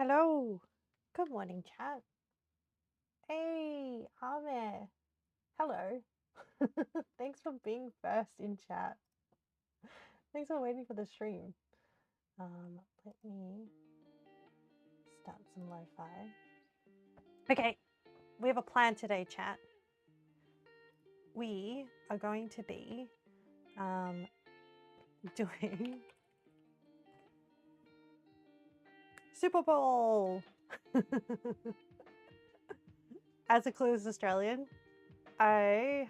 Hello. Good morning, chat. Hey, Ahmed. Hello. Thanks for being first in chat. Thanks for waiting for the stream. Let me start some lo-fi. Okay, we have a plan today, chat. We are going to be doing Super Bowl. As a clueless Australian, I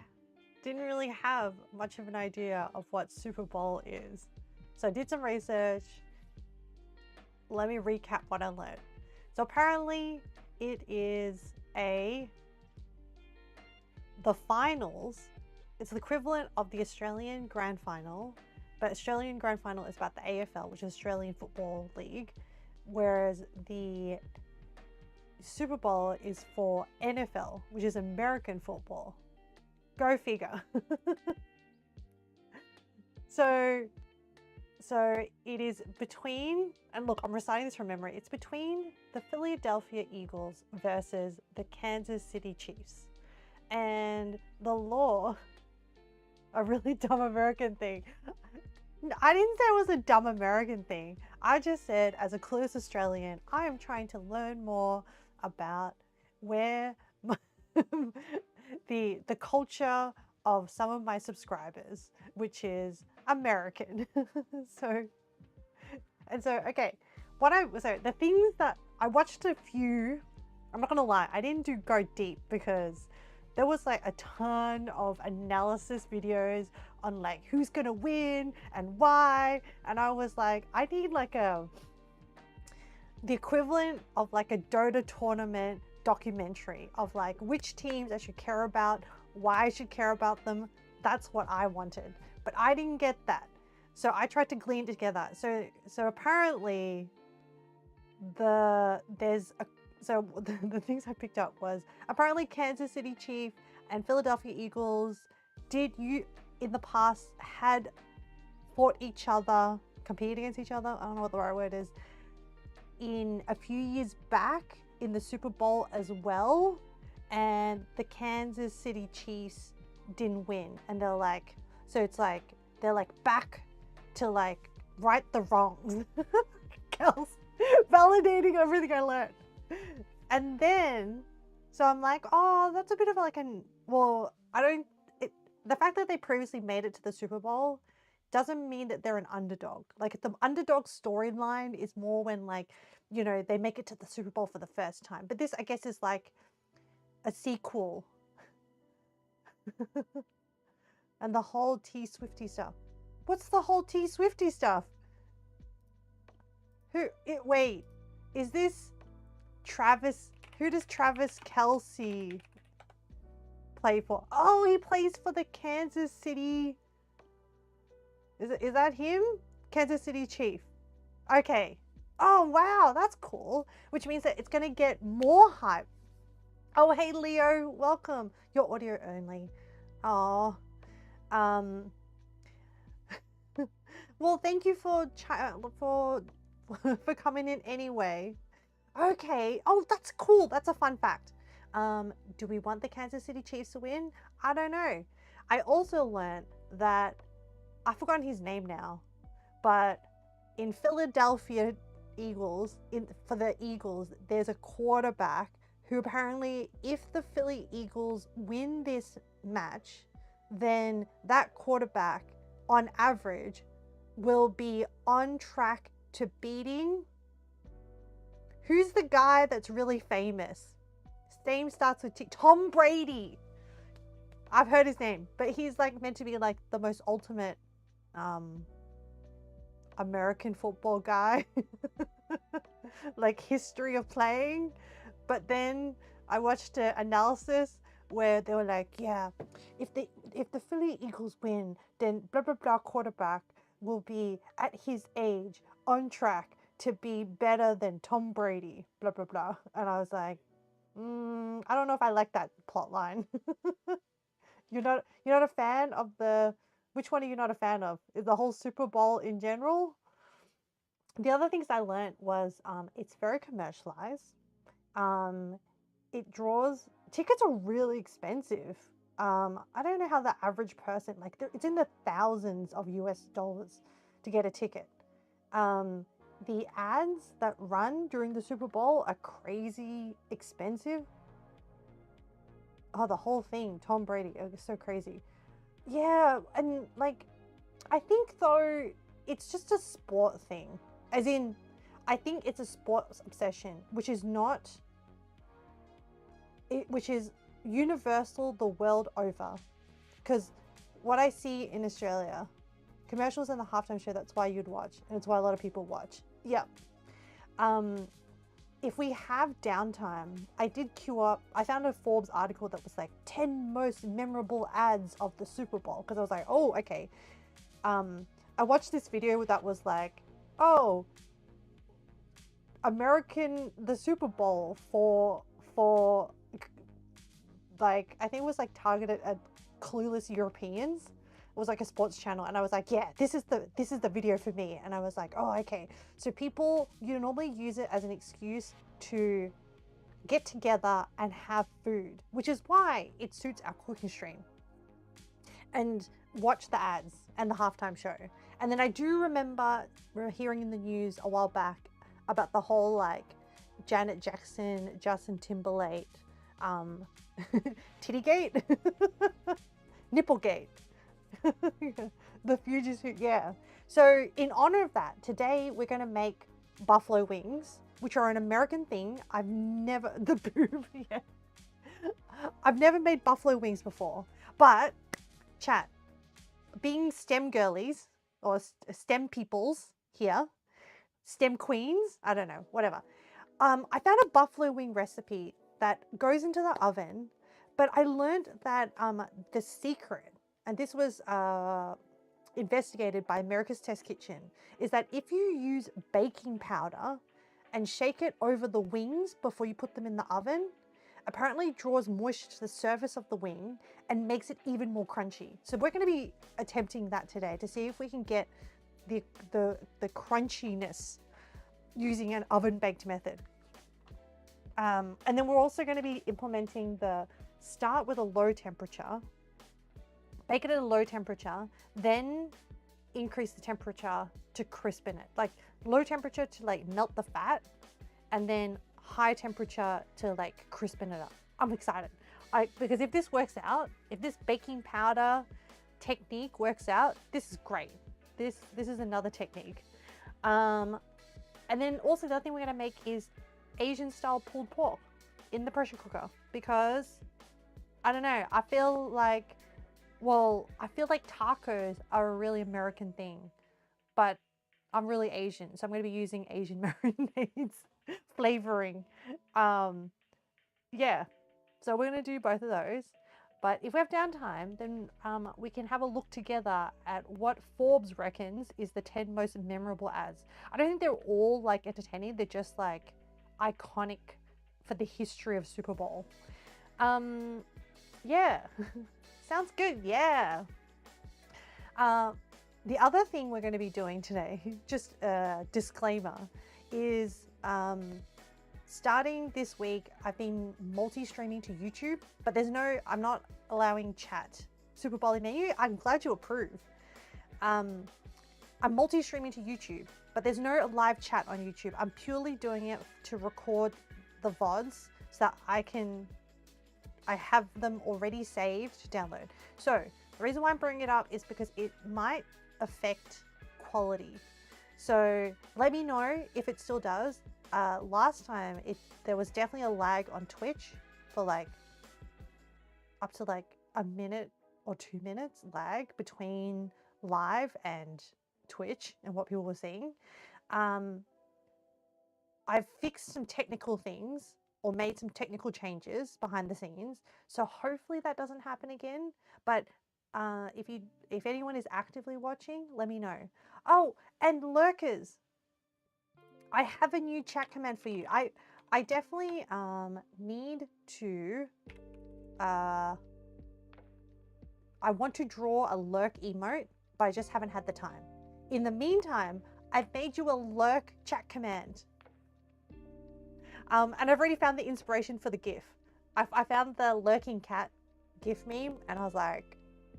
didn't really have much of an idea of what Super Bowl is. So I did some research. Let me recap what I learned. So apparently it is the finals. It's the equivalent of the Australian Grand Final, but Australian Grand Final is about the AFL, which is Australian Football League, whereas the Super Bowl is for NFL, which is American football. Go figure. So it is between, and look, I'm reciting this from memory, it's between the Philadelphia Eagles versus the Kansas City Chiefs. And the law, a really dumb American thing. I didn't say it was a dumb American thing. I just said, as a clueless Australian, I am trying to learn more about where the culture of some of my subscribers, which is American. so okay, the things that I watched a few. I'm not gonna lie, I didn't go deep because there was like a ton of analysis videos on like who's gonna win and why, and I was like, I need like the equivalent of like a Dota tournament documentary of like which teams I should care about, why I should care about them. That's what I wanted, but I didn't get that. So I tried to glean together. So apparently the things I picked up was apparently Kansas City Chief and Philadelphia Eagles in the past had fought each other, compete against each other. I don't know what the right word is. In a few years back in the Super Bowl as well, and the Kansas City Chiefs didn't win, and they're like, so it's like they're like back to like right the wrongs. Girls, validating everything I learned. And then, so I'm like, oh, that's a bit of like the fact that they previously made it to the Super Bowl doesn't mean that they're an underdog. Like the underdog storyline is more when like, they make it to the Super Bowl for the first time. But this, I guess, is like a sequel. And the whole T Swifty stuff. What's the whole T Swifty stuff? Wait, is this Travis? Who does Travis Kelce play for? Oh, he plays for the Kansas City. Is that him? Kansas City Chief. Okay. Oh, wow, that's cool. Which means that it's going to get more hype. Oh, hey, Leo, welcome. You're audio only. Oh. Well, thank you for coming in anyway. Okay. Oh, that's cool. That's a fun fact. Do we want the Kansas City Chiefs to win? I don't know. I also learned that I've forgotten his name now, but in Philadelphia Eagles, for the Eagles, there's a quarterback who apparently, if the Philly Eagles win this match, then that quarterback, on average, will be on track to beating. Who's the guy that's really famous? His name starts with T. Tom Brady. I've heard his name, but he's like meant to be like the most ultimate American football guy. Like history of playing. But then I watched an analysis where they were like, yeah, if the Philly Eagles win, then blah blah blah quarterback will be at his age on track to be better than Tom Brady, blah blah blah. And I was like, I don't know if I like that plot line. You're not a fan of which one are you not a fan of? Is the whole Super Bowl in general? The other things I learned was it's very commercialized. Um, it draws tickets are really expensive. I don't know how the average person like it's in the thousands of US dollars to get a ticket. Um, the ads that run during the Super Bowl are crazy expensive. Oh, the whole thing, Tom Brady, oh, it's so crazy. Yeah, and like I think though it's just a sport thing. As in, I think it's a sports obsession, which is not which is universal the world over. Because what I see in Australia, commercials in the halftime show, that's why you'd watch, and it's why a lot of people watch. Yep. Um, if we have downtime, I did queue up. I found a Forbes article that was like 10 most memorable ads of the Super Bowl because I was like, oh, okay. I watched this video that was like, oh, the Super Bowl for like I think it was like targeted at clueless Europeans. It was like a sports channel, and I was like, yeah, this is the video for me. And I was like, oh, okay. So people, you normally use it as an excuse to get together and have food, which is why it suits our cooking stream. And watch the ads and the halftime show. And then I do remember hearing in the news a while back about the whole like Janet Jackson, Justin Timberlake, Tittygate, Nipplegate, the fugitive, yeah. So in honor of that, today we're going to make buffalo wings, which are an American thing. I've never, the boob, yeah. I've never made buffalo wings before, but chat, being STEM girlies or STEM peoples here, STEM queens, I don't know, whatever. I found a buffalo wing recipe that goes into the oven, but I learned that the secret, and this was investigated by America's Test Kitchen, is that if you use baking powder and shake it over the wings before you put them in the oven, apparently draws moisture to the surface of the wing and makes it even more crunchy. So we're going to be attempting that today to see if we can get the crunchiness using an oven baked method. And then we're also going to be implementing the start with a low temperature, bake it at a low temperature, then increase the temperature to crispen it. Like low temperature to like melt the fat, and then high temperature to like crispen it up. I'm excited. Because if this works out, if this baking powder technique works out, this is great. This is another technique. And then also the other thing we're gonna make is Asian style pulled pork in the pressure cooker, because I don't know, I feel like tacos are a really American thing, but I'm really Asian, so I'm going to be using Asian marinades flavoring. Yeah, so we're going to do both of those. But if we have downtime, then we can have a look together at what Forbes reckons is the 10 most memorable ads. I don't think they're all like entertaining, they're just like iconic for the history of Super Bowl. Yeah, sounds good, yeah. The other thing we're going to be doing today, just a disclaimer, is starting this week, I've been multi-streaming to YouTube, but I'm not allowing chat. Super Bowl menu, I'm glad you approve. I'm multi-streaming to YouTube, but there's no live chat on YouTube. I'm purely doing it to record the VODs so that I have them already saved to download. So the reason why I'm bringing it up is because it might affect quality. So let me know if it still does. Last time there was definitely a lag on Twitch for like up to like a minute or 2 minutes lag between live and Twitch and what people were seeing. I've fixed some technical things or made some technical changes behind the scenes, so hopefully that doesn't happen again. But if anyone is actively watching, let me know. Oh, and lurkers, I have a new chat command for you. I definitely need to I want to draw a lurk emote, but I just haven't had the time. In the meantime, I've made you a lurk chat command. And I've already found the inspiration for the GIF. I found the lurking cat GIF meme, and I was like,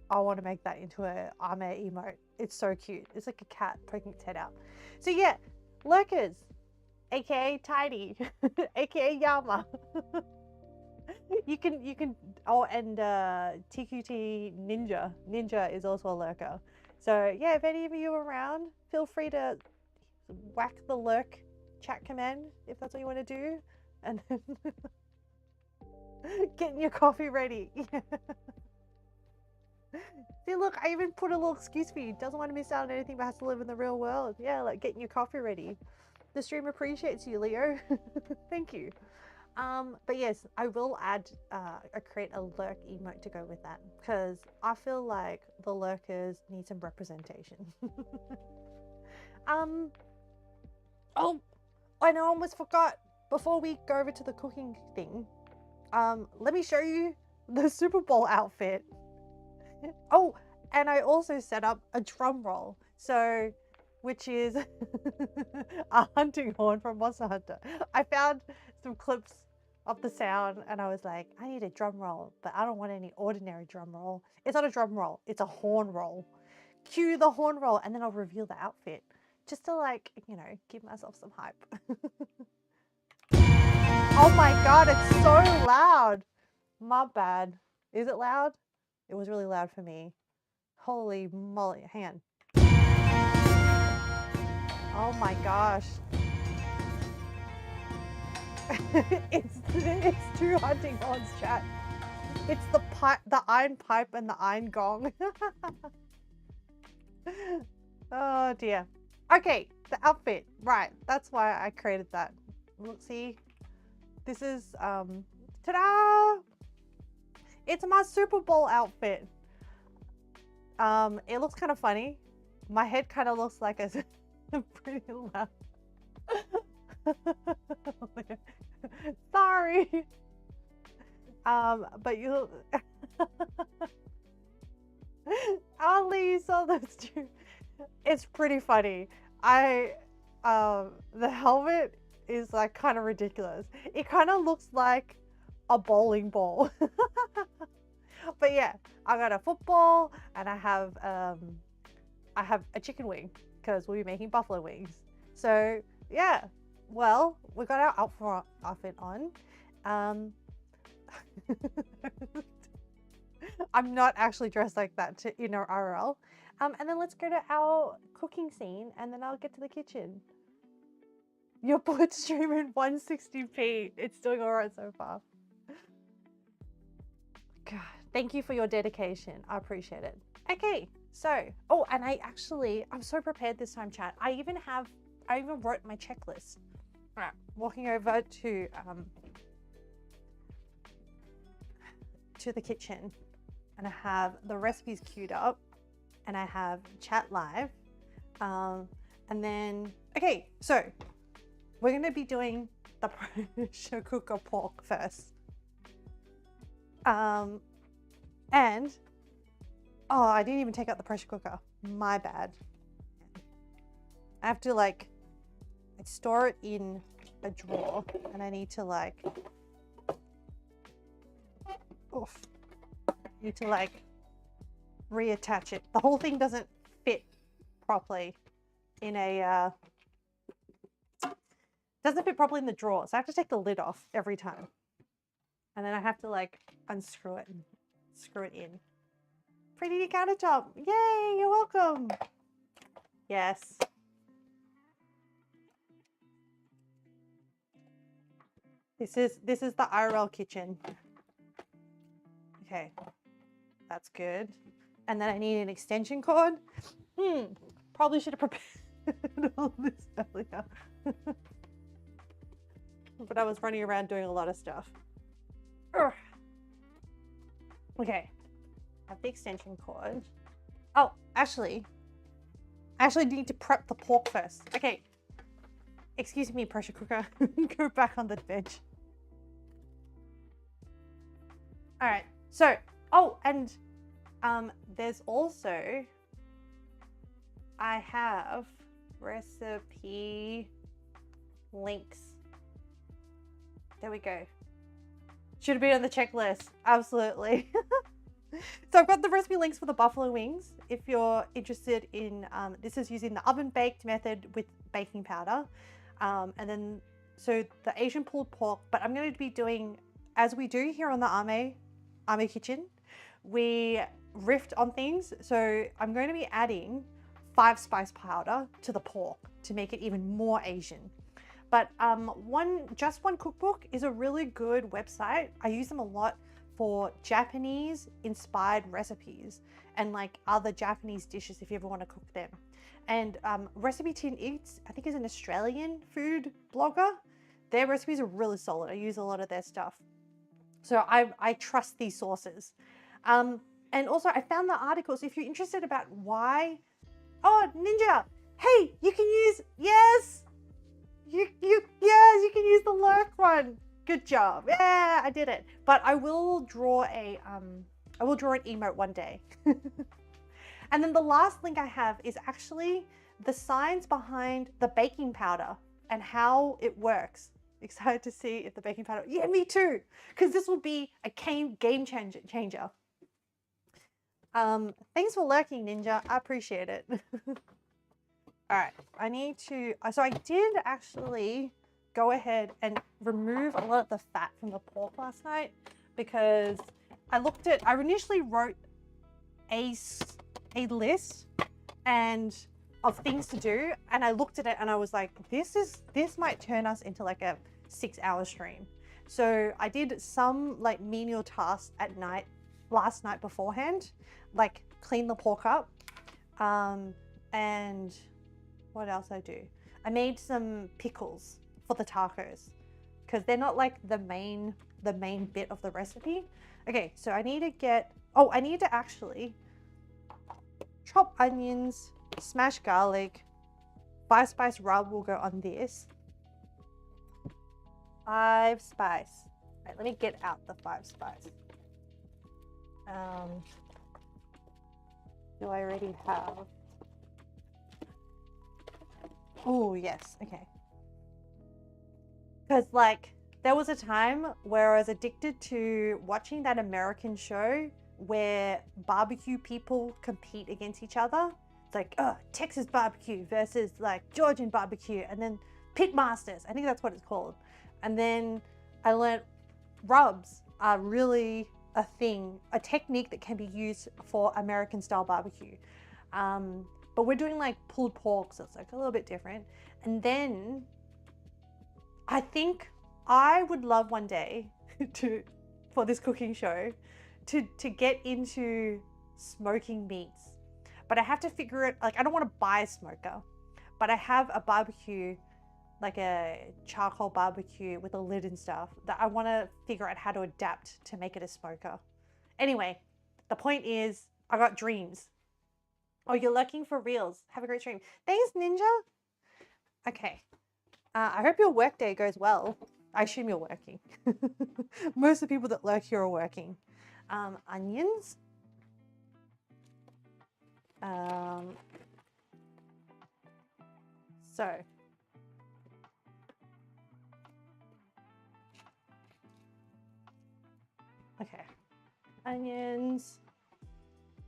I want to make that into a armor emote. It's so cute. It's like a cat poking its head out. So yeah, lurkers, aka Tidy, aka Yama. you can. Oh, and TQT Ninja. Ninja is also a lurker. So yeah, if any of you are around, feel free to whack the lurk chat command if that's what you want to do, and then getting your coffee ready. See, look, I even put a little excuse for you. Doesn't want to miss out on anything but has to live in the real world. Yeah, like getting your coffee ready. The stream appreciates you, Leo. Thank you. But yes, I will add create a lurk emote to go with that, because I feel like the lurkers need some representation. Oh, I know, I almost forgot. Before we go over to the cooking thing, let me show you the Super Bowl outfit. Oh, and I also set up a drum roll, so which is a hunting horn from Monster Hunter. I found some clips of the sound and I was like, I need a drum roll, but I don't want any ordinary drum roll. It's not a drum roll, it's a horn roll. Cue the horn roll, and then I'll reveal the outfit just to, like, you know, give myself some hype. Oh my god, it's so loud. My bad. Is it loud? It was really loud for me. Holy moly. Hang on. Oh my gosh. it's two hunting horns, chat. It's the pipe, the iron pipe, and the iron gong. Oh dear. Okay, the outfit. Right, that's why I created that. Look, see, this is ta-da! It's my Super Bowl outfit. It looks kind of funny. My head kind of looks like a pretty loud. Sorry. But you. Ali, you saw those two. It's pretty funny. The helmet is like kind of ridiculous. It kind of looks like a bowling ball. But yeah, I got a football and I have a chicken wing because we'll be making buffalo wings. So yeah, well, we got our outfit on. I'm not actually dressed like that in our RL. And then let's go to our cooking scene, and then I'll get to the kitchen. Your board stream in 160p. It's doing all right so far. God, thank you for your dedication. I appreciate it. Okay, so, oh, and I'm so prepared this time, chat. I even wrote my checklist. All right, walking over to the kitchen, and I have the recipes queued up, and I have chat live, and then, okay, so we're gonna be doing the pressure cooker pork first. And, oh, I didn't even take out the pressure cooker. My bad. I have to, like, I store it in a drawer, and I need to, like, reattach it. The whole thing doesn't fit properly in a, doesn't fit properly in the drawer. So I have to take the lid off every time. And then I have to, like, unscrew it and screw it in. Pretty neat countertop. Yay, you're welcome. Yes. This is the IRL kitchen. Okay. That's good. And then I need an extension cord. Probably should have prepared all this earlier. But I was running around doing a lot of stuff. Urgh. Okay. I have the extension cord. Oh, I actually need to prep the pork first. Okay. Excuse me, pressure cooker. Go back on the bench. All right. So, oh, and there's also, I have recipe links. There we go. Should have been on the checklist. Absolutely. So I've got the recipe links for the buffalo wings. If you're interested in, this is using the oven baked method with baking powder. And then, so the Asian pulled pork, but I'm going to be doing, as we do here on the Ame Kitchen, we riffed on things. So I'm going to be adding 5 spice powder to the pork to make it even more Asian. But Just One Cookbook is a really good website. I use them a lot for Japanese inspired recipes and like other Japanese dishes if you ever want to cook them. And Recipe Tin Eats, I think, is an Australian food blogger. Their recipes are really solid. I use a lot of their stuff. So I trust these sources. And also I found the articles if you're interested about why. Oh, Ninja, hey, you can use, yes, yes, you can use the lurk one. Good job. Yeah, I did it. But I will draw an emote one day. And then the last link I have is actually the science behind the baking powder and how it works. Excited to see if the baking powder, yeah, me too, because this will be a game changer. Thanks for lurking, Ninja. I appreciate it. All right, I need to, so I did actually go ahead and remove a lot of the fat from the pork last night because I initially wrote a list of things to do, and I looked at it and I was like, this might turn us into like a 6-hour stream. So I did some like menial tasks at night, last night beforehand, like clean the pork up, and what else I do? I made some pickles for the tacos because they're not like the main bit of the recipe. Okay, so I need to actually chop onions, smash garlic, 5 spice rub will go on this. 5 spice. All right, let me get out the 5 spice. Do I already have? Oh, yes, okay. Because like there was a time where I was addicted to watching that American show where barbecue people compete against each other. It's like, Texas barbecue versus like Georgian barbecue, and then pit masters. I think that's what it's called. And then I learned rubs are really a thing, a technique that can be used for American style barbecue. But we're doing like pulled pork, so it's like a little bit different. And then I think I would love one day for this cooking show to get into smoking meats. But I have to figure it, like I don't want to buy a smoker, but I have a barbecue, like a charcoal barbecue with a lid and stuff that I want to figure out how to adapt to make it a smoker. Anyway, the point is I got dreams. Oh, you're lurking for reals. Have a great stream. Thanks, Ninja. Okay. I hope your work day goes well. I assume you're working. Most of the people that lurk here are working. Onions. So. Okay. Onions.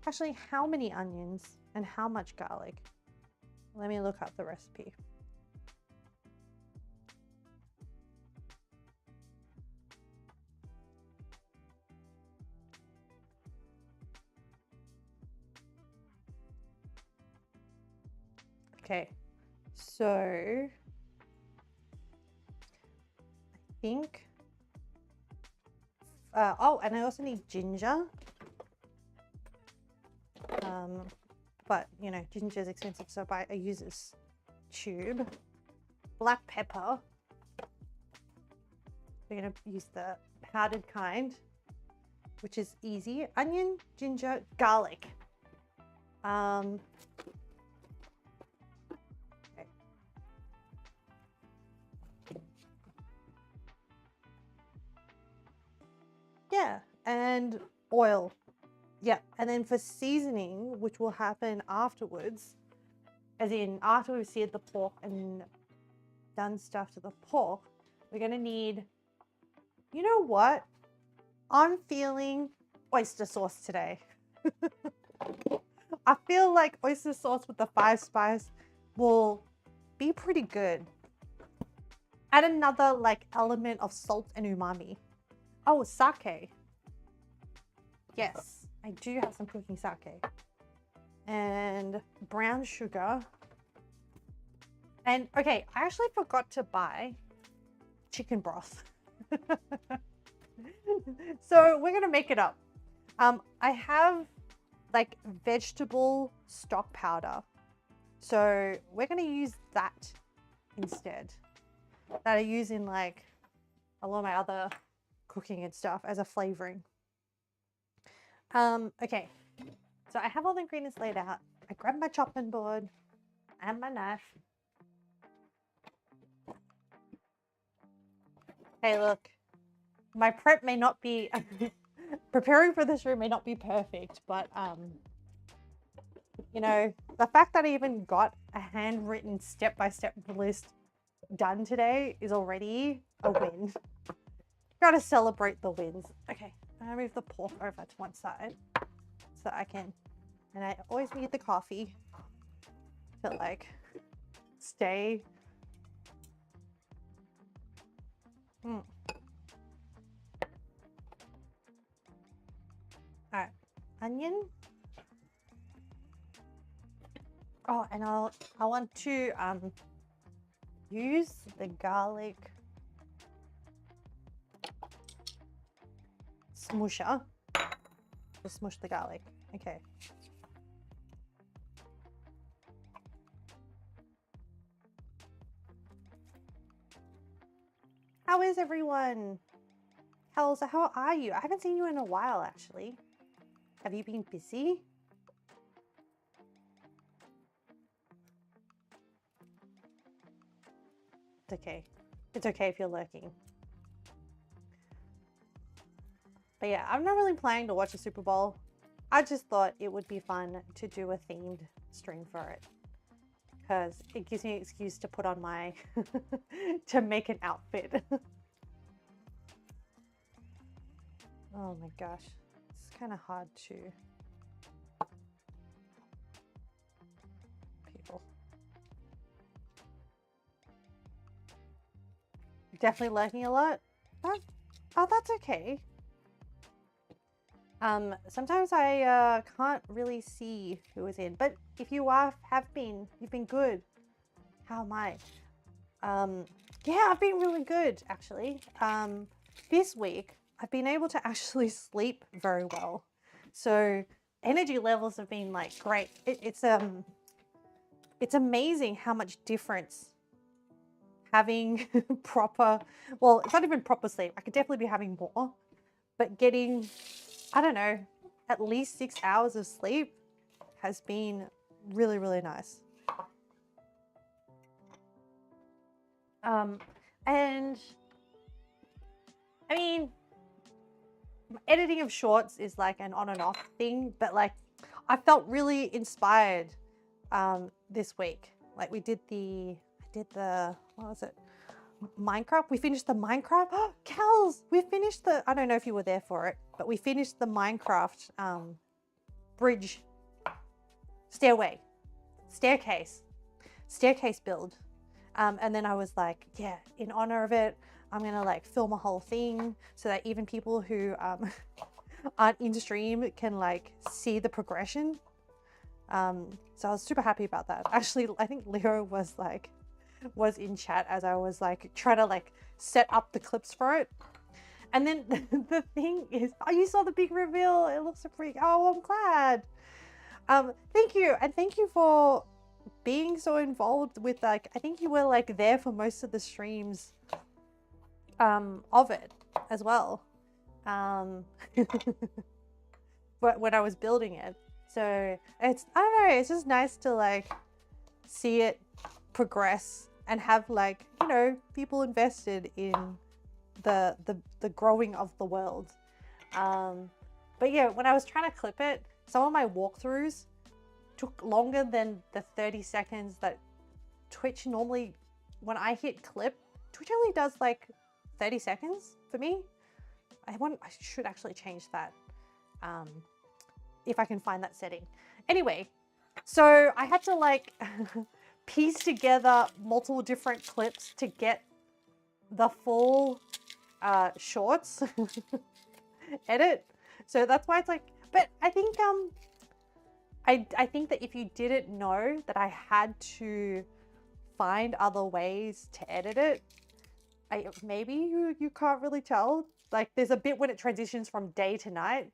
Actually, how many onions and how much garlic? Let me look up the recipe. Okay, so I think, oh, and I also need ginger. But you know, ginger is expensive, so I use this tube. Black pepper. We're gonna use the powdered kind, which is easy. Onion, ginger, garlic. Okay. Yeah, and oil. Yeah, and then for seasoning, which will happen afterwards, as in after we've seared the pork and done stuff to the pork, we're gonna need, you know what? I'm feeling oyster sauce today. I feel like oyster sauce with the 5 spice will be pretty good. Add another like element of salt and umami. Oh, sake. Yes, I do have some cooking sake. And brown sugar. And okay, I actually forgot to buy chicken broth. So we're gonna make it up. I have like vegetable stock powder. So we're gonna use that instead. That I use in like a lot of my other cooking and stuff as a flavoring. Okay, so I have all the ingredients laid out. I grabbed my chopping board and my knife. Hey, look, my prep may not be, preparing for this room may not be perfect, but you know, the fact that I even got a handwritten step-by-step list done today is already a win. Gotta celebrate the wins. Okay, I'm gonna move the pork over to one side so I can, and I always need the coffee to like stay. All right, onion. Oh, and I want to use the garlic smoosher to smush the garlic. Okay. How is everyone? How are you? I haven't seen you in a while, actually. Have you been busy? It's okay. It's okay if you're lurking. But yeah, I'm not really planning to watch the Super Bowl. I just thought it would be fun to do a themed stream for it. Because it gives me an excuse to put on my, to make an outfit. Oh my gosh. It's kind of hard to... People. Definitely lurking a lot. Oh, that's okay. Sometimes I can't really see who is in, but if you you've been good. How am I? Yeah, I've been really good actually. This week I've been able to actually sleep very well, so energy levels have been like great. It's amazing how much difference having proper, well, it's not even proper sleep. I could definitely be having more, but getting, I don't know, at least 6 hours of sleep has been really, really nice. And I mean, editing of shorts is like an on and off thing, but like I felt really inspired this week. Like I did the, what was it? Minecraft. We finished the Minecraft. Oh, Kels, we finished the, I don't know if you were there for it, but we finished the Minecraft bridge, staircase build. And then I was like, yeah, in honor of it, I'm gonna like film a whole thing so that even people who aren't in stream can like see the progression. So I was super happy about that. Actually, I think Leo was in chat as I was like trying to like set up the clips for it. And then the thing is, oh, you saw the big reveal. It looks so pretty. Oh, I'm glad. Thank you. And thank you for being so involved with like, I think you were like there for most of the streams of it as well. But when I was building it. So it's, I don't know, it's just nice to like see it progress and have like, you know, people invested in the growing of the world. But yeah, when I was trying to clip it, some of my walkthroughs took longer than the 30 seconds that Twitch normally, when I hit clip, Twitch only does like 30 seconds for me. I should actually change that if I can find that setting. Anyway, so I had to like piece together multiple different clips to get the full shorts edit. So that's why it's like, but I think I think that if you didn't know that I had to find other ways to edit it, maybe you can't really tell. Like there's a bit when it transitions from day to night.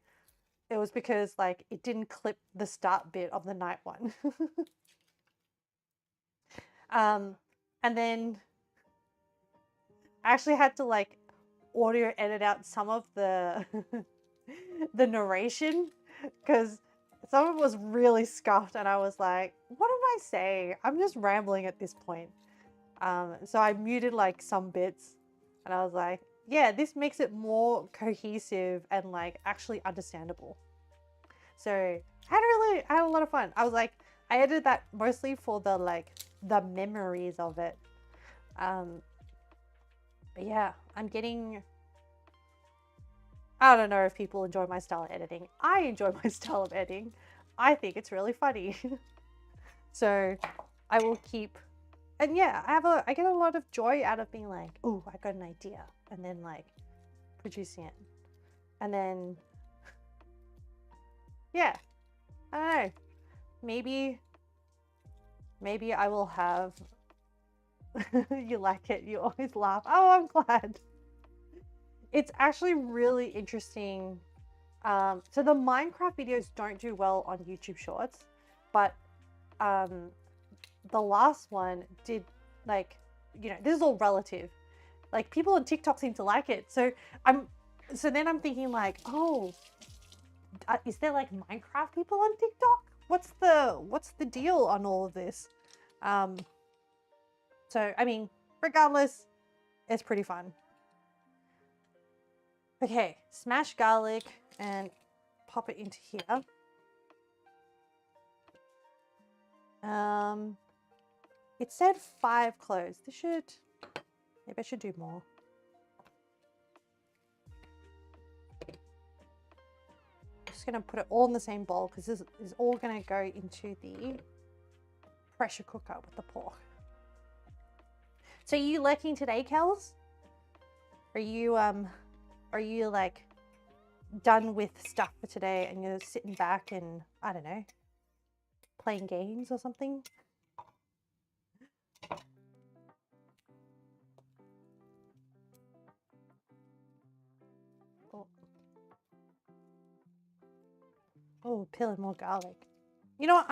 It was because like it didn't clip the start bit of the night one. And then I actually had to like audio edit out some of the the narration because some of it was really scuffed and I was like, what am I saying? I'm just rambling at this point. So I muted like some bits and I was like, yeah, this makes it more cohesive and like actually understandable. So I had a lot of fun. I was like, I edited that mostly for the like the memories of it. But yeah, I'm getting, I don't know if people enjoy my style of editing. I enjoy my style of editing. I think it's really funny. So I will keep, and yeah, I get a lot of joy out of being like, oh, I got an idea, and then like producing it. And then, yeah, I don't know, maybe I will have, you like it, you always laugh. Oh, I'm glad. It's actually really interesting. So the Minecraft videos don't do well on YouTube Shorts, but the last one did, like, you know, this is all relative. Like people on TikTok seem to like it. So then I'm thinking like, oh, is there like Minecraft people on TikTok? What's the deal on all of this? So I mean, regardless, it's pretty fun. Okay, smash garlic and pop it into here. It said 5 cloves. Maybe I should do more. I'm just gonna put it all in the same bowl because this is all gonna go into the pressure cooker with the pork. So are you lurking today, Kels? Are you like done with stuff for today and you're sitting back and, I don't know, playing games or something? Oh, peeling more garlic. You know what?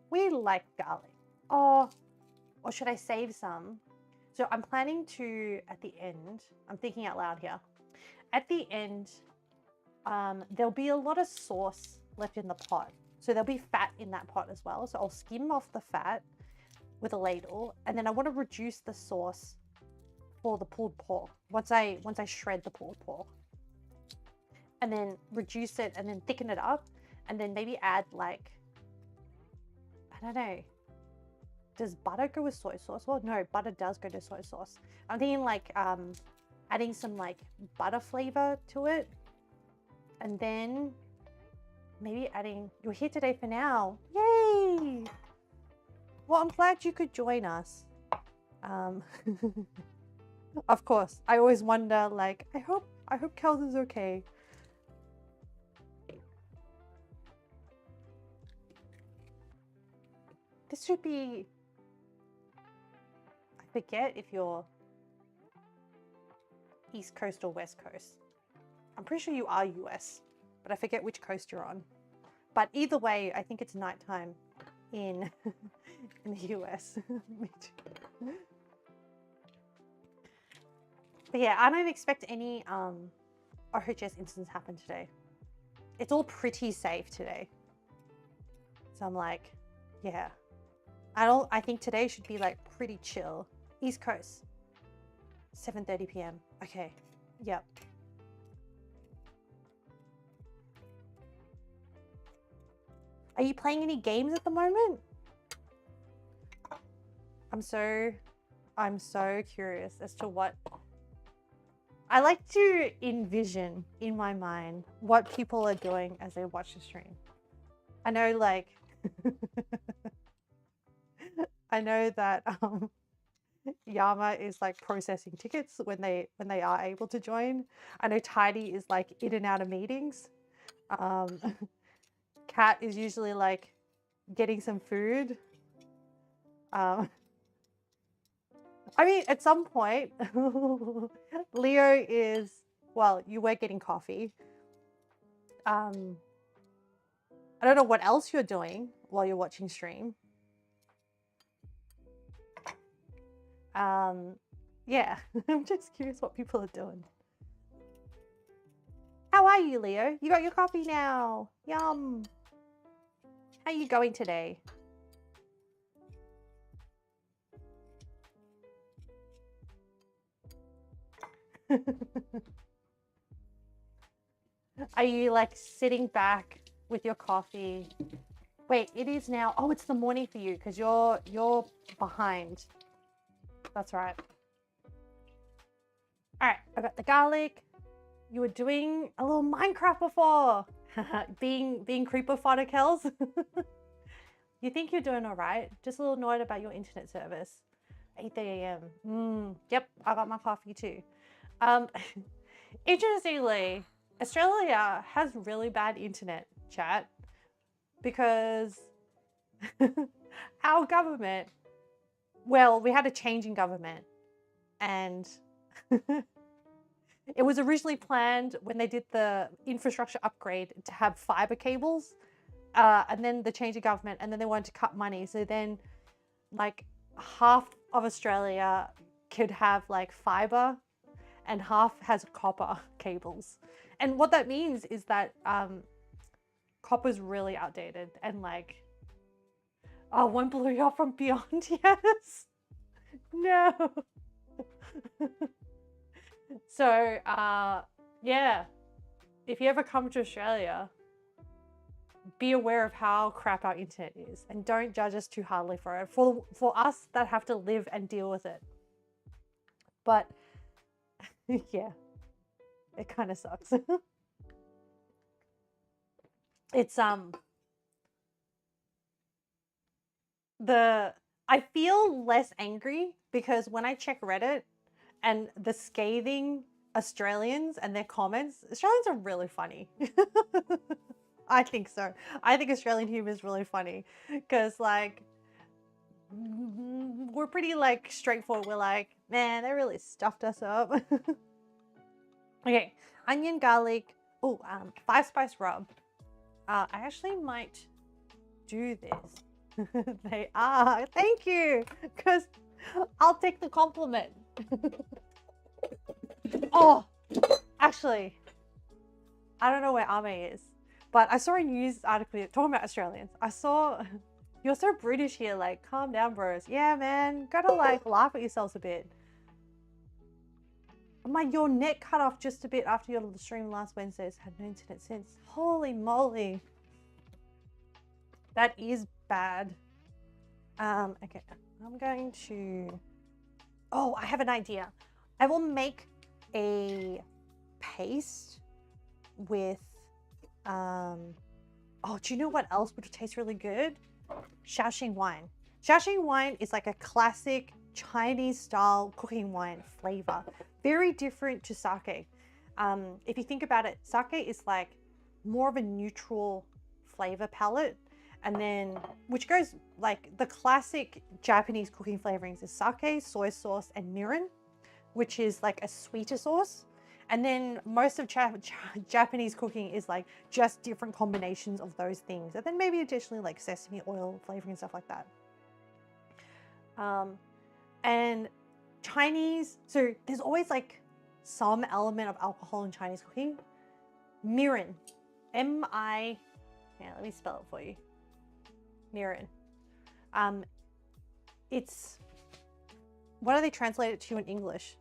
We like garlic. Oh, or should I save some? So I'm planning to, at the end, I'm thinking out loud here. At the end, there'll be a lot of sauce left in the pot. So there'll be fat in that pot as well. So I'll skim off the fat with a ladle, and then I want to reduce the sauce for the pulled pork once I shred the pulled pork, and then reduce it and then thicken it up, and then maybe add like, I don't know, does butter go with soy sauce? Well, no, butter does go to soy sauce. I'm thinking like adding some like butter flavor to it, and then maybe adding, you're here today for now. Yay! Well, I'm glad you could join us. Of course, I always wonder, like, I hope Kels is okay. This should be, I forget if you're East Coast or West Coast. I'm pretty sure you are US, but I forget which coast you're on. But either way, I think it's nighttime in in the US. Me too. But yeah, I don't expect any OHS incidents happen today. It's all pretty safe today. So I'm like, yeah. I think today should be like pretty chill. East Coast, 7:30 p.m. Okay, yep. Are you playing any games at the moment? I'm so curious as to what I like to envision in my mind what people are doing as they watch the stream. I know, like, I know that Yama is like processing tickets when they are able to join. I know Tidy is like in and out of meetings. Kat is usually like getting some food. I mean, at some point, Leo is, well, you were getting coffee. I don't know what else you're doing while you're watching stream. Yeah, I'm just curious what people are doing. How are you, Leo? You got your coffee now. Yum. How are you going today? Are you like sitting back with your coffee? Wait, it is now. Oh, it's the morning for you because you're behind. That's right. All right, I got the garlic. You were doing a little Minecraft before. being creeper fodder, Kels. You think you're doing all right? Just a little note about your internet service. 8 a.m. Yep, I got my coffee too. Interestingly, Australia has really bad internet, chat, because our government, well, we had a change in government, and it was originally planned when they did the infrastructure upgrade to have fiber cables, and then the change of government, and then they wanted to cut money. So then like half of Australia could have like fiber and half has copper cables. And what that means is that copper's really outdated and like, oh, one blew you off from beyond, yes. No. So, yeah, if you ever come to Australia, be aware of how crap our internet is and don't judge us too hardly for it. For us that have to live and deal with it. But yeah, it kind of sucks. It's I feel less angry because when I check Reddit and the scathing Australians and their comments, Australians are really funny. I think so. I think Australian humor is really funny because like we're pretty like straightforward. We're like, man, they really stuffed us up. Okay, onion, garlic. Oh, 5-spice rub. I actually might do this. They are. Thank you, because I'll take the compliment. Oh, actually, I don't know where Ame is, but I saw a news article talking about Australians. I saw, you're so British here, like, calm down, bros. Yeah, man, gotta like laugh at yourselves a bit. Your net cut off just a bit after your stream last Wednesday's had no internet since. Holy moly. That is bad. Okay, I'm going to, oh, I have an idea. I will make a paste with, oh, do you know what else would taste really good? Shaoxing wine. Shaoxing wine is like a classic Chinese style cooking wine flavor. Very different to sake. If you think about it, sake is like more of a neutral flavor palette. And then, which goes like the classic Japanese cooking flavorings is sake, soy sauce, and mirin, which is like a sweeter sauce. And then most of Japanese cooking is like just different combinations of those things. And then maybe additionally like sesame oil flavoring and stuff like that. And Chinese, so there's always like some element of alcohol in Chinese cooking. Mirin, M-I, yeah, let me spell it for you. Mirin. It's, what do they translate it to in English?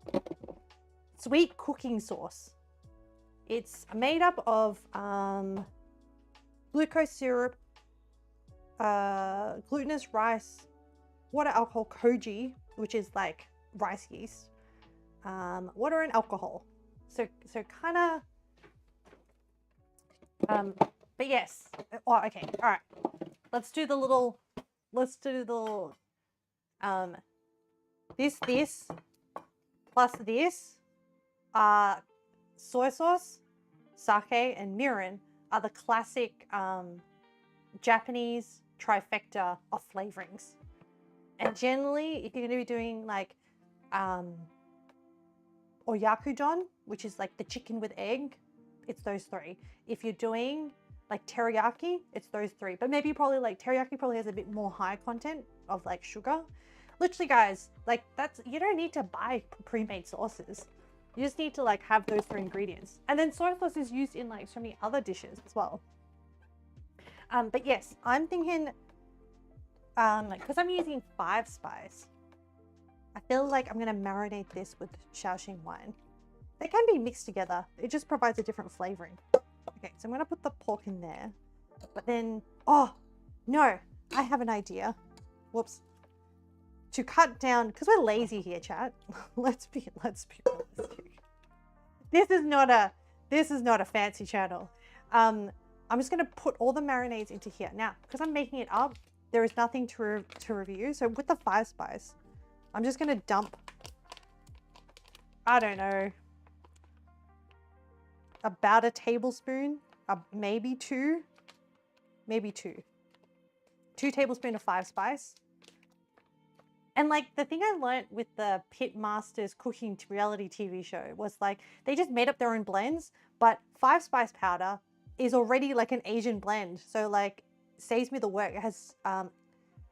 Sweet cooking sauce. It's made up of glucose syrup, glutinous rice, water, alcohol, koji, which is like rice yeast, water and alcohol. So kind of, but yes. Oh, okay. All right. Let's do the little, this plus this, soy sauce, sake, and mirin are the classic Japanese trifecta of flavorings. And generally, if you're going to be doing like oyakudon, which is like the chicken with egg, it's those three. If you're doing like teriyaki, it's those three. But maybe probably like teriyaki probably has a bit more high content of like sugar. Literally, guys, like you don't need to buy pre-made sauces. You just need to like have those three ingredients. And then soy sauce is used in like so many other dishes as well. But yes, I'm thinking, because I'm using 5 spice, I feel like I'm gonna marinate this with Shaoxing wine. They can be mixed together. It just provides a different flavoring. Okay, so I'm gonna put the pork in there, but then, oh no, I have an idea. Whoops. To cut down, because we're lazy here, chat. let's be realistic. This is not a fancy channel. I'm just gonna put all the marinades into here now because I'm making it up. There is nothing to review. So with the 5 spice, I'm just gonna dump, I don't know, about a tablespoon, maybe 2 tablespoons of 5 spice. And like the thing I learned with the Pit Masters cooking reality TV show was like they just made up their own blends, but 5 spice powder is already like an Asian blend. So like saves me the work. It has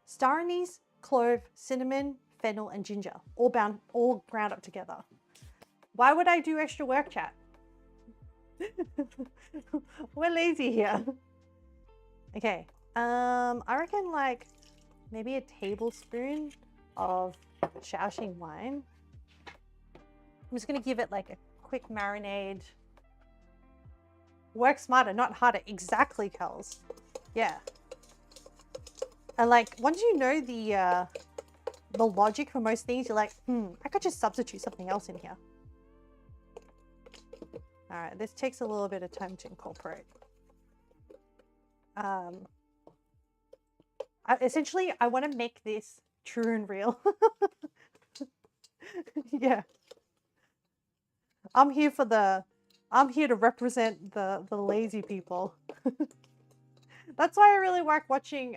star anise, clove, cinnamon, fennel, and ginger, all ground up together. Why would I do extra work, chat? We're lazy here. Okay, I reckon like maybe a tablespoon of Shaoxing wine. I'm just gonna give it like a quick marinade. Work smarter, not harder. Exactly, Kels. Yeah. And like once you know the logic for most things, you're like, I could just substitute something else in here. All right, this takes a little bit of time to incorporate. Essentially, I want to make this true and real. Yeah. I'm here to represent the lazy people. That's why I really like watching,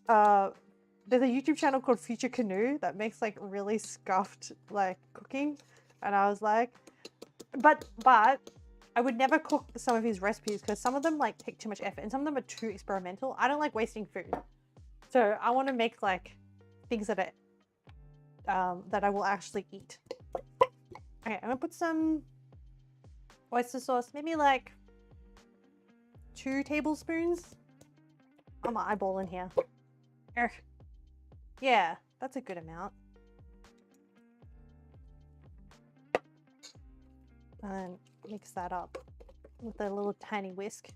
there's a YouTube channel called Future Canoe that makes like really scuffed like cooking. And I was like, but I would never cook some of his recipes because some of them like take too much effort and some of them are too experimental. I don't like wasting food. So I want to make like things that that I will actually eat. Okay, I'm gonna put some oyster sauce, maybe like 2 tablespoons. I'm eyeballing here. Yeah, that's a good amount. And mix that up with a little tiny whisk.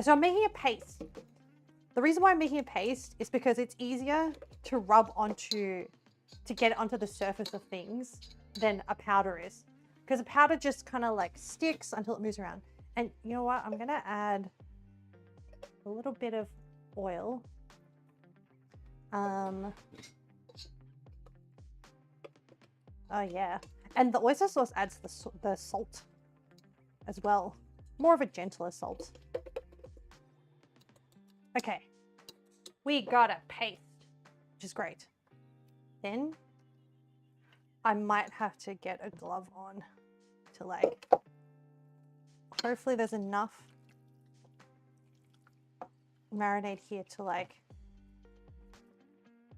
So I'm making a paste. The reason why I'm making a paste is because it's easier to rub onto, to get it onto the surface of things than a powder is. Because a powder just kind of like sticks until it moves around. And you know what? I'm gonna add a little bit of oil. Oh yeah. And the oyster sauce adds the salt as well. More of a gentler salt. Okay. We got a paste, which is great. Then I might have to get a glove on to like, hopefully there's enough marinade here to like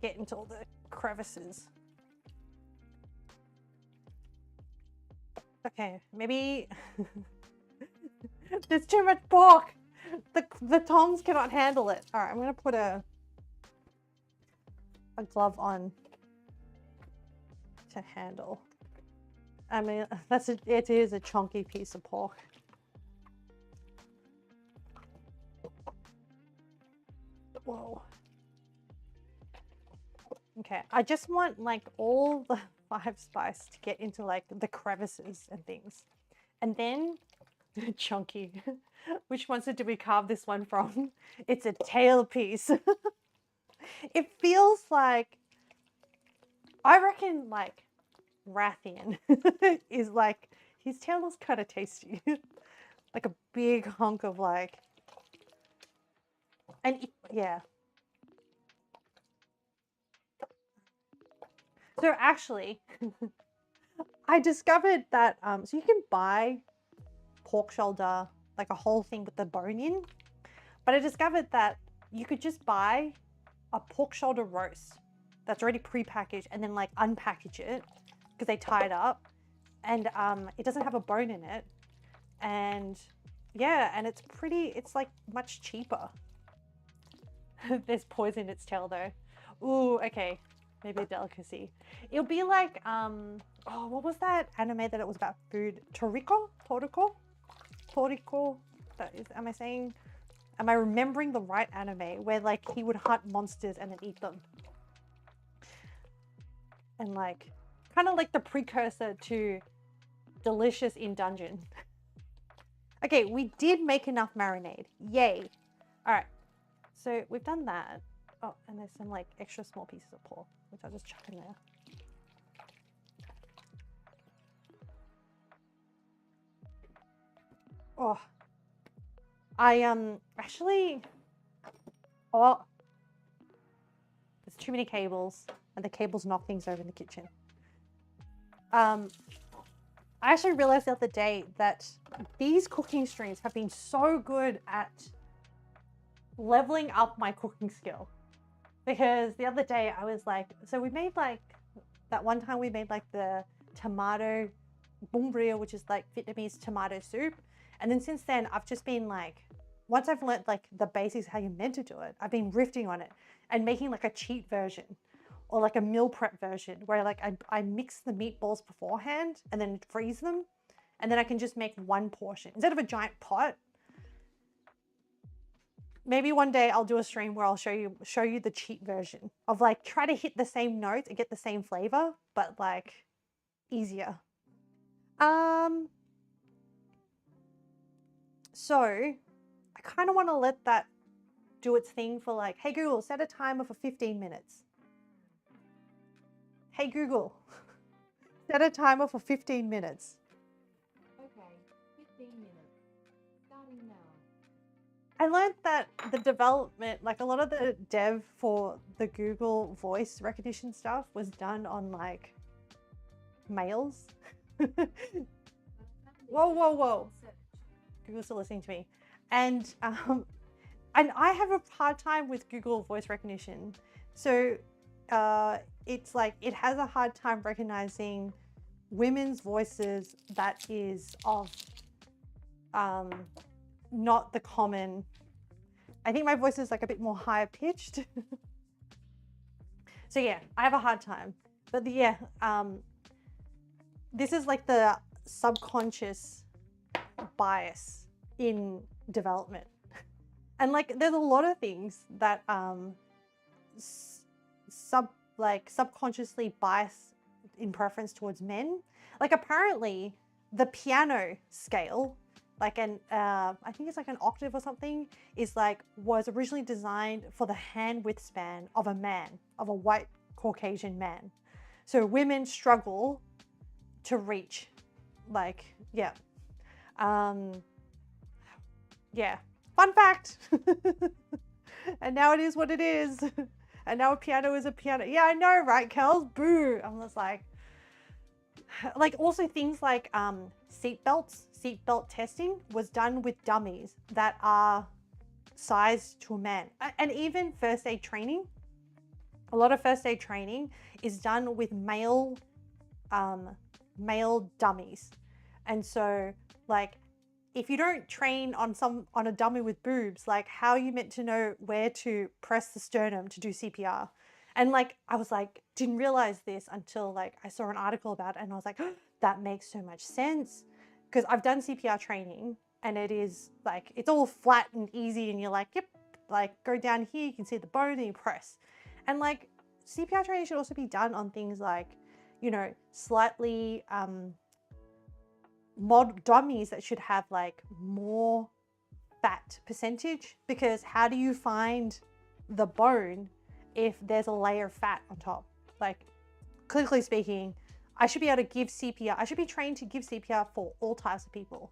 get into all the crevices. Okay, maybe there's too much pork. The tongs cannot handle it. All right, I'm gonna put a glove on to handle. I mean, it is a chunky piece of pork. Whoa. Okay, I just want like all the 5-spice to get into like the crevices and things. And then chunky. Which monster did we carve this one from? It's a tail piece. It feels like, I reckon like Rathian is like, his tail is kind of tasty. Like a big hunk of like, and yeah. So actually, I discovered that, so you can buy pork shoulder, like a whole thing with the bone in, but I discovered that you could just buy a pork shoulder roast that's already pre-packaged and then like unpackage it because they tie it up, and it doesn't have a bone in it, and yeah, and it's like much cheaper. There's poison in its tail though. Ooh, okay, maybe a delicacy. It'll be like oh, what was that anime that it was about food? Toriko. That is, am I remembering the right anime where like he would hunt monsters and then eat them? And like, kind of like the precursor to Delicious in Dungeon. Okay, we did make enough marinade. Yay. All right, so we've done that. Oh, and there's some like extra small pieces of pork, which I'll just chuck in there. Oh, I actually, oh, there's too many cables, and the cables knock things over in the kitchen. I actually realized the other day that these cooking streams have been so good at leveling up my cooking skill. Because the other day I was like, so we made like, that one time we made like the tomato bún riêu, which is like Vietnamese tomato soup. And then since then I've just been like, once I've learned like the basics how you're meant to do it, I've been riffing on it and making like a cheat version or like a meal prep version where like I mix the meatballs beforehand and then freeze them. And then I can just make one portion instead of a giant pot. Maybe one day I'll do a stream where I'll show you the cheat version of like, try to hit the same notes and get the same flavor, but like easier. So I kind of want to let that do its thing for like, hey Google, set a timer for 15 minutes. Hey Google, set a timer for 15 minutes. Okay, 15 minutes. Starting now. I learned that the development, like a lot of the dev for the Google voice recognition stuff was done on like males. Whoa. Google's still listening to me. And I have a hard time with Google voice recognition. So it's like, it has a hard time recognizing women's voices that is of not the common. I think my voice is like a bit more higher pitched. So yeah, I have a hard time. But yeah, this is like the subconscious bias in development. And like there's a lot of things that subconsciously bias in preference towards men. Like apparently the piano scale, like I think it's like an octave or something, was originally designed for the hand width span of a man, of a white Caucasian man. So women struggle to reach, like, yeah. Yeah, fun fact. And now it is what it is. And now a piano is a piano. Yeah, I know, right, Kels? Boo. I'm just like also things like seatbelt testing was done with dummies that are sized to a man. And even first aid training, a lot of first aid training is done with male dummies. And so like, if you don't train on a dummy with boobs, like how are you meant to know where to press the sternum to do CPR? And like, I was like, didn't realize this until like I saw an article about it, and I was like, oh, that makes so much sense. Because I've done CPR training and it is like, it's all flat and easy and you're like, yep, like go down here, you can see the bone and you press. And like CPR training should also be done on things like, you know, slightly mod dummies that should have like more fat percentage, because how do you find the bone if there's a layer of fat on top? Like, clinically speaking, I should be able to give CPR. I should be trained to give CPR for all types of people,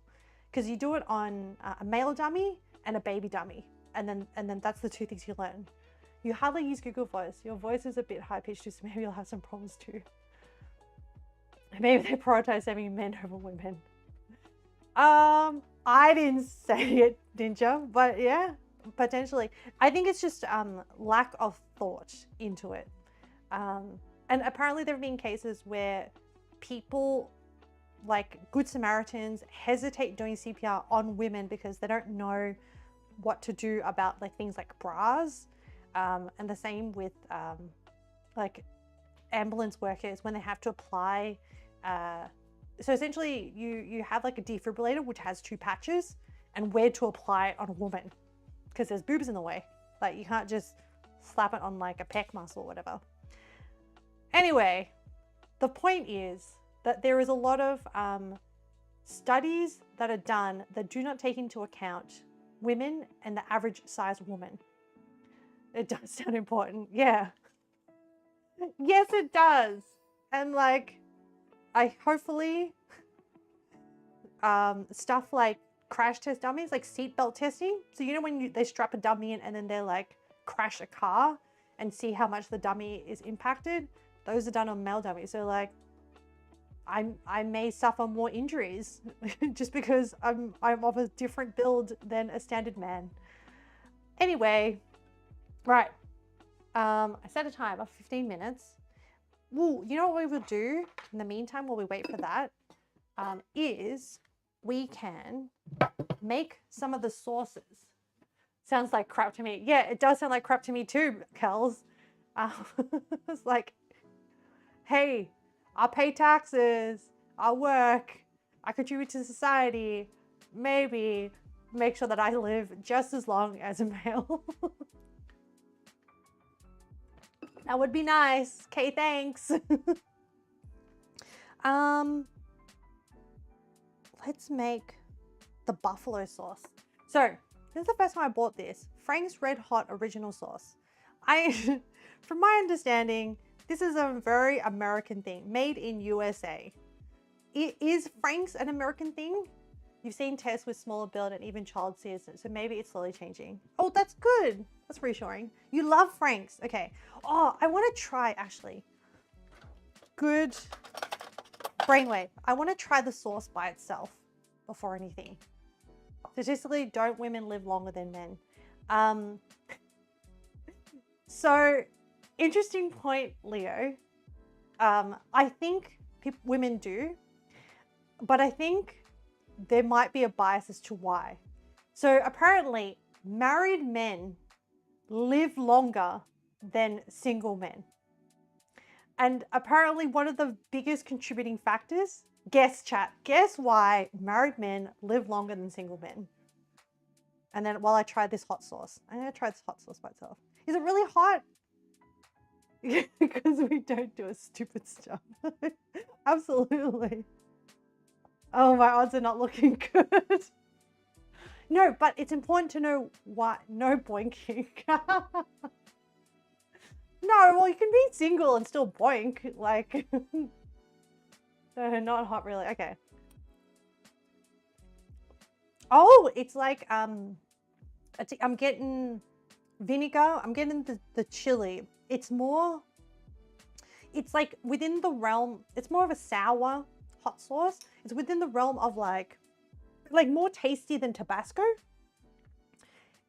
because you do it on a male dummy and a baby dummy, and then that's the two things you learn. You hardly use Google Voice. Your voice is a bit high pitched, so maybe you'll have some problems too. Maybe they prioritize having men over women. I didn't say it, Ninja, but yeah, potentially. I think it's just lack of thought into it. And apparently there have been cases where people, like Good Samaritans, hesitate doing CPR on women because they don't know what to do about like things like bras. And the same with like ambulance workers when they have to apply. So essentially you have like a defibrillator which has two patches, and where to apply it on a woman because there's boobs in the way. Like you can't just slap it on like a pec muscle or whatever. Anyway, the point is that there is a lot of studies that are done that do not take into account women and the average size woman. It does sound important. Yeah. Yes, it does. And like, I hopefully stuff like crash test dummies, like seatbelt testing. So you know when they strap a dummy in and then they're like crash a car and see how much the dummy is impacted. Those are done on male dummies. So like, I may suffer more injuries just because I'm of a different build than a standard man. Anyway, right. I set a time of 15 minutes. Well, you know what we will do in the meantime while we wait for that, is we can make some of the sauces. Sounds like crap to me. Yeah, it does sound like crap to me too, Kels. It's like, hey, I pay taxes, I work, I contribute to society, maybe make sure that I live just as long as a male. That would be nice. Okay, thanks. Let's make the buffalo sauce. So this is the first time I bought this. Frank's Red Hot Original Sauce. From my understanding, this is a very American thing, made in USA. Is Frank's an American thing? You've seen tests with smaller build and even child seasons, so maybe it's slowly changing. Oh, that's good. That's reassuring. You love Frank's. Okay. Oh, I want to try, actually. Good brainwave. I want to try the sauce by itself before anything. Statistically, don't women live longer than men? So, interesting point, Leo. I think women do, but I think there might be a bias as to why. So apparently married men live longer than single men. And apparently one of the biggest contributing factors, guess chat, guess why married men live longer than single men. And then while I try this hot sauce, I'm gonna try this hot sauce by itself. Is it really hot? Because we don't do a stupid stuff. Absolutely. Oh, my odds are not looking good. No, but it's important to know why. No boinking. No, well, you can be single and still boink. Like, no, not hot really. Okay. Oh, it's like, I'm getting vinegar. I'm getting the chili. It's more, it's like within the realm, it's more of a sour hot sauce. It's within the realm of like more tasty than Tabasco.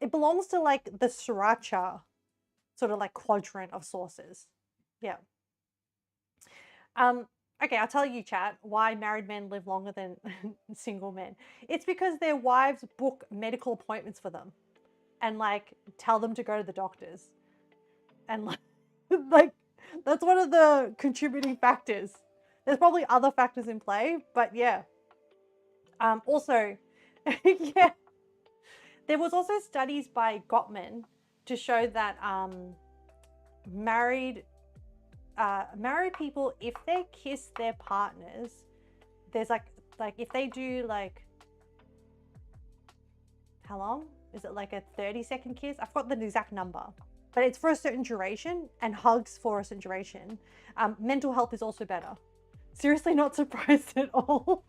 It belongs to like the sriracha sort of like quadrant of sauces. Yeah. Okay, I'll tell you, chat, why married men live longer than single men. It's because their wives book medical appointments for them and like tell them to go to the doctors. And like that's one of the contributing factors. There's probably other factors in play, but yeah. Also, yeah, there was also studies by Gottman to show that married people, if they kiss their partners, there's like if they do like, how long is it, like a 30-second kiss? I forgot the exact number, but it's for a certain duration, and hugs for a certain duration. Mental health is also better. Seriously, not surprised at all.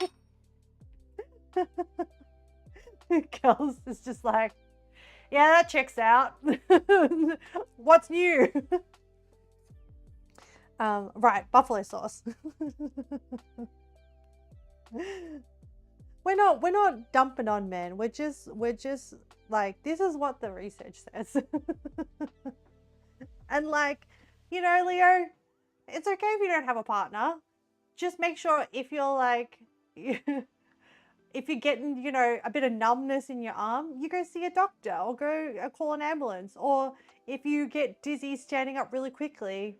Girls is just like, yeah, that checks out. What's new? Right, buffalo sauce. We're not dumping on men. We're just like, this is what the research says. And like, you know, Leo, it's okay if you don't have a partner. Just make sure, if you're like, if you're getting, you know, a bit of numbness in your arm, you go see a doctor or go call an ambulance. Or if you get dizzy standing up really quickly,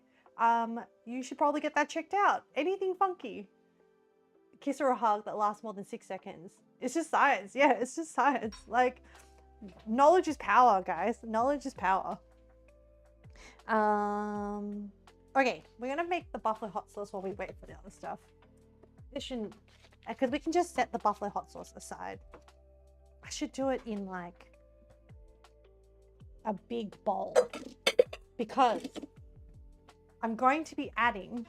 you should probably get that checked out. Anything funky. Kiss or a hug that lasts more than 6 seconds. It's just science. Yeah, it's just science. Like, knowledge is power, guys. Knowledge is power. Okay, we're gonna make the buffalo hot sauce while we wait for the other stuff. This shouldn't, because we can just set the buffalo hot sauce aside. I should do it in like a big bowl, because I'm going to be adding,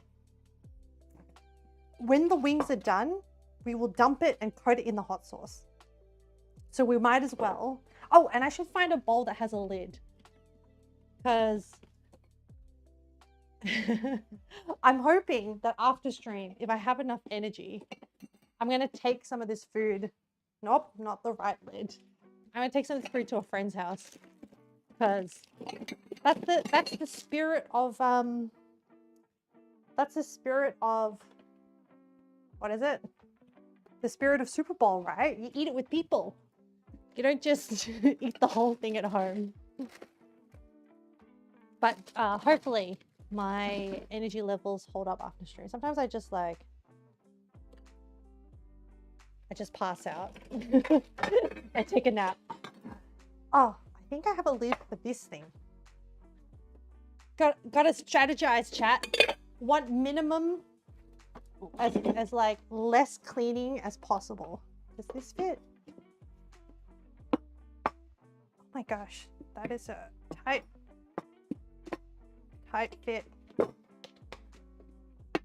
when the wings are done, we will dump it and coat it in the hot sauce. So we might as well. Oh, and I should find a bowl that has a lid, because I'm hoping that after stream, if I have enough energy, I'm going to take some of this food. Nope, not the right lid. I'm going to take some of this food to a friend's house, because that's the spirit of what is it? The spirit of Super Bowl, right? You eat it with people. You don't just eat the whole thing at home. But hopefully my energy levels hold up after stream. Sometimes I just pass out. I take a nap. Oh, I think I have a lid for this thing. Gotta strategize, chat. Want minimum as like less cleaning as possible. Does this fit? Oh my gosh, that is a tight fit.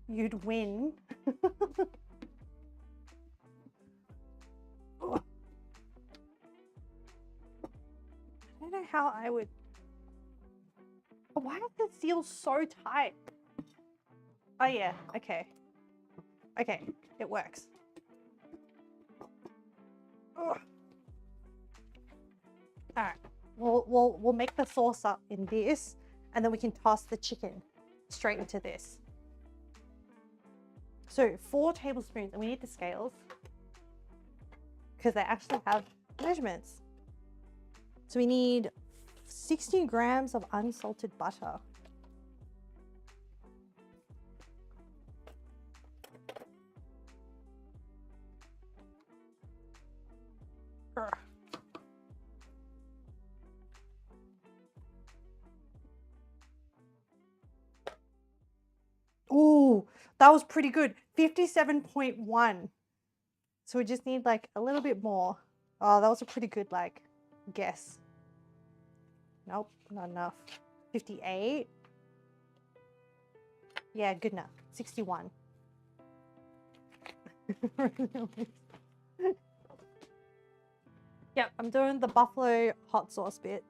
You'd win. I don't know how I would. Why does it seal so tight? Oh yeah, okay. Okay, it works. Ugh. All right, we'll make the sauce up in this, and then we can toss the chicken straight into this. So 4 tablespoons, and we need the scales because they actually have measurements. So we need 60 grams of unsalted butter. Ooh, that was pretty good. 57.1. So we just need like a little bit more. Oh, that was a pretty good like guess. Nope, not enough. 58. Yeah, good enough. 61. Yep, I'm doing the buffalo hot sauce bit.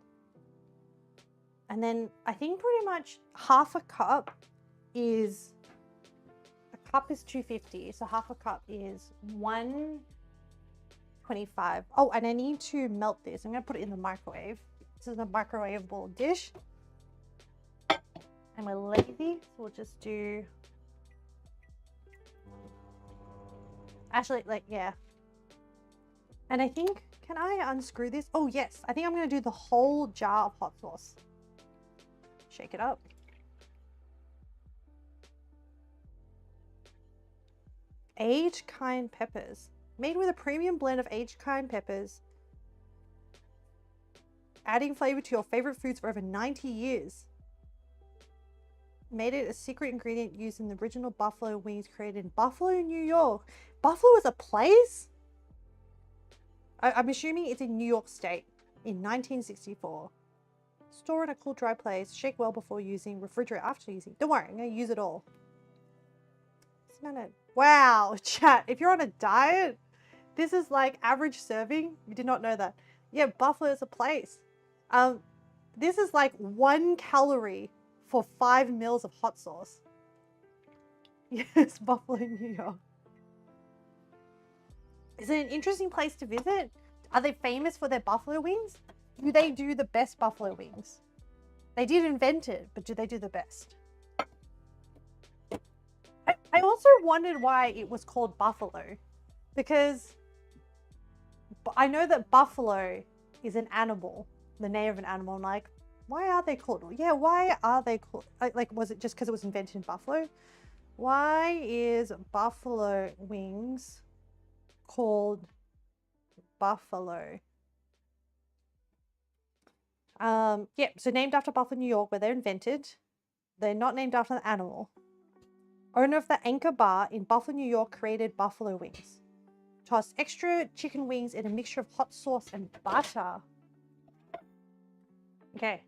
And then I think pretty much half a cup is, a cup is 250, so half a cup is 125. Oh, and I need to melt this. I'm gonna put it in the microwave. This is a microwavable dish. And we're lazy, so we'll just do, actually, like, yeah. And I think, can I unscrew this? Oh yes, I think I'm gonna do the whole jar of hot sauce. Shake it up. Aged cayenne peppers. Made with a premium blend of aged cayenne peppers. adding flavor to your favorite foods for over 90 years. Made it a secret ingredient used in the original buffalo wings created in Buffalo, New York. Buffalo is a place? I'm assuming it's in New York State in 1964. Store in a cool, dry place. Shake well before using. Refrigerate after using. Don't worry, I'm going to use it all. Wow, chat. If you're on a diet, this is like average serving. You did not know that. Yeah, Buffalo is a place. This is like 1 calorie for 5 mils of hot sauce. Yes, Buffalo, New York. Is it an interesting place to visit? Are they famous for their buffalo wings? Do they do the best buffalo wings? They did invent it, but do they do the best? I also wondered why it was called buffalo, because I know that buffalo is an animal, the name of an animal. I'm like, why are they called? Yeah, why are they called? Like, was it just because it was invented in Buffalo? Why is buffalo wings called buffalo? Yeah, so named after Buffalo, New York, where they're invented. They're not named after an animal. Owner of the Anchor Bar in Buffalo, New York created buffalo wings. Toss extra chicken wings in a mixture of hot sauce and butter. Okay,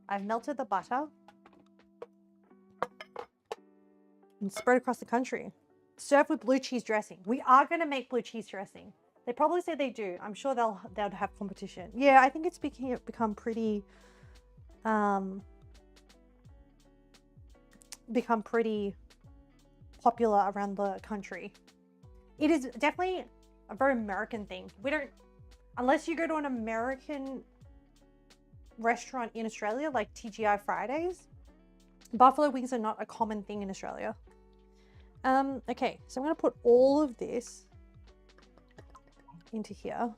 I've melted the butter and spread across the country. Serve with blue cheese dressing. We are going to make blue cheese dressing. They probably say they do. I'm sure they'll have competition. Yeah, I think it's become pretty popular around the country. It is definitely a very American thing. We don't, unless you go to an American restaurant in Australia like TGI Fridays, buffalo wings are not a common thing in Australia. Okay, so I'm going to put all of this into here.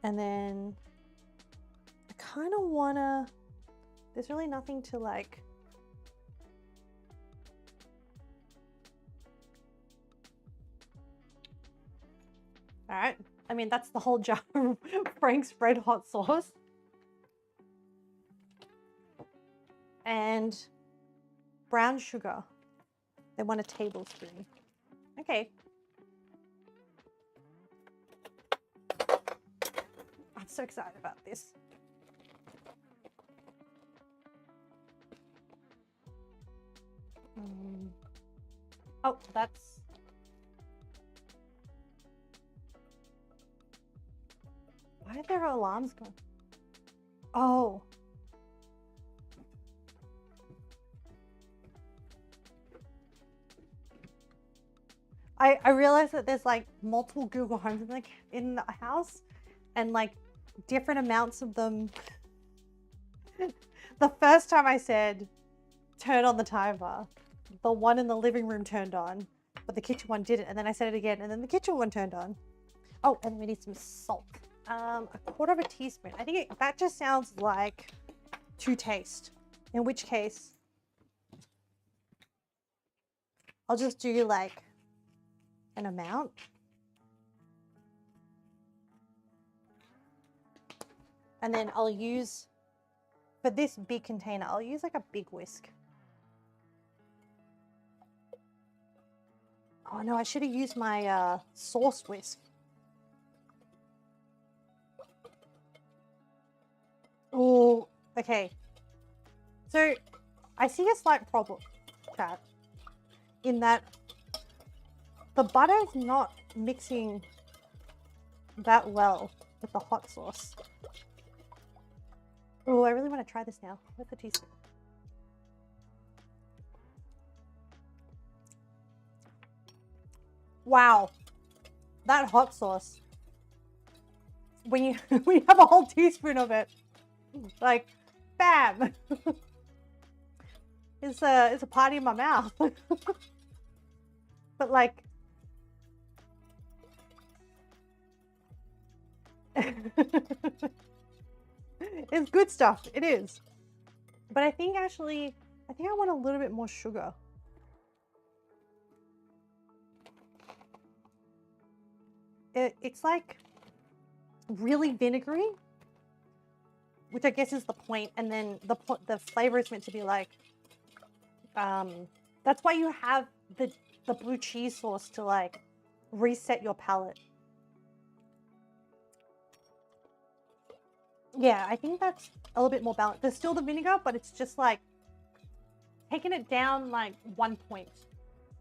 And then I kind of want to, there's really nothing to like, all right. I mean, that's the whole jar of Frank's red hot sauce. And brown sugar. They want a tablespoon. Okay. I'm so excited about this. Oh, that's... Why are there alarms going? Oh. I realized that there's like multiple Google Homes like in the house and like different amounts of them. The first time I said, turn on the timer, the one in the living room turned on, but the kitchen one didn't. And then I said it again and then the kitchen one turned on. Oh, and we need some salt. A quarter of a teaspoon. I think that just sounds like to taste. In which case, I'll just do like an amount. And then I'll use, for this big container, I'll use like a big whisk. Oh no, I should have used my sauce whisk. Oh, okay. So I see a slight problem, chat, in that the butter is not mixing that well with the hot sauce. Oh, I really want to try this now. Where's the teaspoon? Wow, that hot sauce. When you when you have a whole teaspoon of it, like, bam! It's a party in my mouth. But like, it's good stuff. It is. But I think actually, I think I want a little bit more sugar. It's like really vinegary. which I guess is the point. And then the flavor is meant to be like, that's why you have the blue cheese sauce to like reset your palate. Yeah, I think that's a little bit more balanced. There's still the vinegar, but it's just like taking it down like 1 point.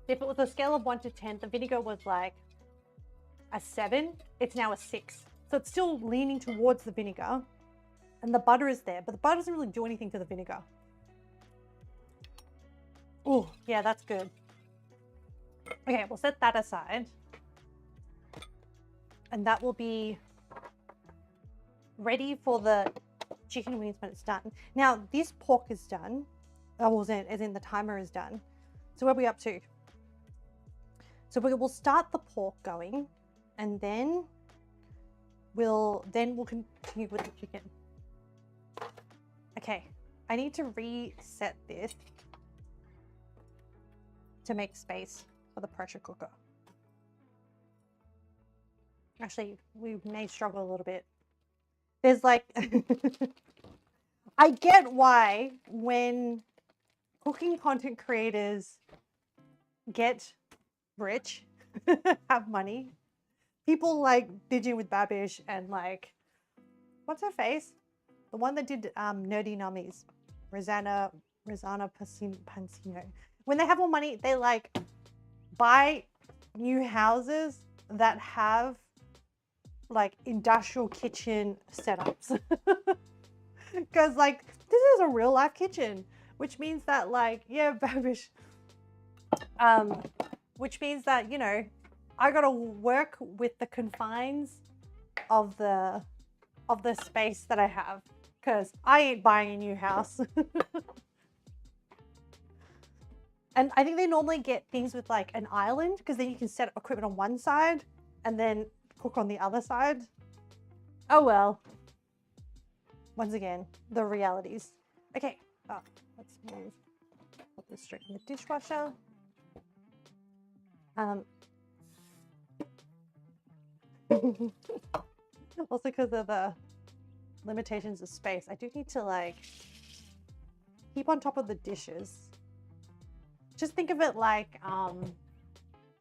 If it was a scale of 1 to 10, the vinegar was like a 7. It's now a 6. So it's still leaning towards the vinegar. And the butter is there, but the butter doesn't really do anything to the vinegar. Oh, yeah, that's good. Okay, we'll set that aside. And that will be ready for the chicken wings when it's done. Now, this pork is done. Oh, as in the timer is done. So where are we up to? So we'll start the pork going, and then we'll continue with the chicken. Okay, I need to reset this to make space for the pressure cooker. Actually, we may struggle a little bit. There's like, I get why when cooking content creators get rich, have money, people like Binging with Babish and like, what's her face? The one that did Nerdy Nummies, Rosanna Pansino. When they have more money, they like buy new houses that have like industrial kitchen setups. Because like this is a real life kitchen, which means that like, yeah, Babish, which means that, you know, I gotta work with the confines of the space that I have, because I ain't buying a new house. And I think they normally get things with like an island, because then you can set equipment on one side and then cook on the other side. Oh well. Once again, the realities. Okay, let's move. Put this straight in the dishwasher. Also because of the limitations of space, I do need to like keep on top of the dishes. Just think of it like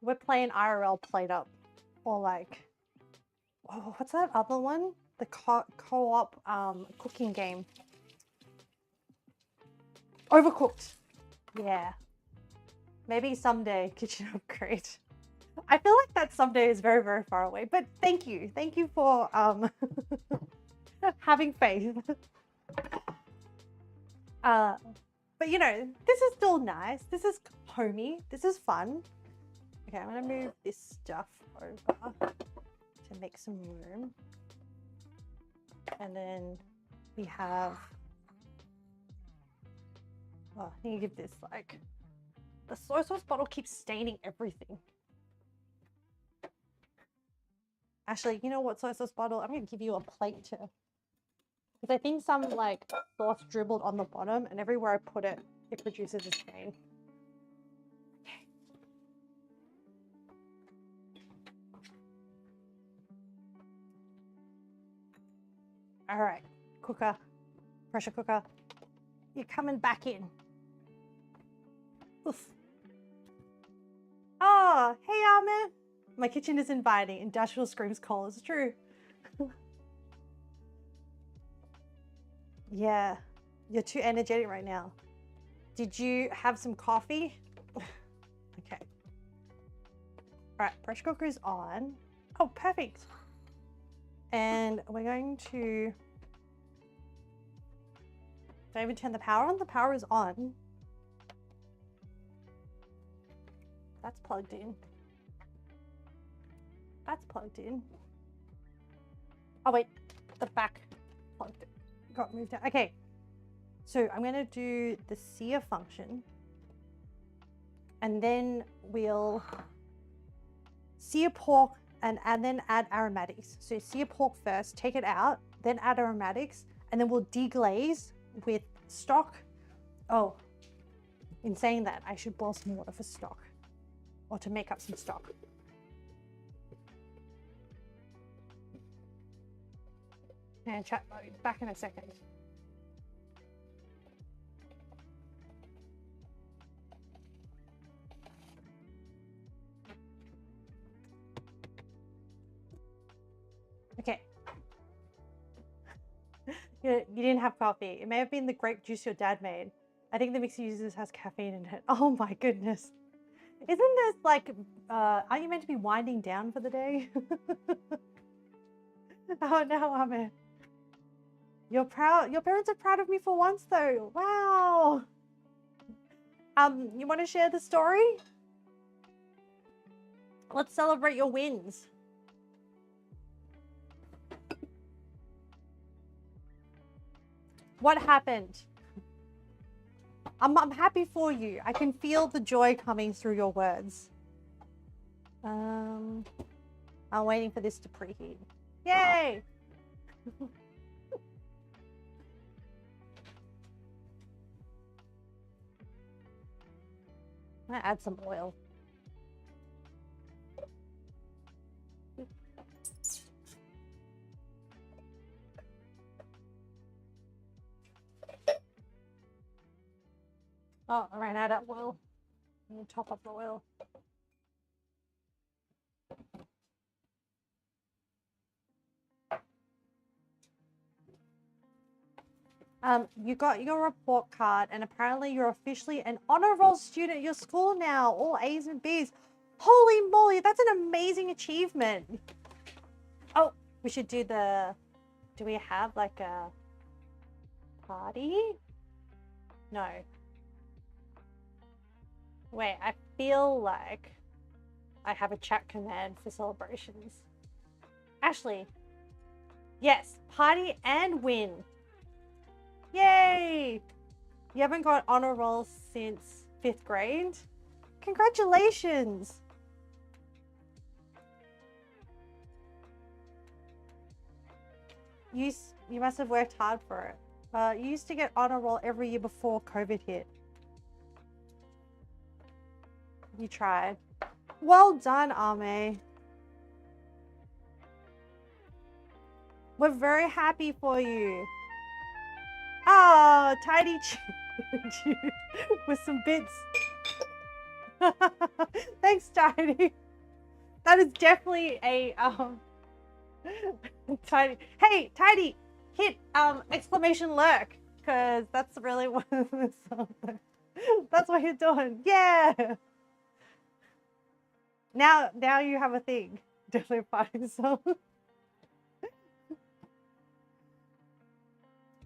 we're playing IRL Plate Up, or like, oh, what's that other one? The co-op cooking game. Overcooked. Yeah. Maybe someday kitchen upgrade. I feel like that someday is very, very far away, but thank you. Thank you for having faith. But you know, this is still nice. This is homey. This is fun. Okay, I'm gonna move this stuff over to make some room. And then we have, oh, I need to give this like, the soy sauce bottle keeps staining everything. Actually, you know what, soy sauce bottle? I'm gonna give you a plate too. Because I think some like sauce dribbled on the bottom, and everywhere I put it, it produces a stain. Okay. All right, cooker, pressure cooker, you're coming back in. Oof. Oh, hey Ahmed. My kitchen is inviting. Industrial screams coal. It's true. Yeah, you're too energetic right now. Did you have some coffee? Okay. All right, pressure cooker is on. Oh, perfect. And we're going to, did I even turn the power on? The power is on. That's plugged in. That's plugged in. Oh wait, the back plugged in. Got moved out. Okay, so I'm going to do the sear function, and then we'll sear pork and then add aromatics. So sear pork first, take it out, then add aromatics, and then we'll deglaze with stock. Oh, in saying that, I should boil some water for stock, or to make up some stock. And chat mode, back in a second. You didn't have coffee. It may have been the grape juice your dad made. I think the mix he uses has caffeine in it. Oh my goodness. Isn't this like, aren't you meant to be winding down for the day? Oh no, Ahmed. You're proud. Your parents are proud of me for once though. Wow. You want to share the story? Let's celebrate your wins. What happened? I'm happy for you. I can feel the joy coming through your words. I'm waiting for this to preheat. Yay! I'm gonna add some oil. Oh, I ran out of oil. I'm gonna top up the oil. You got your report card, and apparently you're officially an honor roll student at your school now. All A's and B's. Holy moly, that's an amazing achievement. Oh, we should do the... Do we have like a party? No. Wait, I feel like I have a chat command for celebrations. Ashley. Yes, party and win. Yay! You haven't got honor roll since 5th grade? Congratulations! You must have worked hard for it. You used to get honor roll every year before COVID hit. You tried. Well done, Ame. We're very happy for you. Oh, Tidy with some bits. Thanks, Tidy. That is definitely a Tidy. Hey, Tidy, hit exclamation lurk, because that's really what that's what you're doing. Yeah. Now you have a thing. Definitely party song.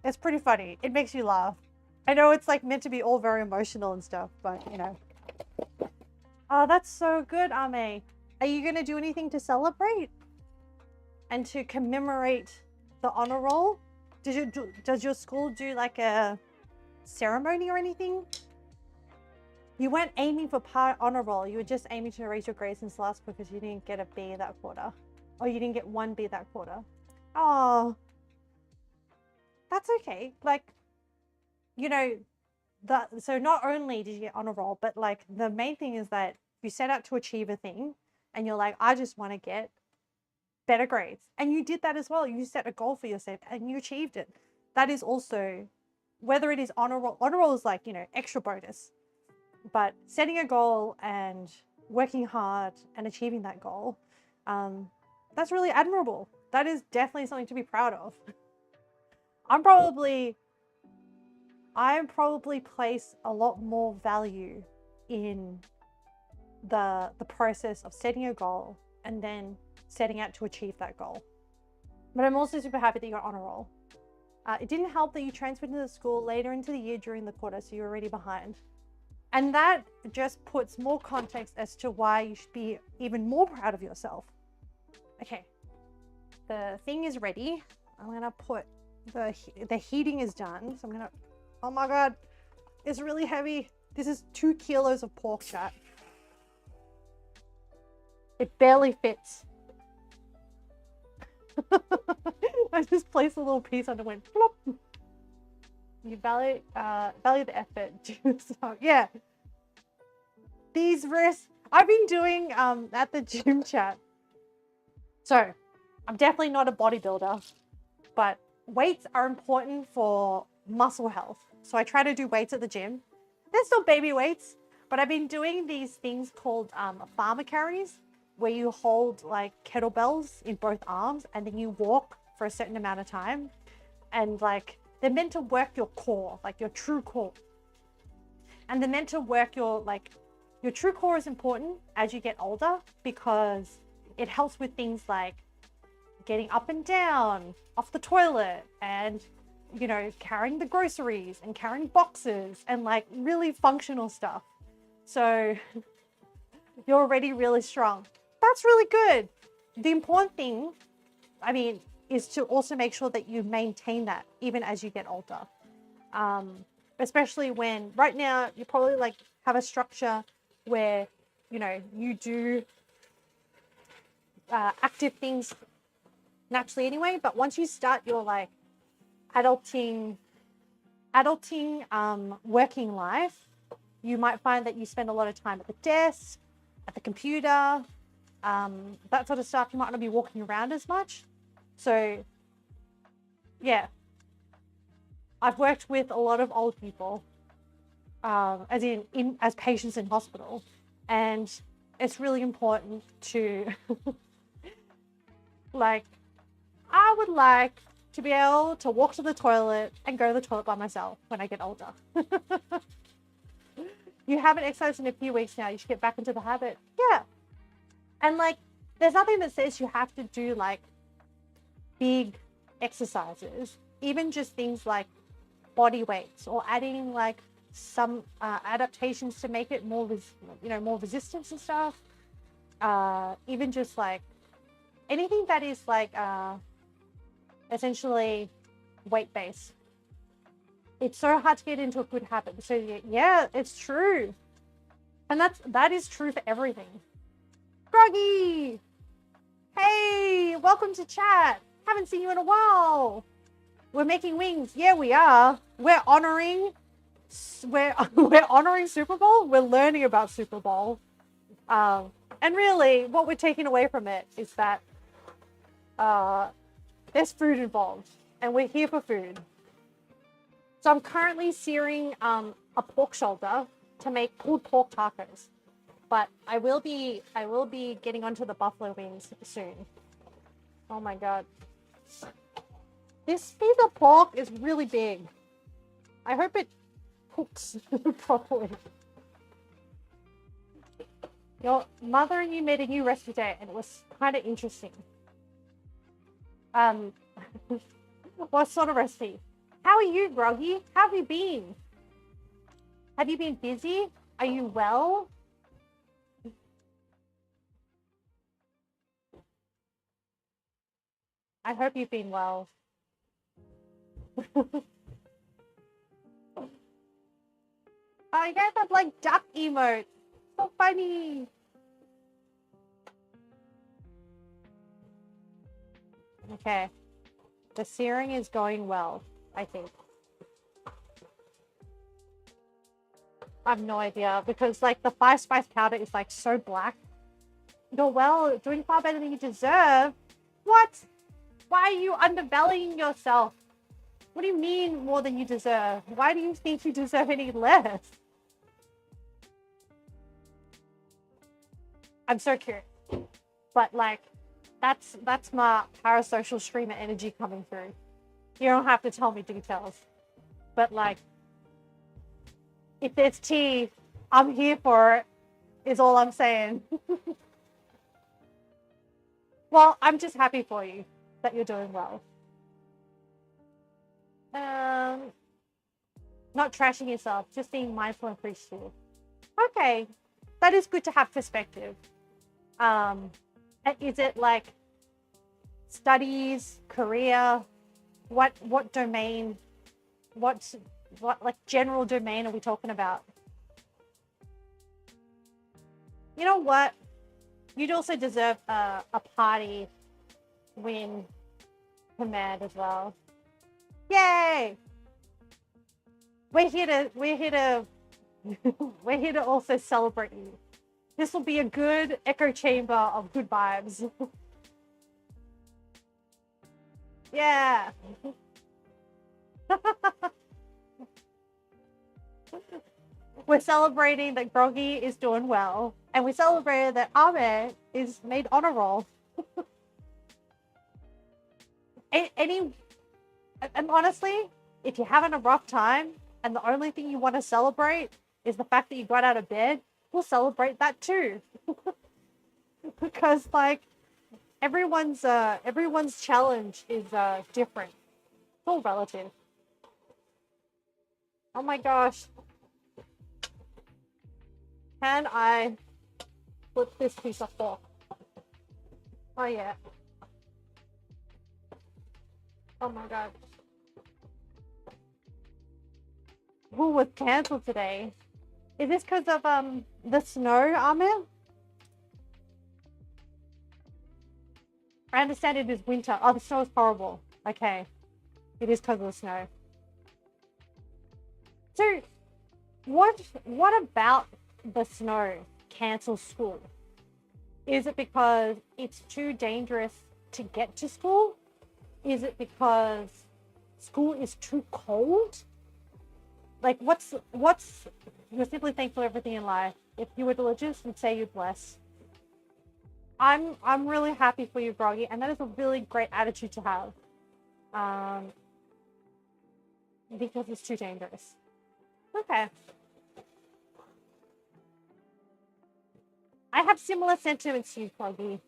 It's pretty funny. It makes you laugh. I know it's like meant to be all very emotional and stuff, but you know. Oh, that's so good, Ame. Are you gonna do anything to celebrate and to commemorate the honor roll? Does your school do like a ceremony or anything? You weren't aiming for honor roll. You were just aiming to raise your grades since last because you didn't get a B that quarter, or you didn't get 1 B that quarter. Oh, that's okay. Like, you know, so not only did you get honor roll, but like the main thing is that you set out to achieve a thing, and you're like, I just want to get better grades, and you did that as well. You set a goal for yourself, and you achieved it. That is also, whether it is honor roll is like, you know, extra bonus. But setting a goal and working hard and achieving that goal, that's really admirable. That is definitely something to be proud of. I probably place a lot more value in the process of setting a goal and then setting out to achieve that goal. But I'm also super happy that you got honor roll. It didn't help that you transferred to the school later into the year during the quarter, so you're already behind. And that just puts more context as to why you should be even more proud of yourself. Okay, the thing is ready. I'm gonna put the heating is done. So I'm gonna, oh my God, it's really heavy. This is 2 kilos of pork, chat. It barely fits. I just placed a little piece and it went flop. You value the effort. So, yeah. These wrists, I've been doing at the gym, chat. So I'm definitely not a bodybuilder, but weights are important for muscle health. So I try to do weights at the gym. They're still baby weights, but I've been doing these things called farmer carries, where you hold like kettlebells in both arms and then you walk for a certain amount of time. and like they're meant to work your core, like your true core. And they're meant to work your true core is important as you get older because it helps with things like getting up and down off the toilet and, you know, carrying the groceries and carrying boxes and like really functional stuff. So you're already really strong. That's really good. The important thing, I mean, is to also make sure that you maintain that even as you get older. Especially when right now you probably like have a structure where, you know, you do active things naturally anyway, but once you start your like adulting working life, you might find that you spend a lot of time at the desk, at the computer, that sort of stuff. You might not be walking around as much. So yeah, I've worked with a lot of old people, as as patients in hospital, and it's really important to like, I would like to be able to walk to the toilet and go to the toilet by myself when I get older. You haven't exercised in a few weeks now. You should get back into the habit. Yeah. And like, there's nothing that says you have to do like big exercises, even just things like body weights or adding like some adaptations to make it more, more resistance and stuff. Even just like anything that is like essentially weight-based. It's so hard to get into a good habit. So yeah, it's true. And that is true for everything. Groggy! Hey, welcome to chat. Haven't seen you in a while. We're making wings. Yeah, we are. We're honoring Super Bowl. We're learning about Super Bowl. And really, what we're taking away from it is that there's food involved, and we're here for food. So I'm currently searing a pork shoulder to make pulled pork tacos, but I will be getting onto the buffalo wings soon. Oh my god, this piece of pork is really big. I hope it cooks properly. Your mother and you made a new recipe today, and it was kind of interesting. What sort of recipe? How are you, Groggy? How have you been? Have you been busy? Are you well? I hope you've been well. Oh, you guys have like duck emotes. So funny. Okay. The searing is going well, I think. I have no idea because like the 5-spice powder is like so black. You're well, doing far better than you deserve. What? Why are you undervaluing yourself? What do you mean more than you deserve? Why do you think you deserve any less? I'm so curious. But like, that's my parasocial streamer energy coming through. You don't have to tell me details. But like, if there's tea, I'm here for it, is all I'm saying. Well, I'm just happy for you that you're doing well. Not trashing yourself, just being mindful and appreciative. Okay, that is good to have perspective. Is it like studies, career, what domain, what like general domain are we talking about? You know what? You'd also deserve a party win command as well. Yay! We're here to we're here to also celebrate you. This will be a good echo chamber of good vibes. Yeah. We're celebrating that Groggy is doing well, and we celebrated that Ame is made honor roll. And honestly, if you're having a rough time and the only thing you want to celebrate is the fact that you got out of bed, we'll celebrate that too. Because like everyone's challenge is different. It's all relative. Oh my gosh. Can I flip this piece of fork? Oh yeah. Oh my god. Who was cancelled today? Is this because of the snow, Amir? I understand it is winter. Oh, the snow is horrible. Okay. It is because of the snow. So, what about the snow cancels school? Is it because it's too dangerous to get to school? Is it because school is too cold? Like, what's you're simply thankful for everything in life. If you were religious, you'd say you're blessed. I'm really happy for you, Groggy, and that is a really great attitude to have. Because it's too dangerous. Okay. I have similar sentiments to you, Groggy.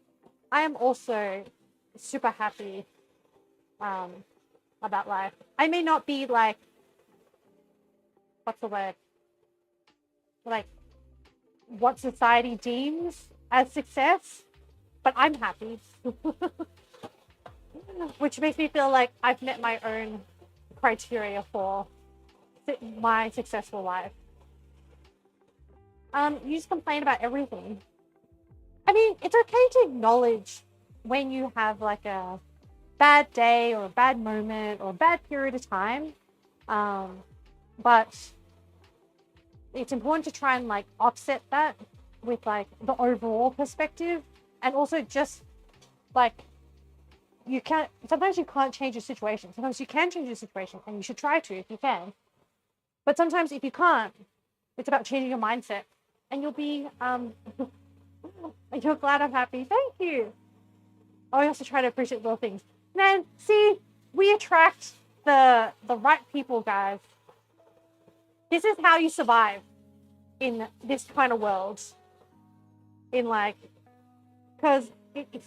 I am also super happy about life. I may not be like, what's the word? Like, what society deems as success, but I'm happy. Which makes me feel like I've met my own criteria for my successful life. You just complain about everything. I mean, it's okay to acknowledge when you have like a bad day or a bad moment or a bad period of time. But it's important to try and like offset that with like the overall perspective, and also just like sometimes you can't change your situation. Sometimes you can change your situation, and you should try to if you can. But sometimes if you can't, it's about changing your mindset, and you'll be you're glad I'm happy. Thank you. I also try to appreciate little things. Man, see, we attract the right people, guys. This is how you survive in this kind of world. In like, because if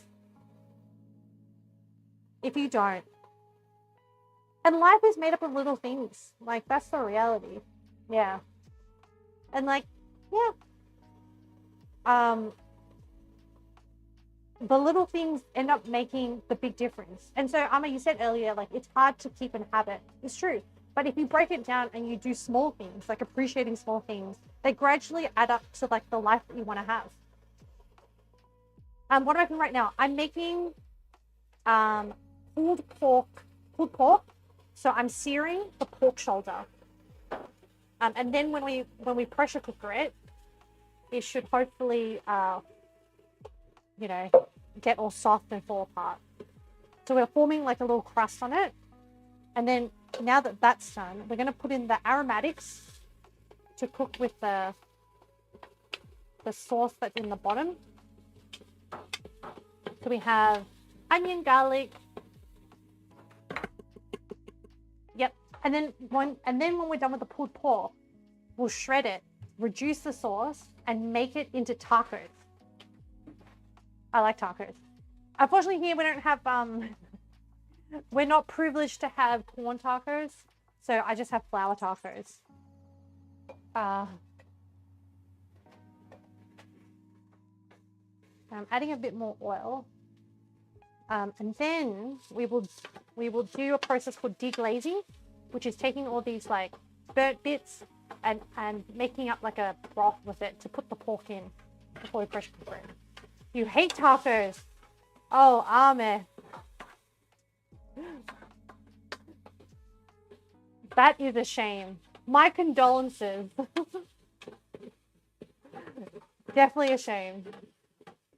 you don't, and life is made up of little things. Like, that's the reality. Yeah. And like, yeah. The little things end up making the big difference. And so, Amma, you said earlier, like, it's hard to keep an habit. It's true. But if you break it down and you do small things, like appreciating small things, they gradually add up to like the life that you want to have. What am I making right now? I'm making pulled pork. So I'm searing the pork shoulder. And then when we pressure cooker it, it should hopefully get all soft and fall apart. So we're forming like a little crust on it. And then now that that's done, we're going to put in the aromatics to cook with the sauce that's in the bottom. So we have onion, garlic. Yep. And then when we're done with the pulled pork, we'll shred it, reduce the sauce, and make it into tacos. I like tacos. Unfortunately, here we don't have we're not privileged to have corn tacos, so I just have flour tacos. I'm adding a bit more oil, and then we will do a process called deglazing, which is taking all these like burnt bits and making up like a broth with it to put the pork in before we pressure cook it. You hate tacos. Oh, Ame. That is a shame. My condolences. Definitely a shame.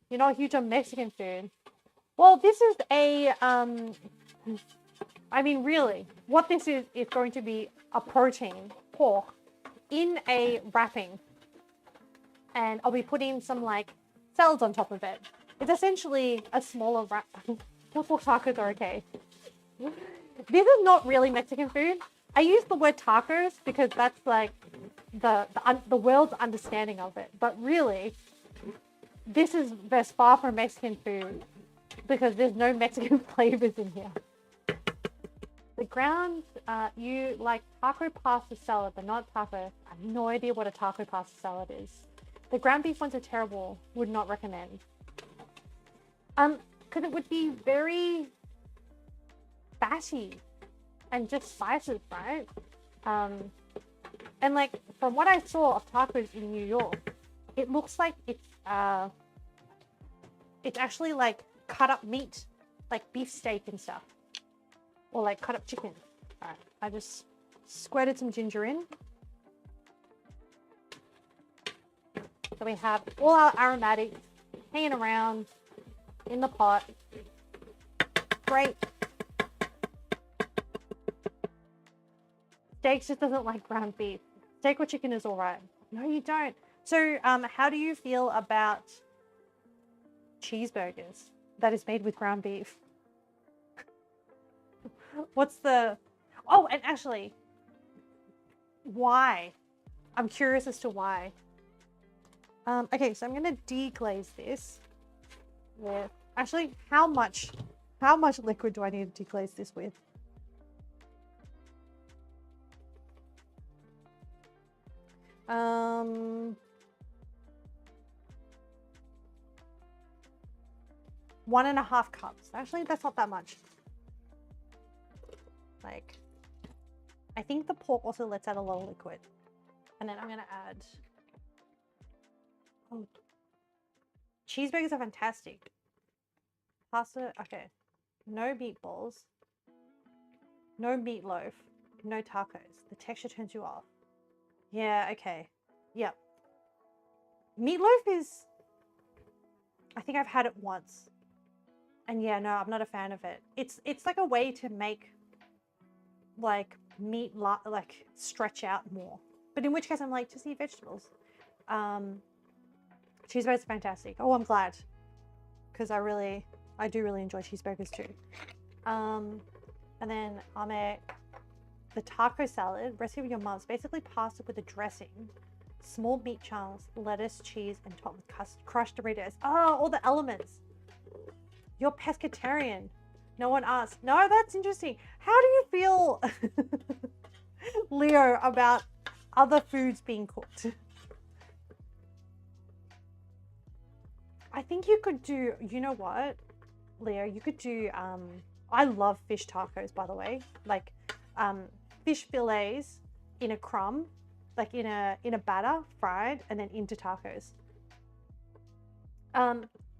You're not huge on Mexican food. Well, this is a, I mean, really, what this is going to be a protein, pork, in a wrapping. And I'll be putting some, like, salads on top of it. It's essentially a smaller wrap. Pork tacos are okay. This is not really Mexican food. I use the word tacos because that's like the world's understanding of it. But really, there's far from Mexican food because there's no Mexican flavors in here. The ground, you like taco pasta salad, but not taco. I have no idea what a taco pasta salad is. The ground beef ones are terrible. Would not recommend. Because it would be very fatty and just spices, right? And like from what I saw of tacos in New York, it looks like it's actually like cut up meat, like beef steak and stuff, or like cut up chicken. All right, I just squirted some ginger in. So we have all our aromatics hanging around in the pot. Great. Steak just doesn't like ground beef. Steak or chicken is all right. No, you don't. So how do you feel about cheeseburgers that is made with ground beef? What's the... Oh, and actually, why? I'm curious as to why. Okay, so I'm going to deglaze this with... Actually, how much liquid do I need to deglaze this with? One and a half cups. Actually, that's not that much. Like, I think the pork also lets out a lot of liquid. And then I'm going to add... Oh, cheeseburgers are fantastic. Pasta, okay. No meatballs. No meatloaf. No tacos. The texture turns you off. Yeah, okay. Yep. Meatloaf is... I think I've had it once. And yeah, no, I'm not a fan of it. It's like a way to make like meat like stretch out more. But in which case I'm like, just eat vegetables. Cheeseburgers are fantastic. Oh, I'm glad. Because I do really enjoy cheeseburgers too. And then I'll make the taco salad, recipe of your mom's, basically pasta with a dressing, small meat chunks, lettuce, cheese, and topped with crushed Doritos. Oh, all the elements. You're pescatarian. No one asked. No, that's interesting. How do you feel, Leo, about other foods being cooked? I think you could do, you know what, Leo, you could do, I love fish tacos, by the way, like fish fillets in a crumb, like in a batter, fried, and then into tacos.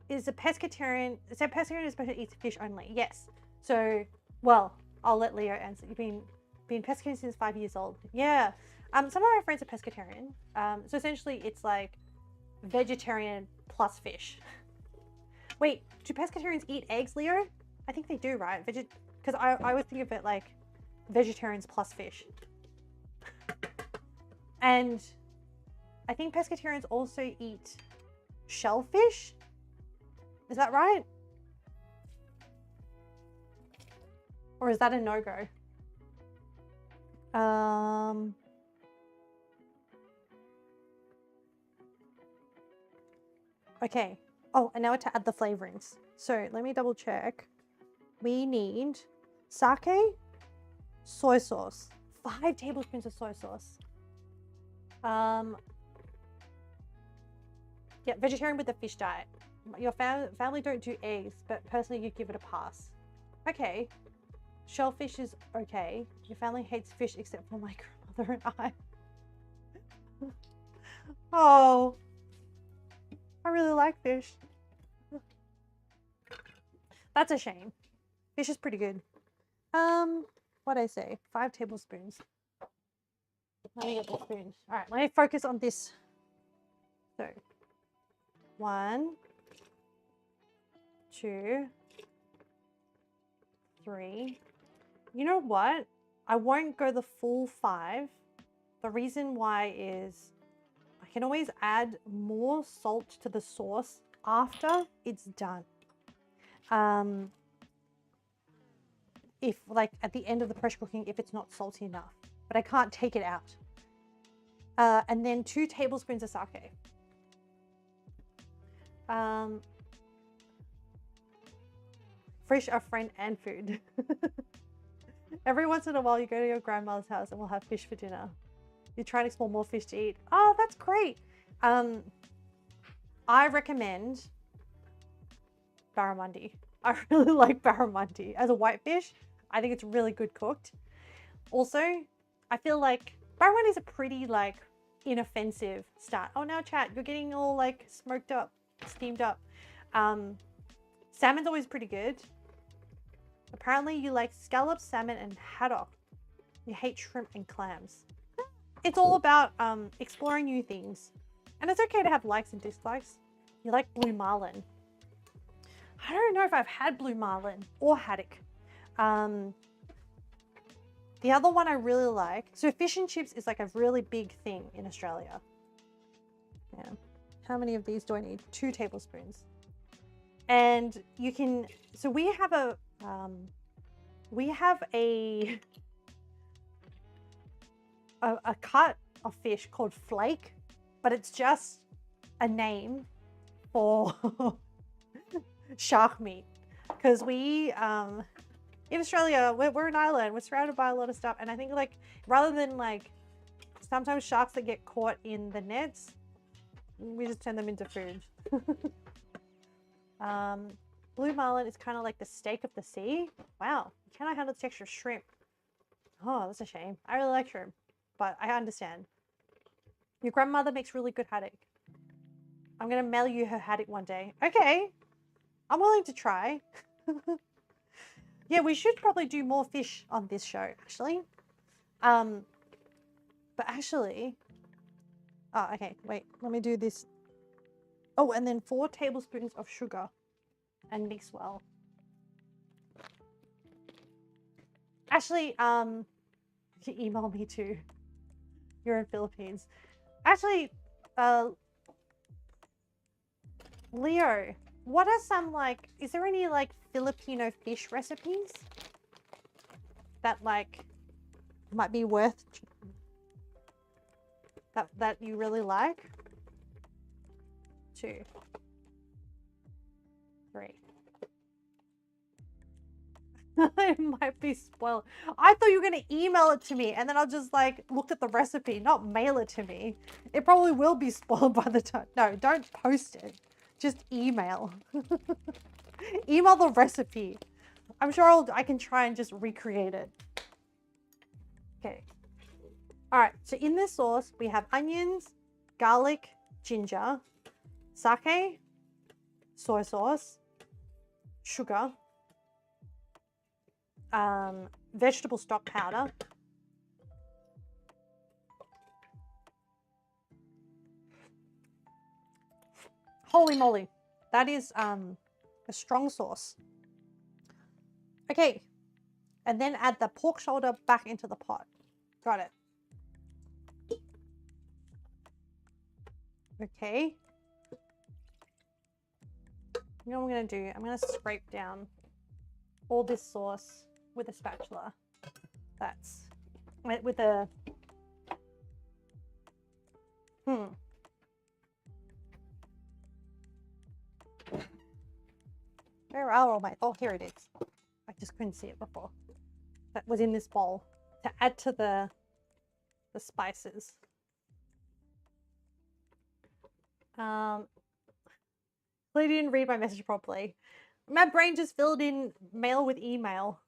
Is a pescatarian, so pescatarian is supposed to eat fish only? Yes. So, well, I'll let Leo answer. You've been pescatarian since 5 years old. Yeah. Some of my friends are pescatarian. So essentially it's like vegetarian plus fish. Wait, do pescatarians eat eggs, Leo? I think they do, right? Because I always think of it like vegetarians plus fish. And I think pescatarians also eat shellfish. Is that right? Or is that a no-go? Okay. Oh, and now to add the flavorings. So let me double check. We need sake, soy sauce, 5 tablespoons of soy sauce. Yeah, vegetarian with the fish diet. Your family don't do eggs, but personally you give it a pass. Okay. Shellfish is okay. Your family hates fish except for my grandmother and I. Oh, I really like fish. That's a shame. Fish is pretty good. What'd I say? 5 tablespoons. Let me get the spoon. All right, let me focus on this. So, 1, 2, 3. You know what? I won't go the full 5. The reason why is I can always add more salt to the sauce after it's done. if like at the end of the pressure cooking if it's not salty enough, but I can't take it out. And then 2 tablespoons of sake. Fish are friend and food. Every once in a while you go to your grandma's house and we'll have fish for dinner. You try and explore more fish to eat. Oh, that's great. I recommend barramundi. I really like barramundi. As a whitefish, I think it's really good cooked. Also, I feel like barramundi is a pretty like inoffensive start. Oh, now chat, you're getting all like smoked up, steamed up. Salmon's always pretty good. Apparently you like scallops, salmon, and haddock. You hate shrimp and clams. It's all about exploring new things. And it's okay to have likes and dislikes. You like blue marlin. I don't know if I've had blue marlin or haddock. The other one I really like, so fish and chips is like a really big thing in Australia. Yeah. How many of these do I need? 2 tablespoons. And you can, so we have a cut of fish called flake, but it's just a name for shark meat. Because we, in Australia, we're an island, we're surrounded by a lot of stuff. And I think like, rather than like, sometimes sharks that get caught in the nets, we just turn them into food. Blue marlin is kind of like the steak of the sea. Wow, can I handle the texture of shrimp? Oh, that's a shame. I really like shrimp, but I understand. Your grandmother makes really good haddock. I'm gonna mail you her haddock one day. Okay, I'm willing to try. Yeah, we should probably do more fish on this show, actually. But actually, oh, okay, wait, let me do this. Oh, and then 4 tablespoons of sugar and mix well. Actually, you can email me too. You're in Philippines. Actually, Leo, what are some like, is there any like Filipino fish recipes that like might be worth, that you really like? 2, 3. It might be spoiled. I thought you were going to email it to me and then I'll just like look at the recipe, not mail it to me. It probably will be spoiled by the time. No, don't post it. Just email. Email the recipe. I'm sure I can try and just recreate it. Okay. All right. So in this sauce, we have onions, garlic, ginger, sake, soy sauce, sugar, vegetable stock powder, holy moly, that is a strong sauce. Okay, and then add the pork shoulder back into the pot. Got it. Okay. You know what I'm gonna do? I'm gonna scrape down all this sauce with a spatula. That's with a Where are all my, oh, here it is. I just couldn't see it before. That was in this bowl to add to the spices. Clearly didn't read my message properly. My brain just filled in mail with email.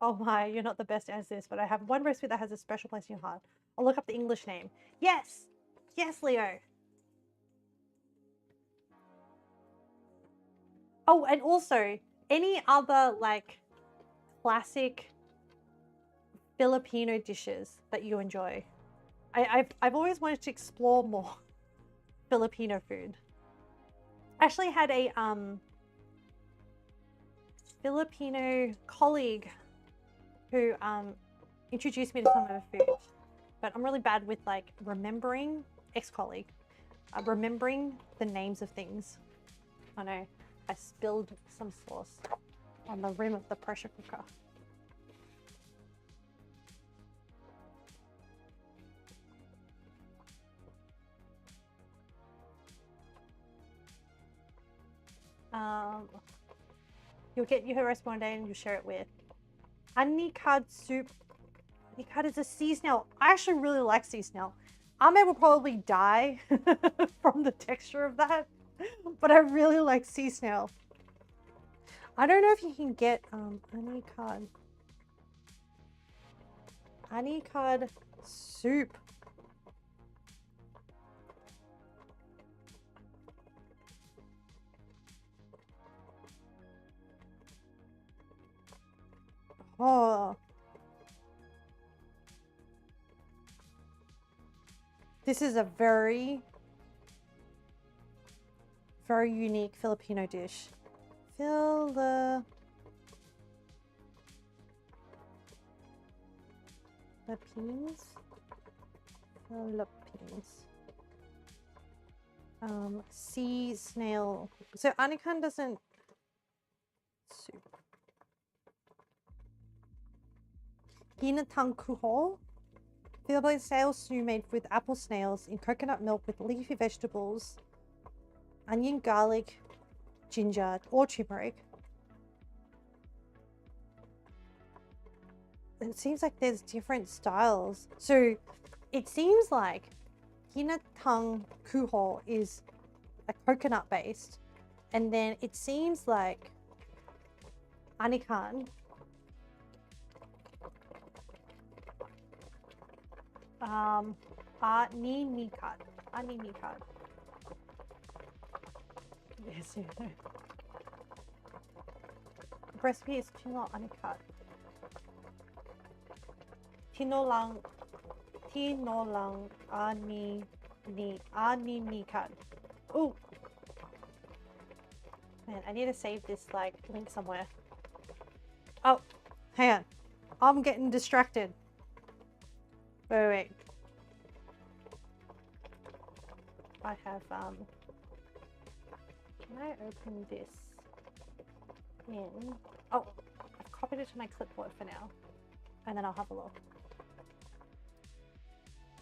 Oh my, you're not the best at this, but I have one recipe that has a special place in your heart. I'll look up the English name. Yes! Yes, Leo! Oh, and also, any other, like, classic Filipino dishes that you enjoy? I've always wanted to explore more Filipino food. I actually had a Filipino colleague who introduced me to some of her food, but I'm really bad with like remembering, ex-colleague, remembering the names of things. I know I spilled some sauce on the rim of the pressure cooker. You'll get your rest one day and you'll share it with. Anikad soup. Anikad is a sea snail. I actually really like sea snail. Ame will probably die from the texture of that, but I really like sea snail. I don't know if you can get Anikad. Anikad soup. Oh. This is a very, very unique Filipino dish. Philippines. Sea snail. So Anikan doesn't soup. Ginatang kuho. Philippine snail stew made with apple snails in coconut milk with leafy vegetables, onion, garlic, ginger, or turmeric. It seems like there's different styles. So it seems like Ginatang kuho is a coconut based, and then it seems like Anikan Aninikat. Aninikat. Yes. The recipe is tino anikat. Tinolang aninikat. Ooh. Man, I need to save this like link somewhere. Oh, hang on. I'm getting distracted. Wait. I have can I open this in? Oh, I've copied it to my clipboard for now. And then I'll have a look.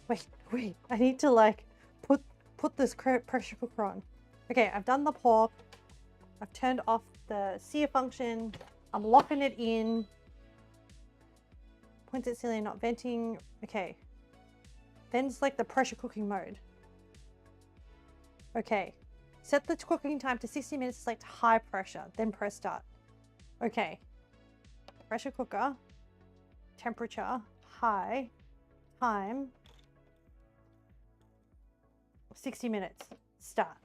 Wait. I need to like put this pressure cooker on. Okay, I've done the pork. I've turned off the sear function. I'm locking it in. Points at ceiling, not venting. Okay. Then it's like the pressure cooking mode. Okay. Set the cooking time to 60 minutes, select high pressure, then press start. Okay. Pressure cooker. Temperature. High. Time. 60 minutes. Start.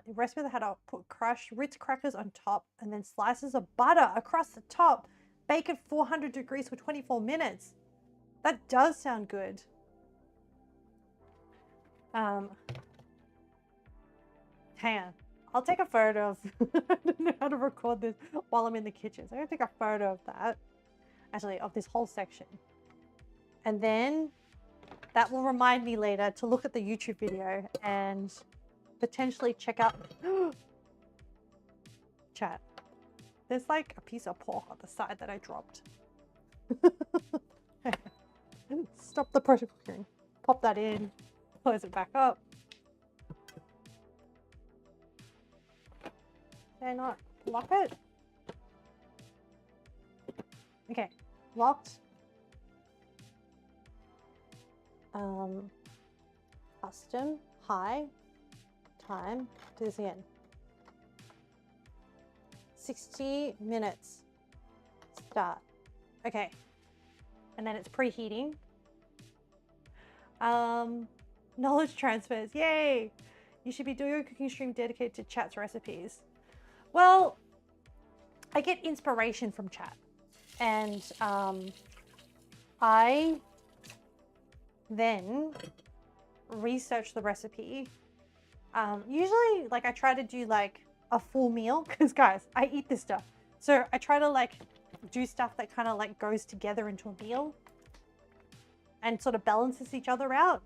Recipe that had to put crushed Ritz crackers on top and then slices of butter across the top. Bake at 400 degrees for 24 minutes. That does sound good. Hang on. I'll take a photo of I don't know how to record this while I'm in the kitchen. So I'm gonna take a photo of that. Actually, of this whole section. And then that will remind me later to look at the YouTube video and potentially check out chat. There's like a piece of pork on the side that I dropped. Stop the pressure cooking. Pop that in. Close it back up. Did I not lock it? Okay, locked. Custom, high, time, do this again. 60 minutes, start. Okay, and then it's preheating. Knowledge transfers, yay! You should be doing a cooking stream dedicated to chat's recipes. Well, I get inspiration from chat, and I then research the recipe. Usually, like I try to do like a full meal because guys, I eat this stuff. So I try to like do stuff that kind of like goes together into a meal and sort of balances each other out.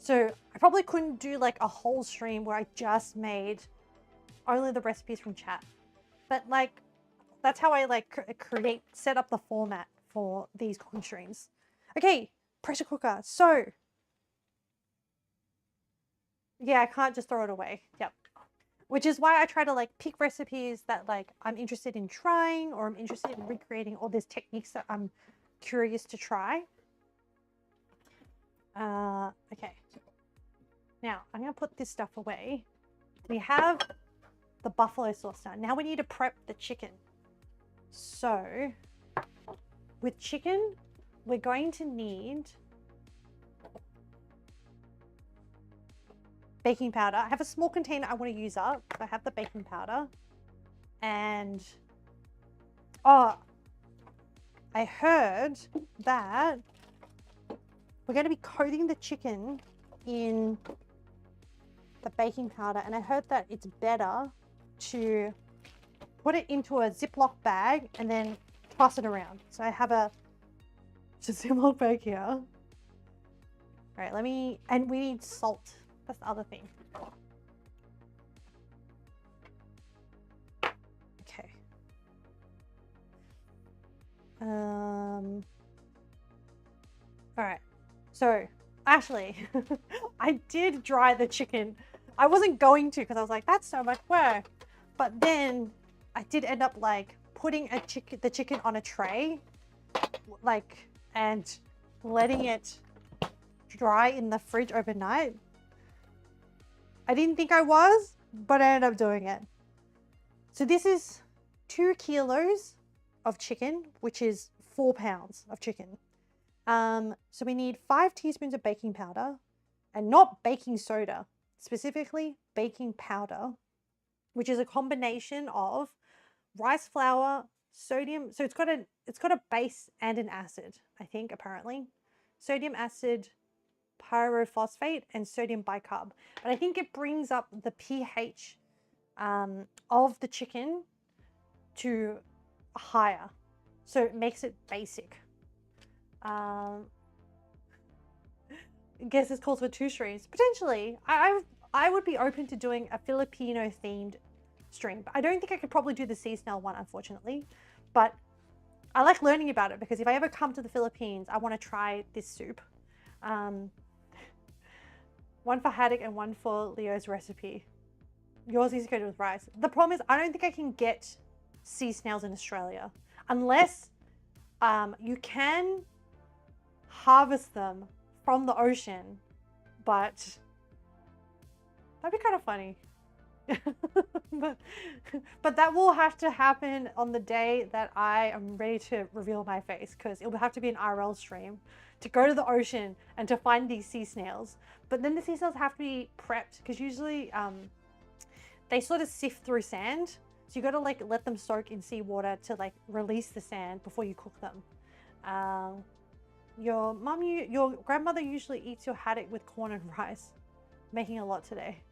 So I probably couldn't do like a whole stream where I just made only the recipes from chat, but like that's how I like set up the format for these cooking streams. Okay, pressure cooker. So Yeah, I can't just throw it away. Yep. Which is why I try to like pick recipes that like I'm interested in trying, or I'm interested in recreating all these techniques that I'm curious to try. Okay. Now I'm gonna put this stuff away. We have the buffalo sauce done. Now we need to prep the chicken. So with chicken, we're going to need baking powder. I have a small container I want to use up. So I have the baking powder. And oh, I heard that we're going to be coating the chicken in the baking powder. And I heard that it's better to put it into a Ziploc bag and then toss it around. So I have a Ziploc bag here. All right, and we need salt. That's the other thing. Okay. All right. So actually, I did dry the chicken. I wasn't going to because I was like, that's so much work. But then I did end up like putting the chicken on a tray, like, and letting it dry in the fridge overnight. I didn't think I was, but I ended up doing it. So this is 2 kilos of chicken, which is 4 pounds of chicken. So we need 5 teaspoons of baking powder, and not baking soda, specifically baking powder, which is a combination of rice flour, sodium. So it's got a base and an acid, I think, apparently. Sodium acid, pyrophosphate, and sodium bicarb. But I think it brings up the pH of the chicken to higher. So it makes it basic. I guess this calls for 2 streams. Potentially, I would be open to doing a Filipino themed stream. But I don't think I could probably do the sea snail one, unfortunately. But I like learning about it because if I ever come to the Philippines, I want to try this soup. One for Haddock and one for Leo's recipe. Yours is good with rice. The problem is I don't think I can get sea snails in Australia unless you can harvest them from the ocean, but that'd be kind of funny. but that will have to happen on the day that I am ready to reveal my face, because it will have to be an IRL stream to go to the ocean and to find these sea snails. But then the sea snails have to be prepped because usually they sort of sift through sand. So you got to like let them soak in seawater to like release the sand before you cook them. Your grandmother usually eats your haddock with corn and rice. Making a lot today.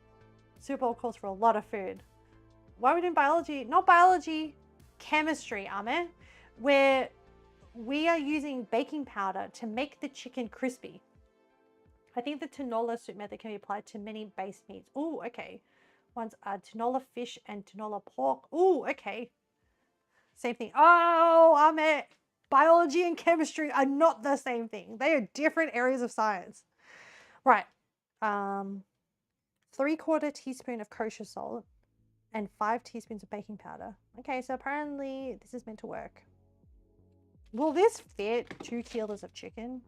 Super Bowl calls for a lot of food. Why are we doing biology? Not biology, chemistry, Ame. Where we are using baking powder to make the chicken crispy. I think the tinola soup method can be applied to many base meats. Ooh, okay. One's tinola fish and tinola pork. Ooh, okay. Same thing. Oh, Ame. Biology and chemistry are not the same thing. They are different areas of science. Right. 3/4 teaspoon of kosher salt and 5 teaspoons of baking powder. Okay, so apparently this is meant to work. Will this fit 2 kilos of chicken?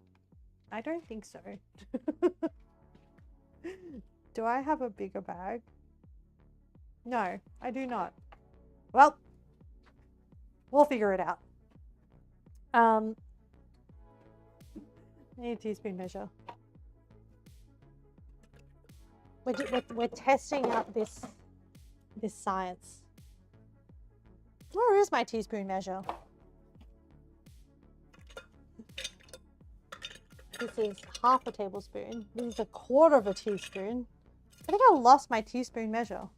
I don't think so. Do I have a bigger bag? No, I do not. Well, we'll figure it out. I need a teaspoon measure. We're testing out this science. Where is my teaspoon measure? This is half a tablespoon. This is 1/4 of a teaspoon. I think I lost my teaspoon measure.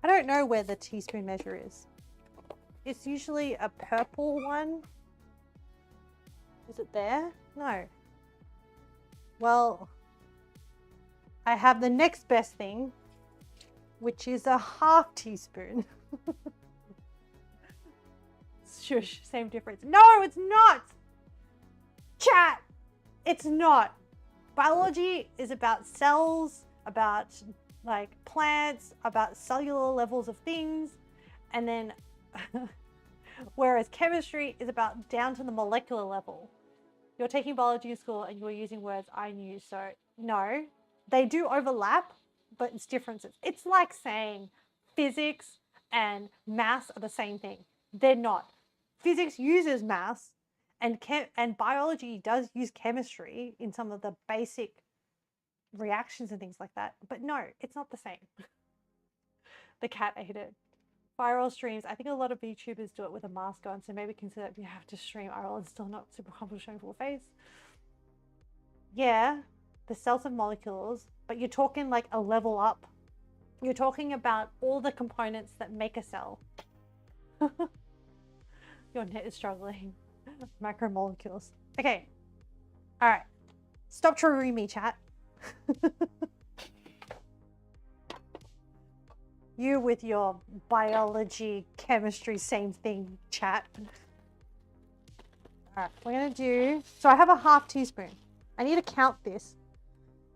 I don't know where the teaspoon measure is. It's usually a purple one. Is it there? No. Well, I have the next best thing, which is a 1/2 teaspoon. Shush, same difference. No, it's not. Chat, it's not. Biology is about cells, about like plants, about cellular levels of things, and then whereas chemistry is about down to the molecular level. You're taking biology in school and you're using words I knew, so no, they do overlap, but it's differences. It's like saying physics and maths are the same thing. They're not. Physics uses maths, and biology does use chemistry in some of the basic reactions and things like that. But no, it's not the same. The cat ate it. Viral streams. I think a lot of VTubers do it with a mask on, so maybe consider if you have to stream IRL and still not super comfortable showing full face. Yeah, the cells and molecules, but you're talking like a level up. You're talking about all the components that make a cell. Your net is struggling. Macromolecules. Okay. All right. Stop triggering me, chat. You with your biology, chemistry, same thing, chat. All right, we're gonna do, so I have a half teaspoon. I need to count this.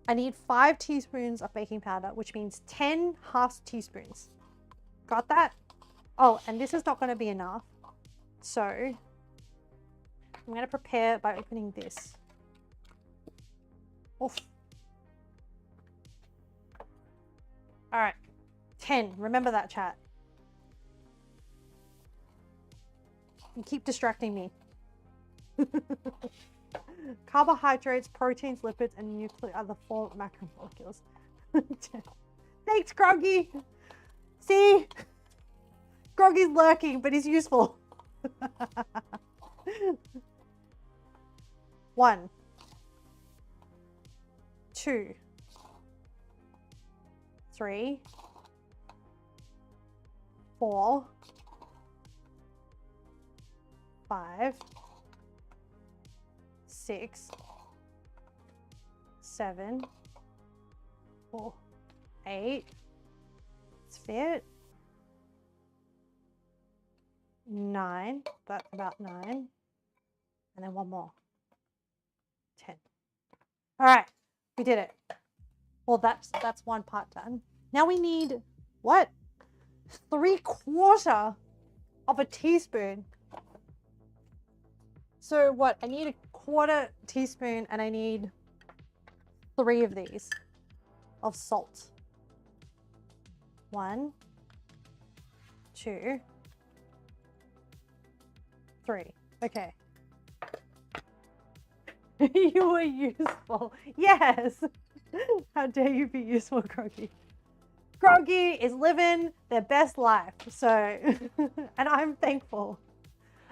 I need 5 teaspoons of baking powder, which means 10 half teaspoons. Got that? Oh, and this is not gonna be enough. So I'm gonna prepare by opening this. Oof. All right. 10. Remember that, chat. You keep distracting me. Carbohydrates, proteins, lipids, and nuclei are the 4 macromolecules. Thanks, Groggy. See? Groggy's lurking, but he's useful. 1, 2, 3, 4, 5, 6, 7, 8. Let's fit. 9. That's about 9. And then one more. 10. All right, we did it. Well, that's one part done. Now we need what? 3/4 of a teaspoon. So what? I need a 1/4 teaspoon and I need 3 of these of salt. 1, 2, 3. Okay. You were useful. Yes. How dare you be useful, Groggy? Groggy is living their best life. So, and I'm thankful.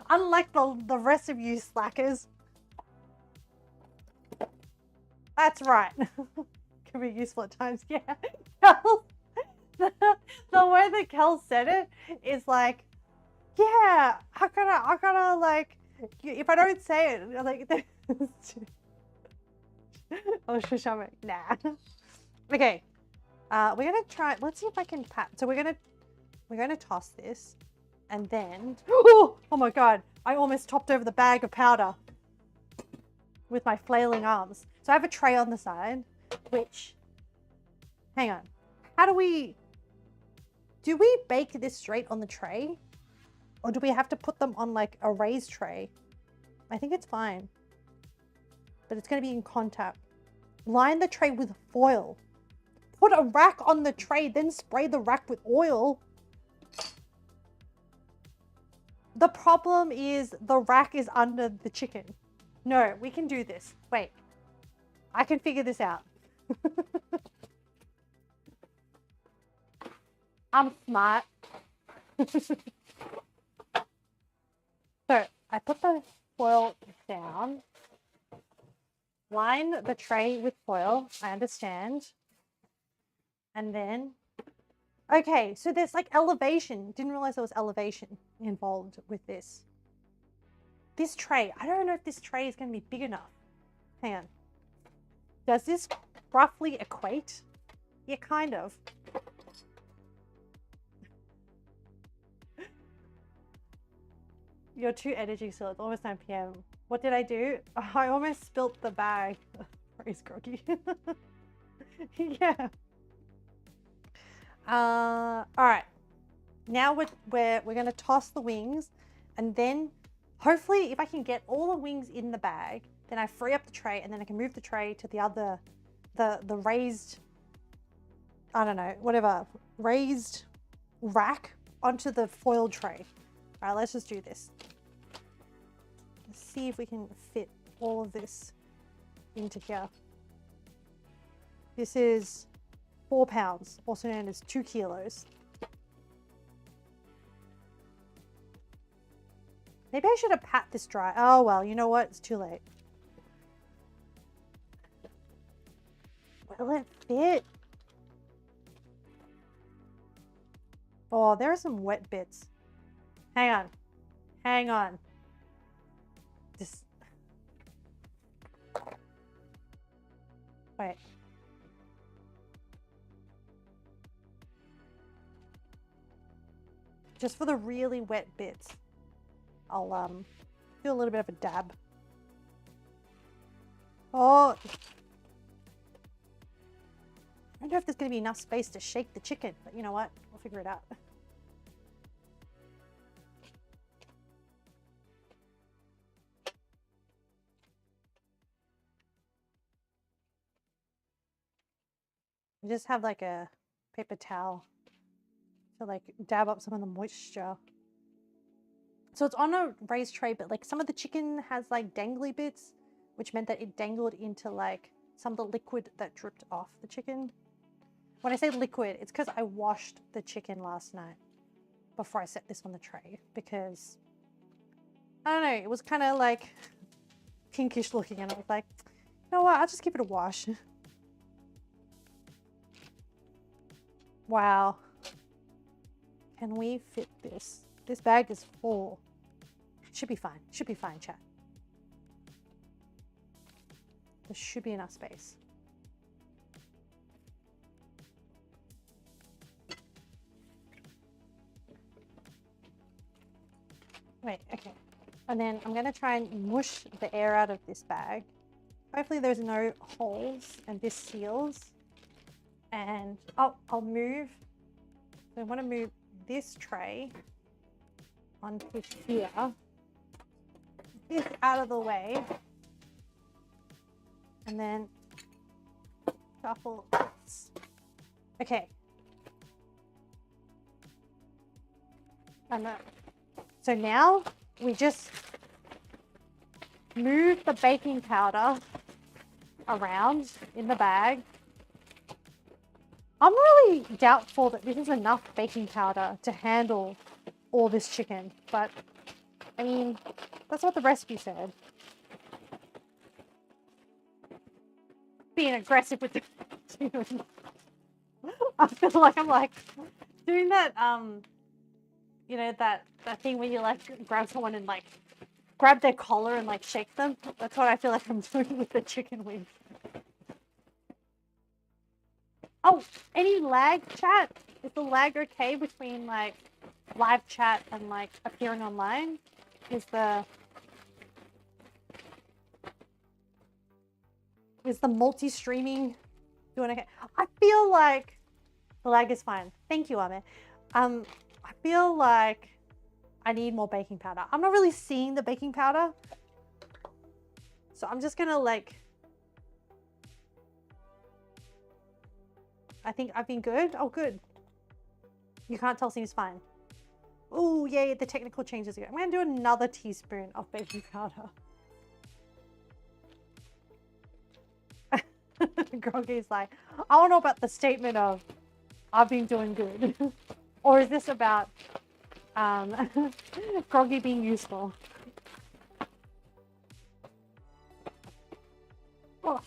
Unlike the rest of you slackers. That's right. Can be useful at times. Yeah. The way that Kel said it is like, yeah, I gotta like, if I don't say it, like, oh, shush, nah. Okay, we're gonna try. Let's see if I can pat. So we're gonna toss this, and then oh my god, I almost topped over the bag of powder with my flailing arms. So I have a tray on the side, which, hang on, how do we bake this straight on the tray? Or do we have to put them on like a raised tray? I think it's fine. But it's going to be in contact. Line the tray with foil. Put a rack on the tray, then spray the rack with oil. The problem is the rack is under the chicken. No, we can do this. Wait. I can figure this out. I'm smart. So I put the foil down, line the tray with foil, I understand. And then, okay, so there's like elevation. Didn't realize there was elevation involved with this. This tray, I don't know if this tray is going to be big enough. Hang on. Does this roughly equate? Yeah, kind of. You're too energy still. It's almost 9 p.m. What did I do? I almost spilt the bag. Praise groggy. Yeah. All right. Now we're gonna toss the wings, and then hopefully if I can get all the wings in the bag, then I free up the tray, and then I can move the tray to the other, the raised, I don't know, whatever, raised rack onto the foil tray. All right, let's just do this. Let's see if we can fit all of this into here. This is 4 pounds, also known as 2 kilos. Maybe I should have pat this dry. Oh, well, you know what? It's too late. Will it fit? Oh, there are some wet bits. Hang on. Hang on. This. Wait. Just for the really wet bits, I'll do a little bit of a dab. Oh. I don't know if there's going to be enough space to shake the chicken, but you know what? We'll figure it out. I just have like a paper towel to like dab up some of the moisture. So it's on a raised tray, but like some of the chicken has like dangly bits, which meant that it dangled into like some of the liquid that dripped off the chicken. When I say liquid, it's because I washed the chicken last night before I set this on the tray, because I don't know, it was kind of like pinkish looking, and I was like, you know what, I'll just give it a wash. Wow. Can we fit this? This bag is full. Should be fine. Should be fine, chat. There should be enough space. Wait, okay. And then I'm gonna try and mush the air out of this bag. Hopefully there's no holes and this seals. And I'll move. So I want to move this tray onto here. This out of the way. And then shuffle this. Okay. And so now we just move the baking powder around in the bag. I'm really doubtful that this is enough baking powder to handle all this chicken, but I mean, that's what the recipe said. Being aggressive with the I feel like I'm like doing that, you know, that thing where you like grab someone and like grab their collar and like shake them. That's what I feel like I'm doing with the chicken wings. Oh, any lag, chat? Is the lag okay between like live chat and like appearing online? Is the multi-streaming doing okay? I feel like the lag is fine. Thank you, Ame. I feel like I need more baking powder. I'm not really seeing the baking powder, so I'm just gonna like. I think I've been good. Oh, good. You can't tell, seems fine. Oh, yay, the technical changes again. I'm going to do another teaspoon of baking powder. Groggy's like, I don't know about the statement of, I've been doing good. Or is this about Groggy being useful? Oh.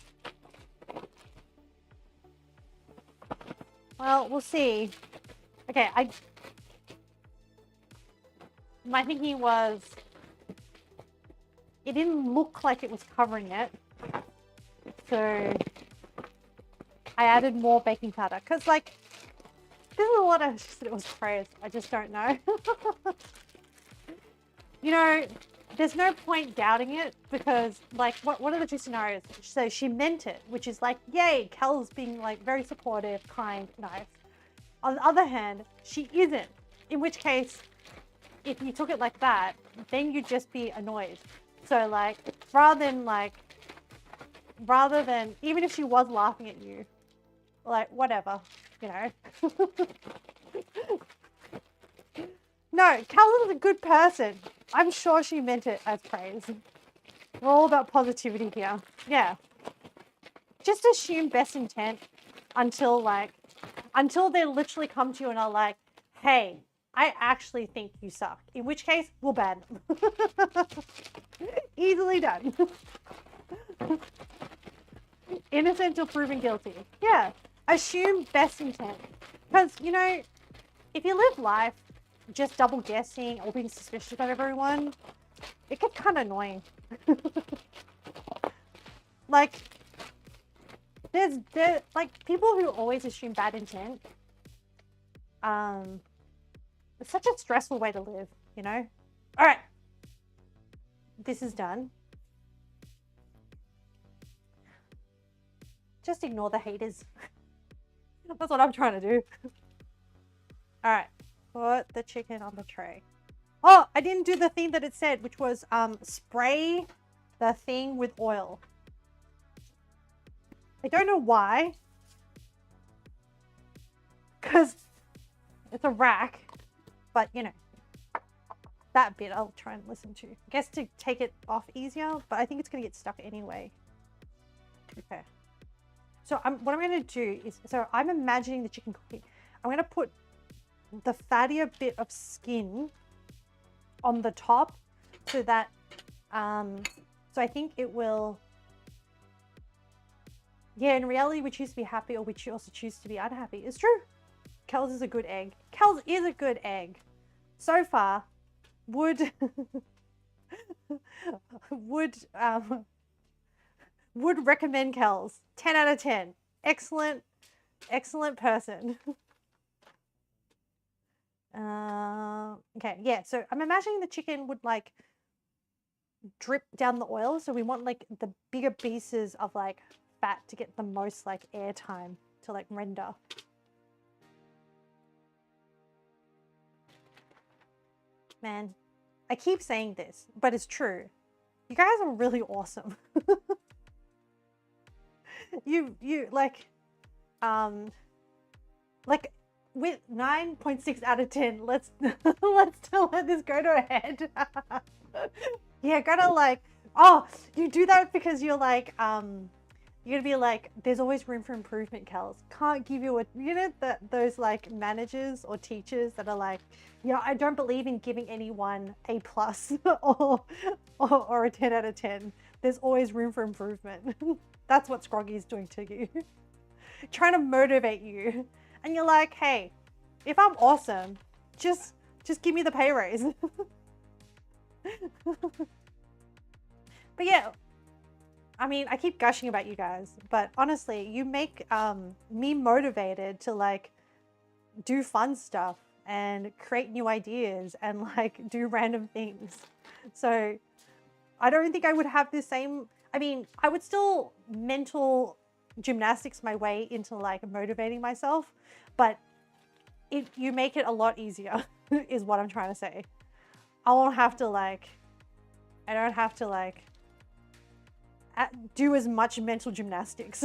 Well, we'll see. Okay, my thinking was, it didn't look like it was covering it, so I added more baking powder, because like, there's a lot of it was praise, I just don't know. you know, there's no point doubting it because, like, what are the two scenarios? So she meant it, which is like, yay, Kel's being like very supportive, kind, nice. On the other hand, she isn't. In which case, if you took it like that, then you'd just be annoyed. So like, rather than, even if she was laughing at you, like, whatever, you know. No, Cal is a good person. I'm sure she meant it as praise. We're all about positivity here. Yeah. Just assume best intent until they literally come to you and are like, hey, I actually think you suck. In which case, we'll ban them. Easily done. Innocent till proven guilty. Yeah. Assume best intent. Because, you know, if you live life just double guessing or being suspicious about everyone, it gets kind of annoying. Like, there's like people who always assume bad intent. It's such a stressful way to live, you know? All right. This is done. Just ignore the haters. That's what I'm trying to do. All right. Put the chicken on the tray. Oh, I didn't do the thing that it said, which was spray the thing with oil. I don't know why. Because it's a rack. But, you know, that bit I'll try and listen to. I guess to take it off easier, but I think it's going to get stuck anyway. Okay. So what I'm going to do is, so I'm imagining the chicken cooking. I'm going to put the fattier bit of skin on the top so that, so I think it will, yeah, in reality we choose to be happy or we also choose to be unhappy. It's true. Kel's is a good egg. Kel's is a good egg. So far, would recommend Kel's. 10 out of 10. Excellent, excellent person. Okay, yeah, so I'm imagining the chicken would like drip down the oil. So we want like the bigger pieces of like fat to get the most like air time to like render. Man, I keep saying this, but it's true. You guys are really awesome. you like with 9.6 out of 10, let's let this go to a head. Yeah, gotta like, oh, you do that because you're like, you're gonna be like, there's always room for improvement, Kels. Can't give you a, you know, those like managers or teachers that are like, yeah, I don't believe in giving anyone a plus or a 10 out of 10. There's always room for improvement. That's what Scroggy is doing to you. Trying to motivate you. And you're like, hey, if I'm awesome, just give me the pay raise. But yeah, I mean, I keep gushing about you guys, but honestly, you make me motivated to like do fun stuff and create new ideas and like do random things. So I don't think I would have the same, I mean, I would still mental gymnastics my way into like motivating myself, but you make it a lot easier is what I'm trying to say. I don't have to like do as much mental gymnastics.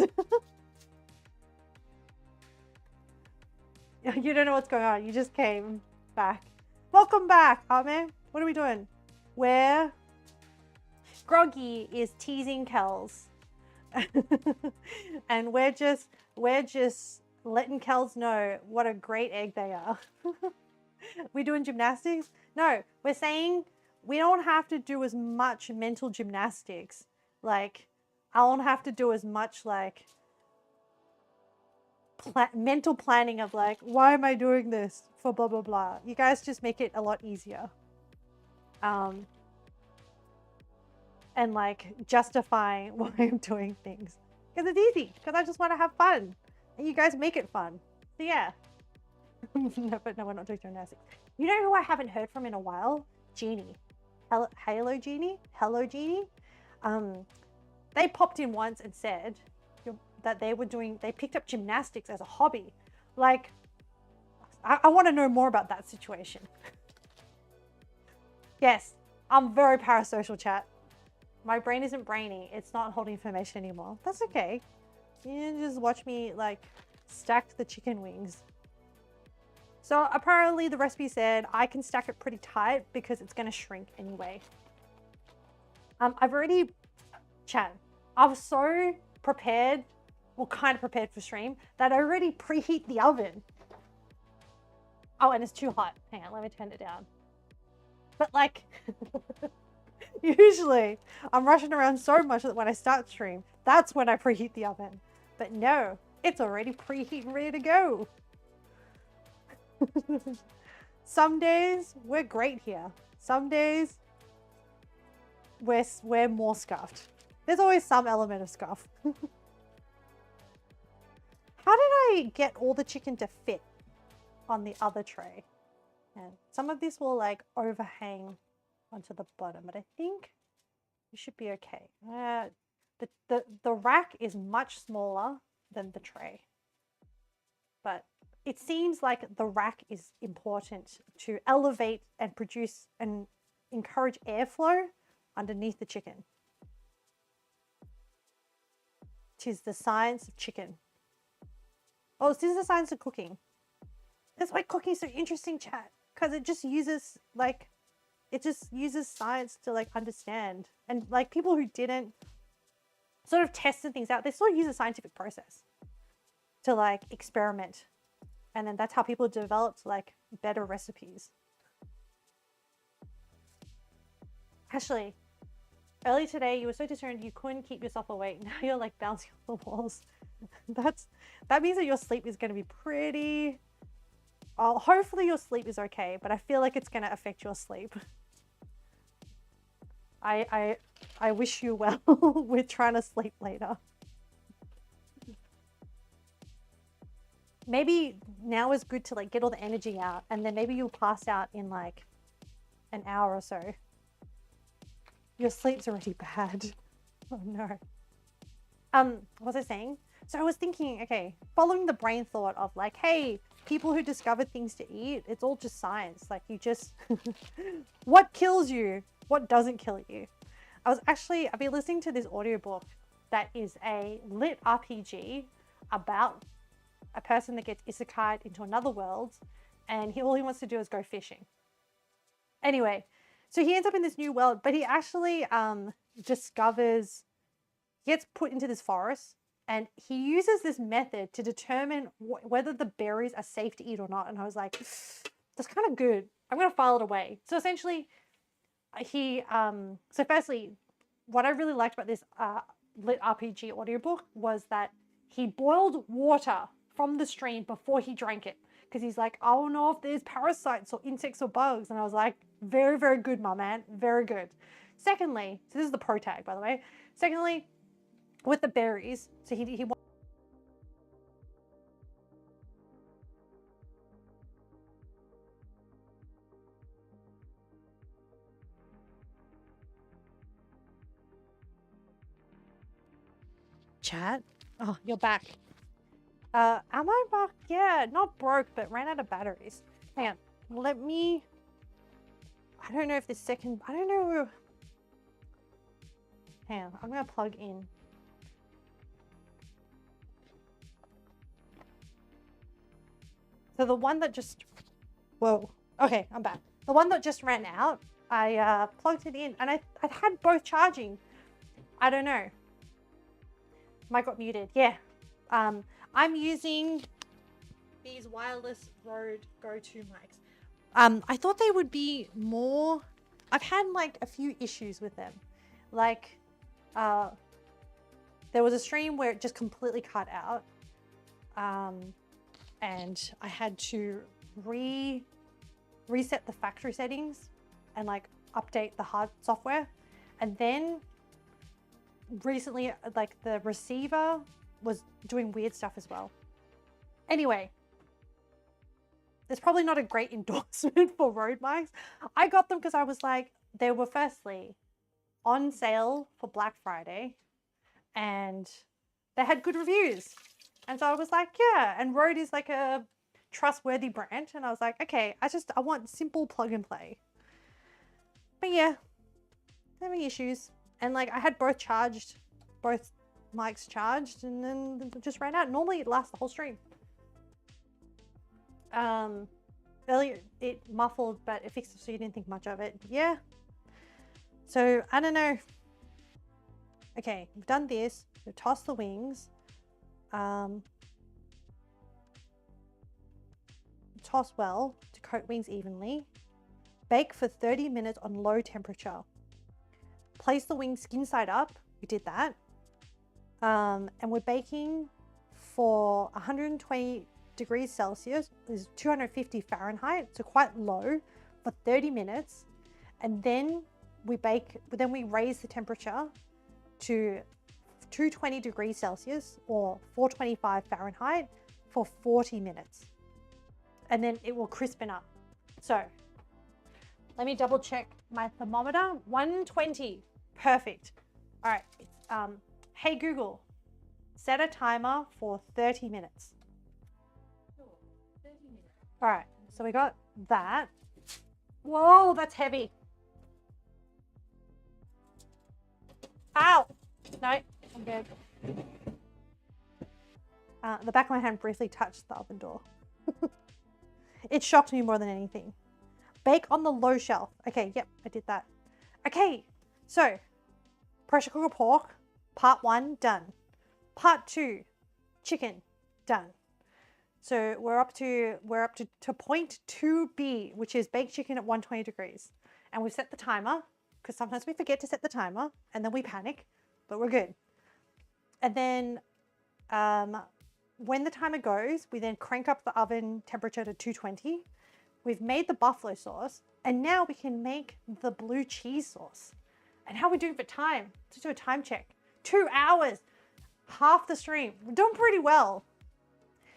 You don't know what's going on. You just came back. Welcome back, Ame. What are we doing? Where Groggy is teasing Kels. And we're just letting Kels know what a great egg they are. We doing gymnastics? No, we're saying we don't have to do as much mental gymnastics. Like, I don't have to do as much like mental planning of like, why am I doing this for blah, blah, blah. You guys just make it a lot easier. And like justifying why I'm doing things. Because it's easy, because I just want to have fun. And you guys make it fun. So yeah. No, but no, we're not doing gymnastics. You know who I haven't heard from in a while? Jeannie. Hello Genie. They popped in once and said that they picked up gymnastics as a hobby. Like, I want to know more about that situation. Yes, I'm very parasocial, chat. My brain isn't brainy. It's not holding information anymore. That's okay. You just watch me like stack the chicken wings. So apparently the recipe said I can stack it pretty tight because it's going to shrink anyway. I've already, chat, I was so prepared, well, kind of prepared for stream, that I already preheat the oven. Oh, and it's too hot. Hang on, let me turn it down. But like, usually I'm rushing around so much that when I start stream, that's when I preheat the oven. But no, it's already preheated and ready to go. Some days we're great here. Some days we're more scuffed. There's always some element of scuff. How did I get all the chicken to fit on the other tray? And some of this will like overhang onto the bottom, but I think you should be okay. The rack is much smaller than the tray, but it seems like the rack is important to elevate and produce and encourage airflow underneath the chicken. 'Tis the science of chicken. Oh, this is the science of cooking. That's why cooking is so interesting, chat, because it just uses science to like understand, and like people who didn't sort of tested things out, they still use a scientific process to like experiment, and then that's how people developed like better recipes. Ashley, early today you were so discerned you couldn't keep yourself awake. Now you're like bouncing off the walls. That means that your sleep is going to be pretty. Oh, hopefully your sleep is okay, but I feel like it's going to affect your sleep. I wish you well with trying to sleep later. Maybe now is good to like get all the energy out, and then maybe you'll pass out in like an hour or so. Your sleep's already bad. Oh no. What was I saying? So I was thinking, okay, following the brain thought of like, hey, people who discovered things to eat, it's all just science. Like you just, what kills you? What doesn't kill you? I've been listening to this audiobook that is a lit RPG about a person that gets isekai'd into another world, and all he wants to do is go fishing. Anyway, so he ends up in this new world, but he actually gets put into this forest, and he uses this method to determine whether the berries are safe to eat or not. And I was like, that's kind of good. I'm going to file it away. So essentially, so firstly, what I really liked about this lit RPG audiobook was that he boiled water from the stream before he drank it. Because he's like, I don't know if there's parasites or insects or bugs. And I was like, very, very good, my man. Very good. Secondly, so this is the pro tag, by the way. Secondly, with the berries, so he chat. Oh, you're back. Am I back? Yeah, not broke, but ran out of batteries. Hang on, let me. I don't know if this second. I don't know. Hang on, I'm gonna plug in. So the one that just. Whoa. Okay, I'm back. The one that just ran out, I plugged it in, and I had both charging. I don't know. Mic got muted. Yeah. I'm using these wireless Rode Go-To mics. I thought they would be more. I've had like a few issues with them. Like, there was a stream where it just completely cut out. And I had to reset the factory settings and like update the hard software. And then recently, like the receiver was doing weird stuff as well. Anyway, there's probably not a great endorsement for Rode mics. I got them because I was like, they were firstly on sale for Black Friday and they had good reviews. And so I was like, yeah, and Rode is like a trustworthy brand. And I was like, okay, I want simple plug and play. But yeah, having issues. And like I had both mics charged and then it just ran out. Normally it lasts the whole stream. Earlier it muffled, but it fixed it so you didn't think much of it. Yeah. So I don't know. Okay, we've done this. We've tossed the wings. Toss well to coat wings evenly. Bake for 30 minutes on low temperature. Place the wings skin side up. We did that. And we're baking for 120 degrees Celsius, is 250 Fahrenheit, so quite low, for 30 minutes. And then we raise the temperature to 220 degrees Celsius or 425 Fahrenheit for 40 minutes. And then it will crispen up. So let me double check my thermometer. 120, perfect. All right, it's, hey Google, set a timer for 30 minutes. Sure, 30 minutes. All right, so we got that. Whoa, that's heavy. Ow! No, I'm good. The back of my hand briefly touched the oven door. It shocked me more than anything. Bake on the low shelf. Okay, yep, I did that. Okay, so pressure cooker pork, part 1, done. Part 2, chicken, done. So we're up to point 2B, which is baked chicken at 120 degrees. And we've set the timer, because sometimes we forget to set the timer and then we panic, but we're good. And then when the timer goes, we then crank up the oven temperature to 220. We've made the buffalo sauce, and now we can make the blue cheese sauce. And how are we doing for time? Let's do a time check. 2 hours, half the stream. We're doing pretty well.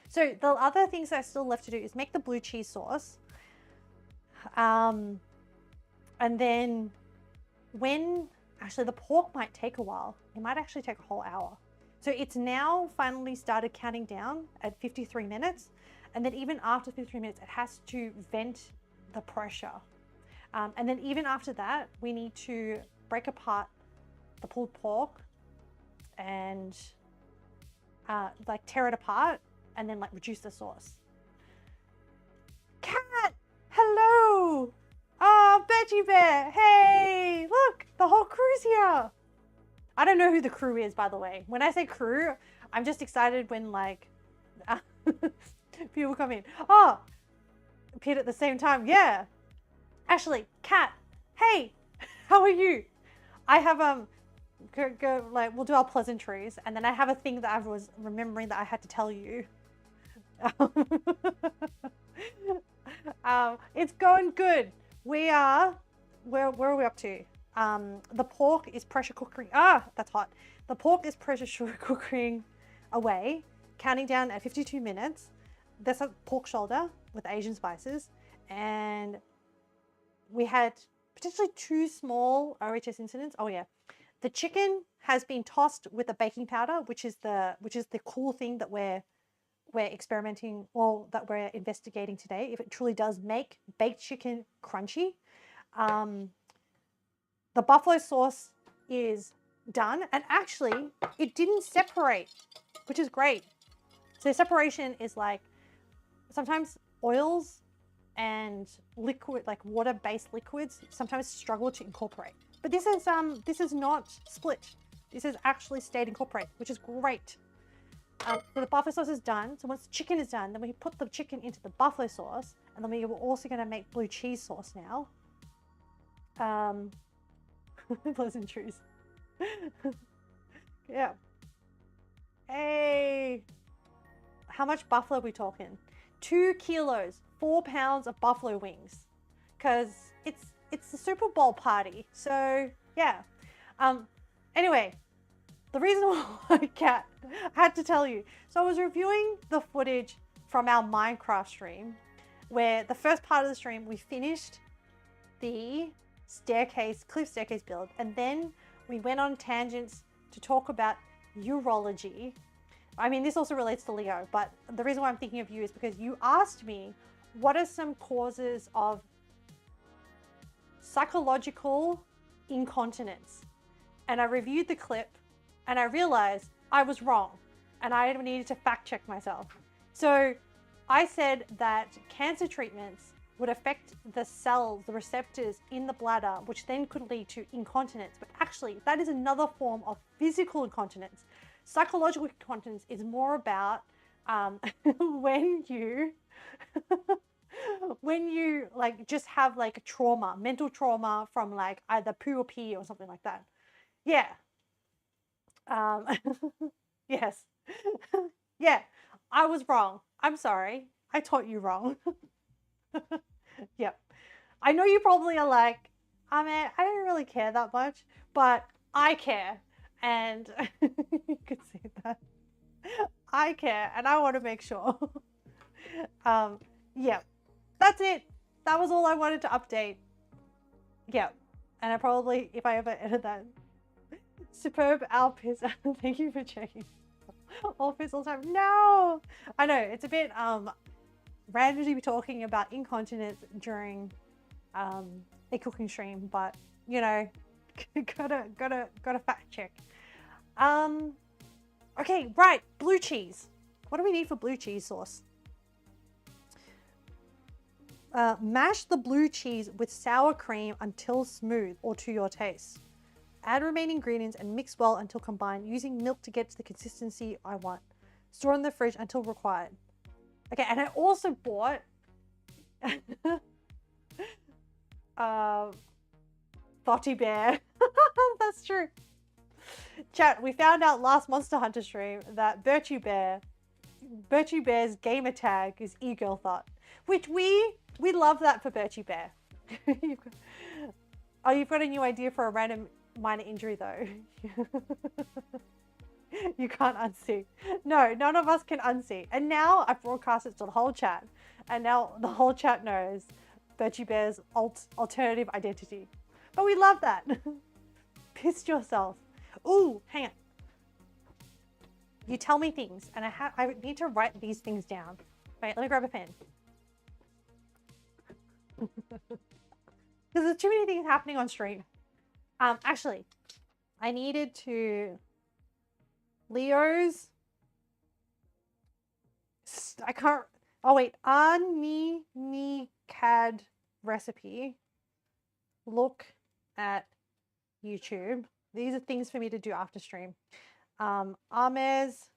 So the other things that are still left to do is make the blue cheese sauce. And then actually the pork might take a while. It might actually take a whole hour. So it's now finally started counting down at 53 minutes. And then even after 53 minutes, it has to vent the pressure. And then even after that, we need to break apart the pulled pork and like tear it apart and then like reduce the sauce. Cat, hello. Oh, Betty Bear, hey, look, the whole crew's here. I don't know who the crew is, by the way. When I say crew, I'm just excited when like people come in. Oh, appeared at the same time. Yeah. Ashley, Kat, hey, how are you? I have go like we'll do our pleasantries, and then I have a thing that I was remembering that I had to tell you. It's going good. Where are we up to? The pork is pressure cooking. That's hot. The pork is pressure cooking away, counting down at 52 minutes. That's a pork shoulder with Asian spices. And we had potentially 2 small OHS incidents. Oh yeah. The chicken has been tossed with a baking powder, which is the cool thing that we're experimenting, or that we're investigating today, if it truly does make baked chicken crunchy. The buffalo sauce is done, and actually it didn't separate, which is great. So separation is like sometimes oils and liquid, like water-based liquids, sometimes struggle to incorporate. But this is not split. This is actually stayed incorporated, which is great. So the buffalo sauce is done. So once the chicken is done, then we put the chicken into the buffalo sauce, and then we were also going to make blue cheese sauce now. Pleasantries. Yeah. Hey. How much buffalo are we talking? 2 kilos, 4 pounds of buffalo wings, because it's the Super Bowl party. So yeah. Anyway, the reason why Kat had to tell you. So I was reviewing the footage from our Minecraft stream, where the first part of the stream we finished the cliff staircase build. And then we went on tangents to talk about urology. I mean, this also relates to Leo, but the reason why I'm thinking of you is because you asked me, what are some causes of psychological incontinence? And I reviewed the clip and I realized I was wrong and I needed to fact check myself. So I said that cancer treatments would affect the cells, the receptors in the bladder, which then could lead to incontinence. But actually, that is another form of physical incontinence. Psychological incontinence is more about when you when you like just have like trauma, mental trauma from like either poo or pee or something like that. Yeah. Yes. Yeah, I was wrong. I'm sorry. I taught you wrong. Yep. I know you probably are like, I mean, I don't really care that much, but I care. And you could see that. I care and I want to make sure. Yeah, that's it. That was all I wanted to update. Yeah. And I probably, if I ever edit that, superb Alpiz. Thank you for checking. All all time. No, I know it's a bit random to be talking about incontinence during a cooking stream, but you know, gotta fact check. Okay, right, blue cheese. What do we need for blue cheese sauce? Mash the blue cheese with sour cream until smooth or to your taste. Add remaining ingredients and mix well until combined, using milk to get to the consistency I want. Store in the fridge until required. Okay, and I also bought Thotty Bear. That's true. Chat, we found out last Monster Hunter stream that Birchie Bear's gamer tag is e-girl thought, which we love that for Birchie Bear. Oh, you've got a new idea for a random minor injury though. You can't unsee. No, none of us can unsee. And now I've broadcast it to the whole chat. And now the whole chat knows Birchie Bear's alternative identity. But we love that. Pissed yourself. Ooh, hang on. You tell me things and I need to write these things down. Wait, let me grab a pen. Because there's too many things happening on stream. Actually, I needed to Leo's. I can't. Oh wait, CAD recipe. Look at YouTube. These are things for me to do after stream. Ame's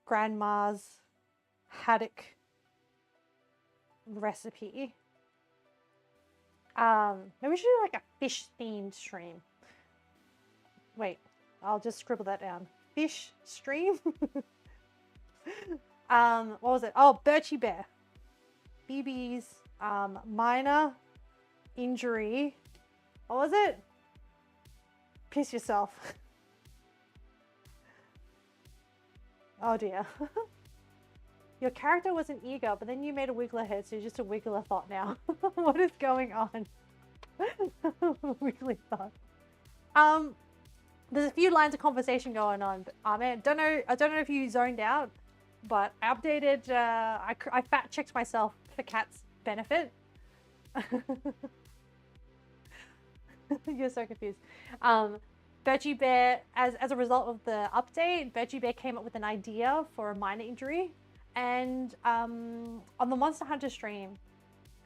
grandma's haddock recipe. Maybe we should do like a fish themed stream. Wait, I'll just scribble that down. Fish stream. What was it? Oh, Birchie Bear. BB's minor injury. What was it? Piss yourself. Oh dear. Your character was an eager, but then you made a wiggler head, so you're just a wiggler thought now. What is going on? Wiggly thought. There's a few lines of conversation going on, but man, I don't know if you zoned out, but I updated. I fact checked myself for Kat's benefit. You're so confused. Birchie Bear, as a result of the update, Birchie Bear came up with an idea for a minor injury. And on the Monster Hunter stream,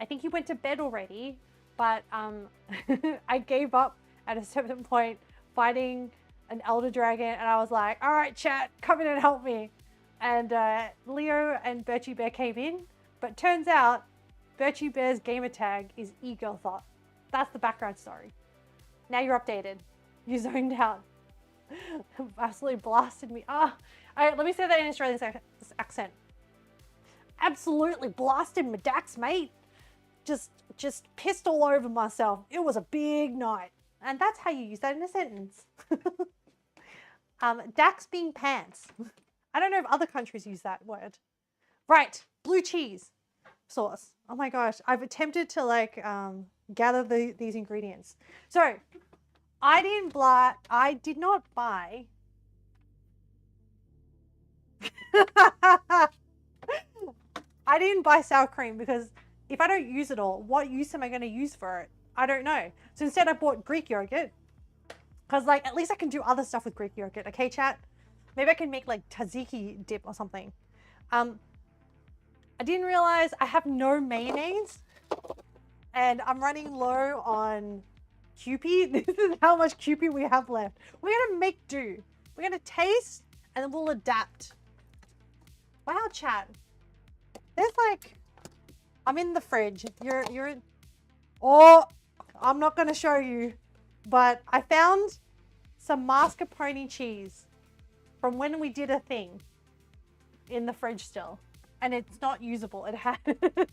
I think he went to bed already, but I gave up at a certain point fighting an Elder Dragon, and I was like, all right, chat, come in and help me. And Leo and Birchie Bear came in, but turns out Birchie Bear's gamer tag is e-girl thought. That's the background story. Now you're updated. You zoned out. Absolutely blasted me. All right, let me say that in Australian accent. Absolutely blasted my Dax, mate. Just pissed all over myself. It was a big night. And that's how you use that in a sentence. Dax being pants. I don't know if other countries use that word. Right, blue cheese sauce. Oh my gosh, I've attempted to like gather these ingredients. So I did not buy I didn't buy sour cream because if I don't use it all, what use am I going to use for it? I don't know. So instead I bought Greek yogurt because like at least I can do other stuff with Greek yogurt. Okay, chat? Maybe I can make like tzatziki dip or something. I didn't realize I have no mayonnaise and I'm running low on Kewpie. This is how much Kewpie we have left. We're going to make do. We're going to taste and then we'll adapt. Wow, chat. There's like, I'm in the fridge. Oh, I'm not going to show you, but I found some mascarpone cheese from when we did a thing in the fridge still. And it's not usable. It had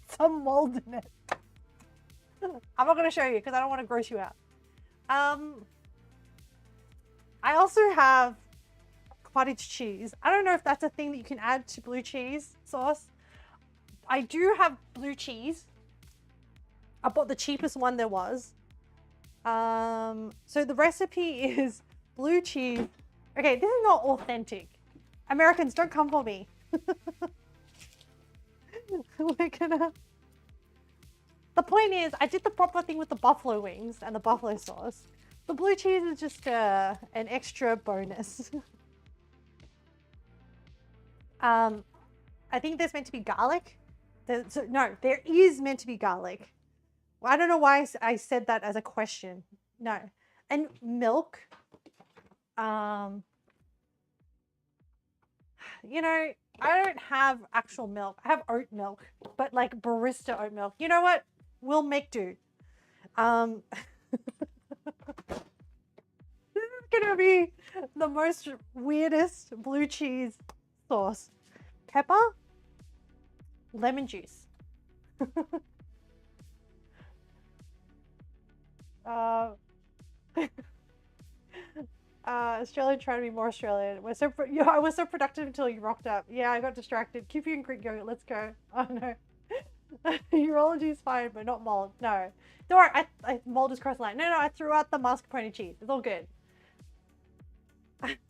some mold in it. I'm not going to show you because I don't want to gross you out. I also have cottage cheese. I don't know if that's a thing that you can add to blue cheese sauce. I do have blue cheese. I bought the cheapest one there was. So the recipe is blue cheese. Okay, this is not authentic. Americans, don't come for me. We're gonna... The point is, I did the proper thing with the buffalo wings and the buffalo sauce. The blue cheese is just an extra bonus. I think there's meant to be garlic. No, there is meant to be garlic. Well, I don't know why I said that as a question. No. And milk. You know, I don't have actual milk. I have oat milk, but like barista oat milk. You know what? We'll make do. This is gonna be the most weirdest blue cheese sauce. Pepper, lemon juice. Australian trying to be more Australian. I was so productive until you rocked up. Yeah, I got distracted. Keep you Greek yogurt. Let's go. Oh no. Urology is fine, but not mold. No. Don't worry. Mold is cross the line. No, I threw out the mascarpone cheese. It's all good.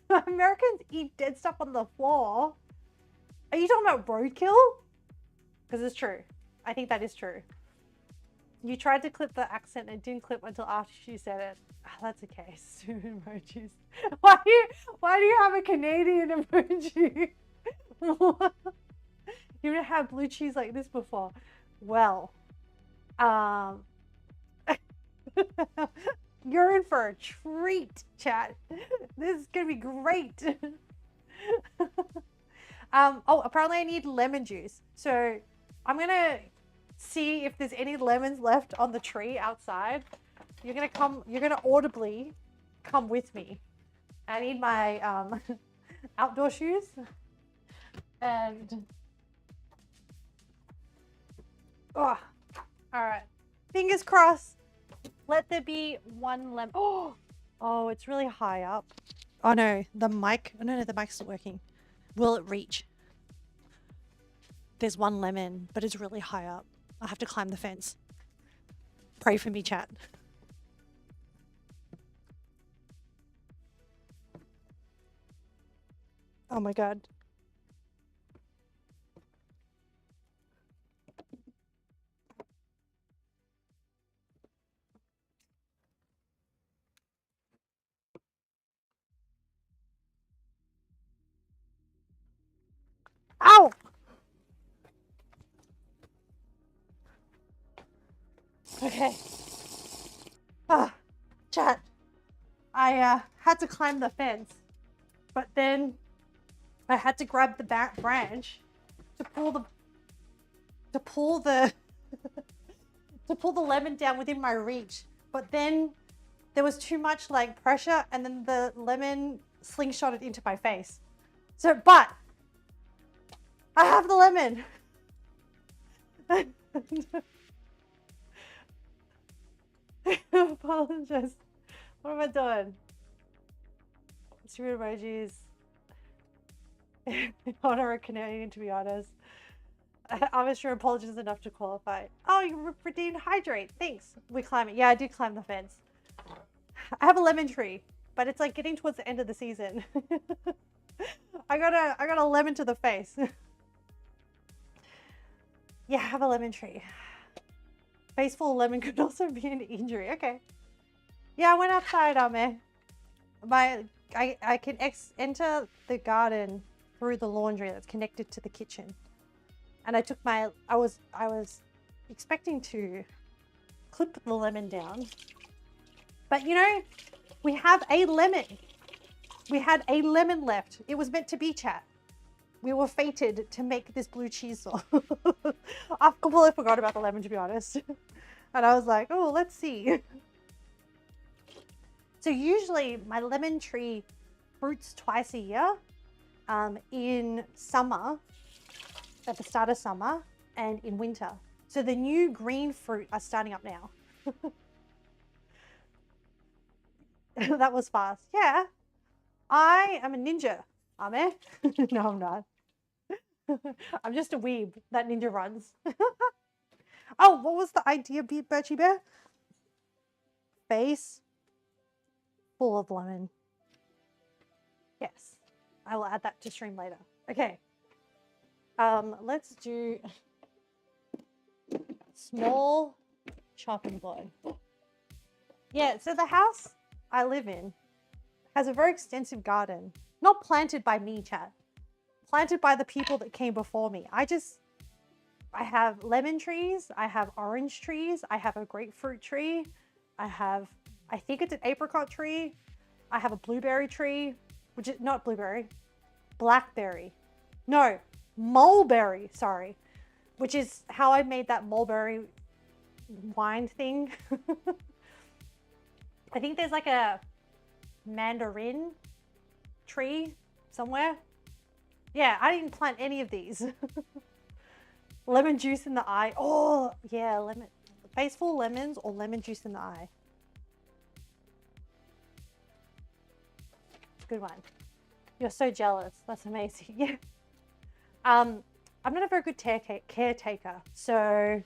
Americans eat dead stuff on the floor. Are you talking about roadkill? Because it's true. I think that is true. You tried to clip the accent and it didn't clip until after she said it. Oh, that's okay. Stupid emojis. Why do you have a Canadian emoji? You haven't had blue cheese like this before. Well, you're in for a treat, chat. This is gonna be great. Oh, apparently I need lemon juice. So I'm gonna see if there's any lemons left on the tree outside. You're gonna audibly come with me. I need my outdoor shoes and oh, all right. Fingers crossed. Let there be one lemon. Oh, it's really high up. Oh no, the mic. Oh no, the mic's not working. Will it reach? There's one lemon, but it's really high up. I have to climb the fence. Pray for me, chat. Oh my god. Ow! Okay. Chat. I had to climb the fence, but then I had to grab the back branch to pull the to pull the lemon down within my reach. But then there was too much like pressure, and then the lemon slingshotted into my face. So, but I have the lemon. I apologize. What am I doing? Stupid emojis. Honor a Canadian, to be honest. I'm sure apologies enough to qualify. Oh, you redeemed hydrate. Thanks. We climb it. Yeah, I did climb the fence. I have a lemon tree, but it's like getting towards the end of the season. I got a lemon to the face. Yeah, I have a lemon tree. Face full of lemon could also be an injury. Okay. Yeah, I went outside, I can enter the garden through the laundry that's connected to the kitchen. And I took I was expecting to clip the lemon down. But you know, we have a lemon. We had a lemon left. It was meant to be, chat. We were fated to make this blue cheese sauce. I completely forgot about the lemon, to be honest. And I was like, oh, let's see. So usually my lemon tree fruits twice a year, in summer, at the start of summer, and in winter. So the new green fruit are starting up now. That was fast. Yeah, I am a ninja, Ame. No, I'm not. I'm just a weeb that ninja runs. Oh, what was the idea, Birchie Bear? Face full of lemon. Yes, I will add that to stream later. Okay. Let's do small chopping board. Yeah, so the house I live in has a very extensive garden. Not planted by me, chat. Planted by the people that came before me. I have lemon trees, I have orange trees, I have a grapefruit tree, I think it's an apricot tree, I have a blueberry tree, which is not blueberry, blackberry. No, mulberry, sorry, which is how I made that mulberry wine thing. I think there's like a mandarin tree somewhere. Yeah, I didn't plant any of these. Lemon juice in the eye. Oh, yeah, lemon. Face full of lemons or lemon juice in the eye. Good one. You're so jealous. That's amazing. Yeah. I'm not a very good caretaker. So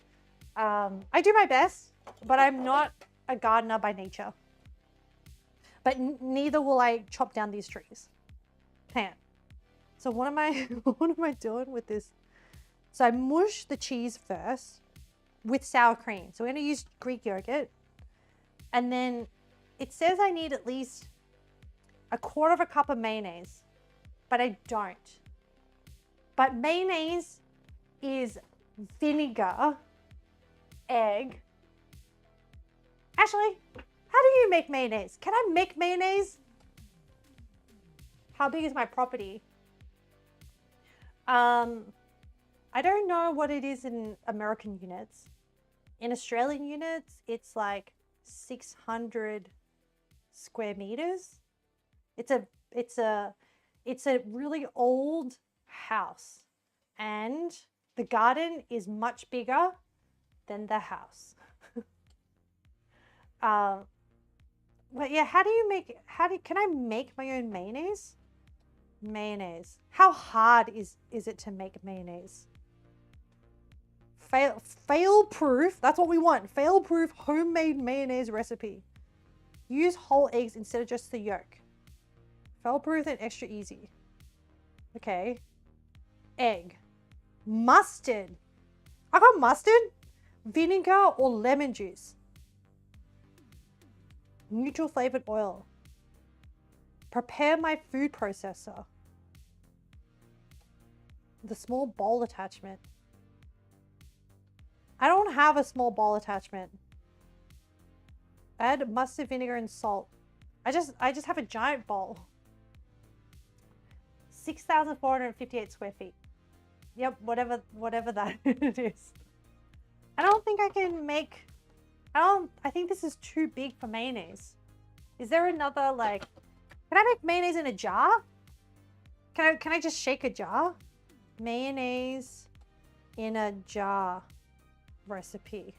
I do my best, but I'm not a gardener by nature. But neither will I chop down these trees. Can't. So what am I doing with this? So I mush the cheese first with sour cream. So we're going to use Greek yogurt. And then it says I need at least 1/4 cup of mayonnaise, but I don't. But mayonnaise is vinegar, egg. Ashley, how do you make mayonnaise? Can I make mayonnaise? How big is my property? I don't know what it is in American units. In Australian units, it's like 600 square meters. It's a really old house, and the garden is much bigger than the house. But yeah, can I make my own mayonnaise? Mayonnaise. How hard is it to make mayonnaise? Fail proof. That's what we want. Fail proof homemade mayonnaise recipe. Use whole eggs instead of just the yolk. Fail proof and extra easy. Okay. Egg. Mustard. I got mustard, vinegar, or lemon juice. Neutral flavored oil. Prepare my food processor. The small bowl attachment. I don't have a small bowl attachment. Add mustard, vinegar, and salt. I just have a giant bowl. 6,458 square feet. Yep, whatever that it is. I don't think I can make. I think this is too big for mayonnaise. Is there another, like, can I make mayonnaise in a jar? Can I just shake a jar? Mayonnaise in a jar recipe.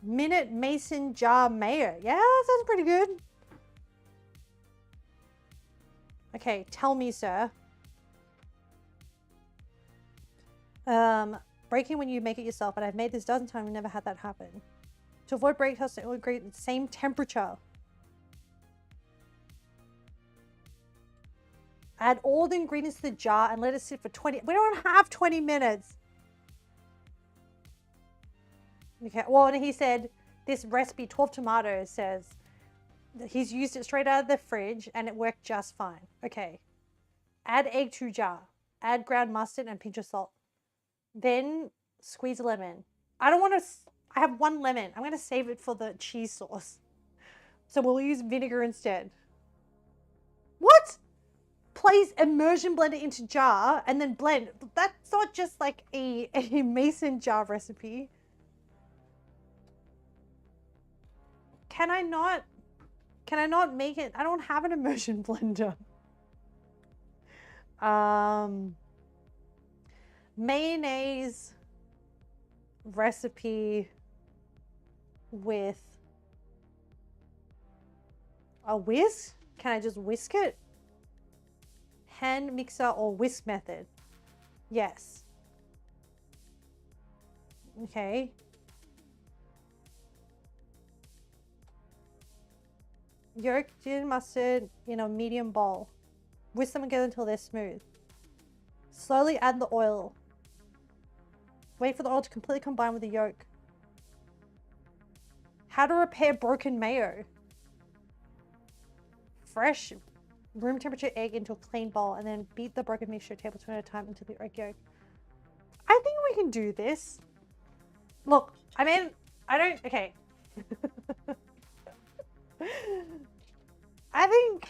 Minute mason jar mayo. Yeah, that sounds pretty good. Okay, tell me, sir. Breaking when you make it yourself, and I've made this dozen times and never had that happen. To avoid break, toss all ingredients the same temperature. Add all the ingredients to the jar and let it sit for 20. We don't have 20 minutes. Okay, well, he said this recipe, 12 tomatoes, says that he's used it straight out of the fridge and it worked just fine. Okay. Add egg to jar. Add ground mustard and pinch of salt. Then squeeze a lemon. I don't want to, I have one lemon. I'm going to save it for the cheese sauce. So we'll use vinegar instead. What? Place immersion blender into jar and then blend. That's not just like a mason jar recipe. Can I not make it? I don't have an immersion blender. Mayonnaise recipe with a whisk? Can I just whisk it? Hand mixer or whisk method? Yes. Okay. Yolk, gin, mustard in a medium bowl. Whisk them together until they're smooth. Slowly add the oil. Wait for the oil to completely combine with the yolk. How to repair broken mayo. Fresh room temperature egg into a clean bowl and then beat the broken mixture a tablespoon at a time into the egg yolk. I think we can do this. Look, I mean, I don't, okay. I think,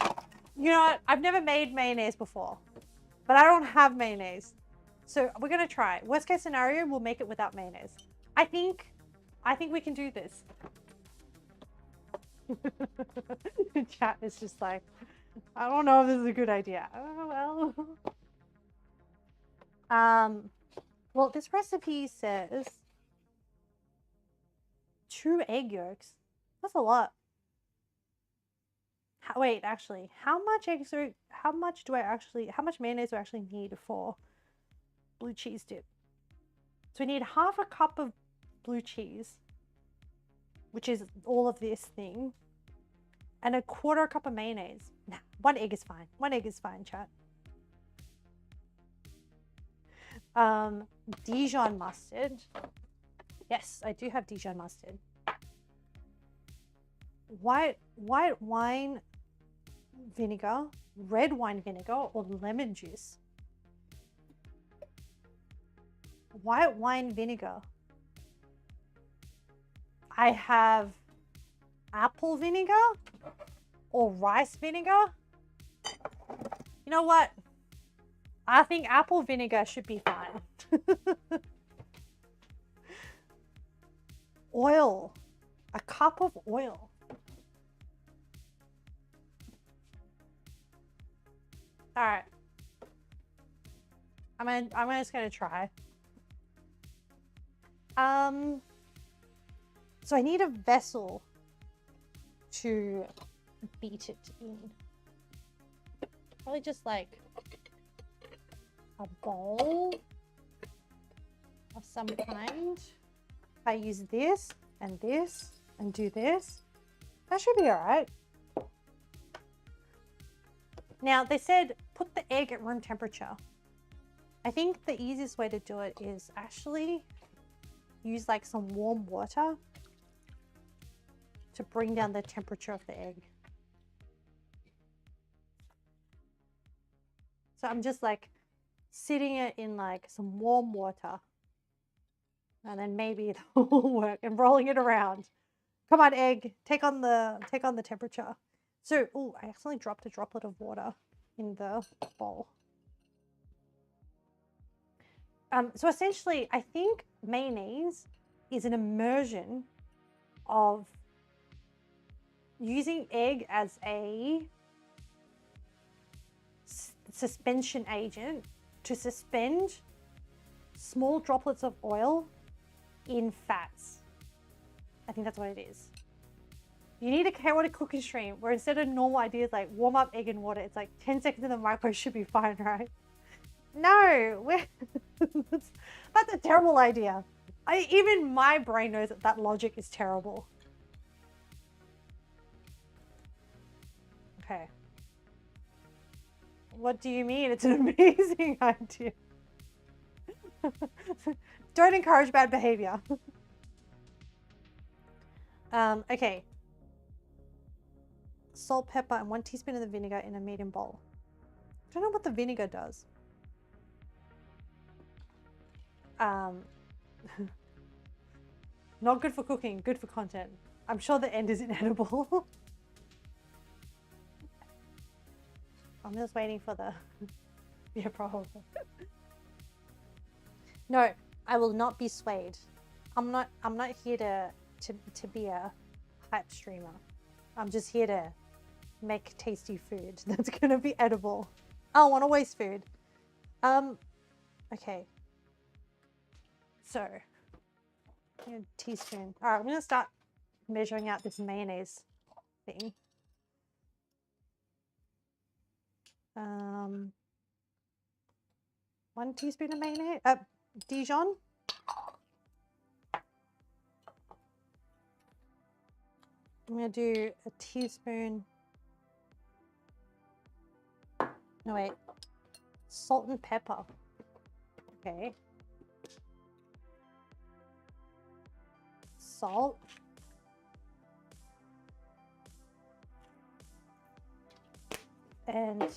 you know what? I've never made mayonnaise before, but I don't have mayonnaise. So we're going to try. Worst case scenario, we'll make it without mayonnaise. I think we can do this. Chat is just like, I don't know if this is a good idea. Oh, well. Well, this recipe says 2 egg yolks. That's a lot. Wait, actually, how much mayonnaise do I actually need for blue cheese dip? So we need half a cup of blue cheese, which is all of this thing, and a quarter cup of mayonnaise. Nah, 1 egg is fine. 1 egg is fine, chat. Dijon mustard. Yes, I do have Dijon mustard. White wine vinegar, red wine vinegar, or lemon juice. White wine vinegar. I have apple vinegar or rice vinegar. You know what? I think apple vinegar should be fine. Oil. A cup of oil. All right. I'm just gonna try. So I need a vessel to beat it in. Probably just like a bowl of some kind. If I use this and do this, that should be all right. Now they said put the egg at room temperature. I think the easiest way to do it is actually use like some warm water to bring down the temperature of the egg. So I'm just like sitting it in like some warm water, and then maybe it'll work, and rolling it around. Come on, egg, take on the temperature. So, oh, I accidentally dropped a droplet of water in the bowl. So essentially, I think mayonnaise is an immersion of using egg as a suspension agent to suspend small droplets of oil in fats. I think that's what it is. You need a chaotic cooking stream where instead of normal ideas like warm up egg and water, it's like 10 seconds in the microwave should be fine, right? No, that's terrible idea. Even my brain knows that that logic is terrible. Okay. What do you mean? It's an amazing idea. Don't encourage bad behavior. Okay. Salt, pepper, and 1 teaspoon of the vinegar in a medium bowl. I don't know what the vinegar does. Not good for cooking, good for content. I'm sure the end is inedible. I'm just waiting for the... Yeah, probably. No, I will not be swayed. I'm not here to be a hype streamer. I'm just here to make tasty food that's gonna be edible. I don't want to waste food. Okay. So, a teaspoon. All right, I'm gonna start measuring out this mayonnaise thing. 1 teaspoon of mayonnaise. Dijon. I'm gonna do a teaspoon. No, wait. Salt and pepper. Okay. Salt. And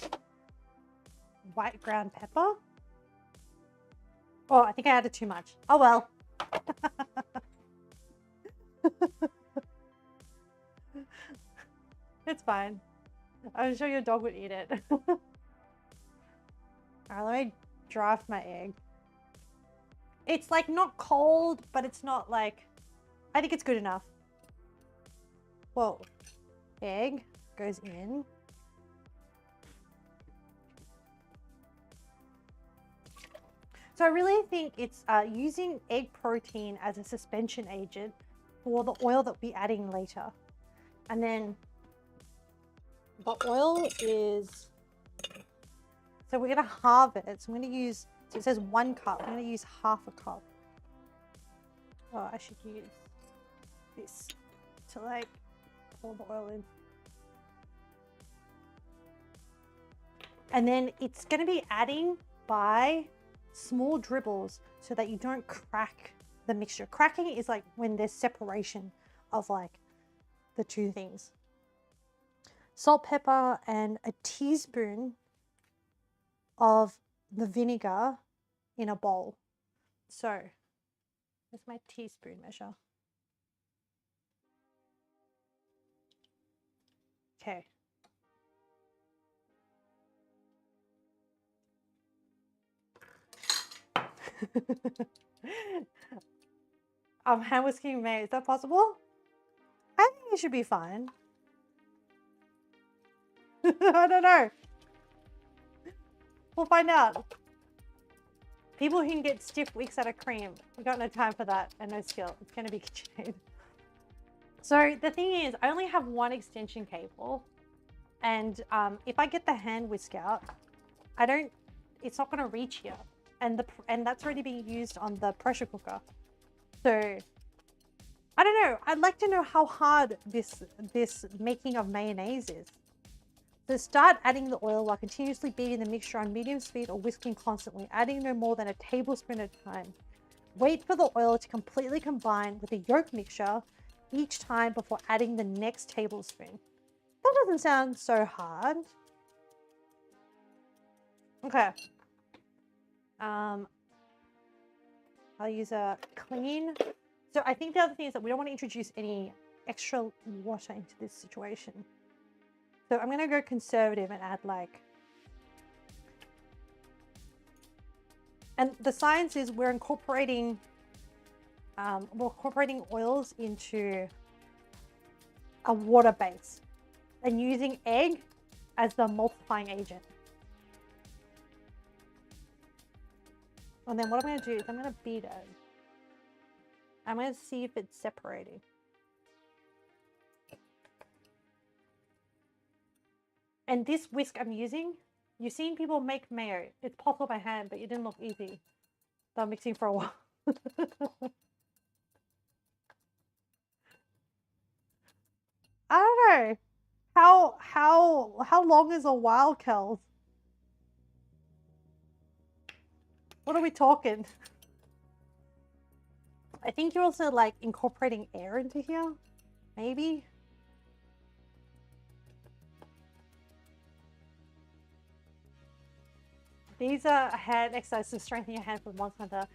white ground pepper. Oh, I think I added too much. Oh well. It's fine. I'm sure your dog would eat it. Alright, let me draft my egg. It's like not cold, but it's not like... I think it's good enough. Whoa. Egg goes in. So I really think it's using egg protein as a suspension agent for the oil that we're adding later. And then the oil is... So we're going to halve it. So I'm going to use... So it says 1 cup. I'm going to use half a cup. Oh, I should use this to like pour the oil in. And then it's going to be adding by small dribbles so that you don't crack the mixture. Cracking is like when there's separation of like the two things. Salt, pepper, and a teaspoon of the vinegar in a bowl. So here's my teaspoon measure. Okay. Hand whisking May, is that possible? I think it should be fine. I don't know. We'll find out. People who can get stiff wicks out of cream, we got no time for that and no skill. It's going to be KitchenAid. So the thing is, I only have 1 extension cable, and if I get the hand whisk out, it's not going to reach here, and that's already being used on the pressure cooker. So I don't know. I'd like to know how hard this making of mayonnaise is. So start adding the oil while continuously beating the mixture on medium speed or whisking constantly, adding no more than a tablespoon at a time. Wait for the oil to completely combine with the yolk mixture each time before adding the next tablespoon. That doesn't sound so hard. Okay. I'll use a clean. So I think the other thing is that we don't want to introduce any extra water into this situation. So I'm going to go conservative and add like... And the science is we're incorporating oils into a water base and using egg as the multiplying agent. And then what I'm going to do is I'm going to beat it. I'm going to see if it's separating. And this whisk I'm using, you've seen people make mayo. It's possible by hand, but it didn't look easy. So I'm mixing for a while. I don't know. How long is a while, Kels? What are we talking? I think you're also like incorporating air into here, maybe. These are hand exercises to strengthen your hand for Monster Hunter.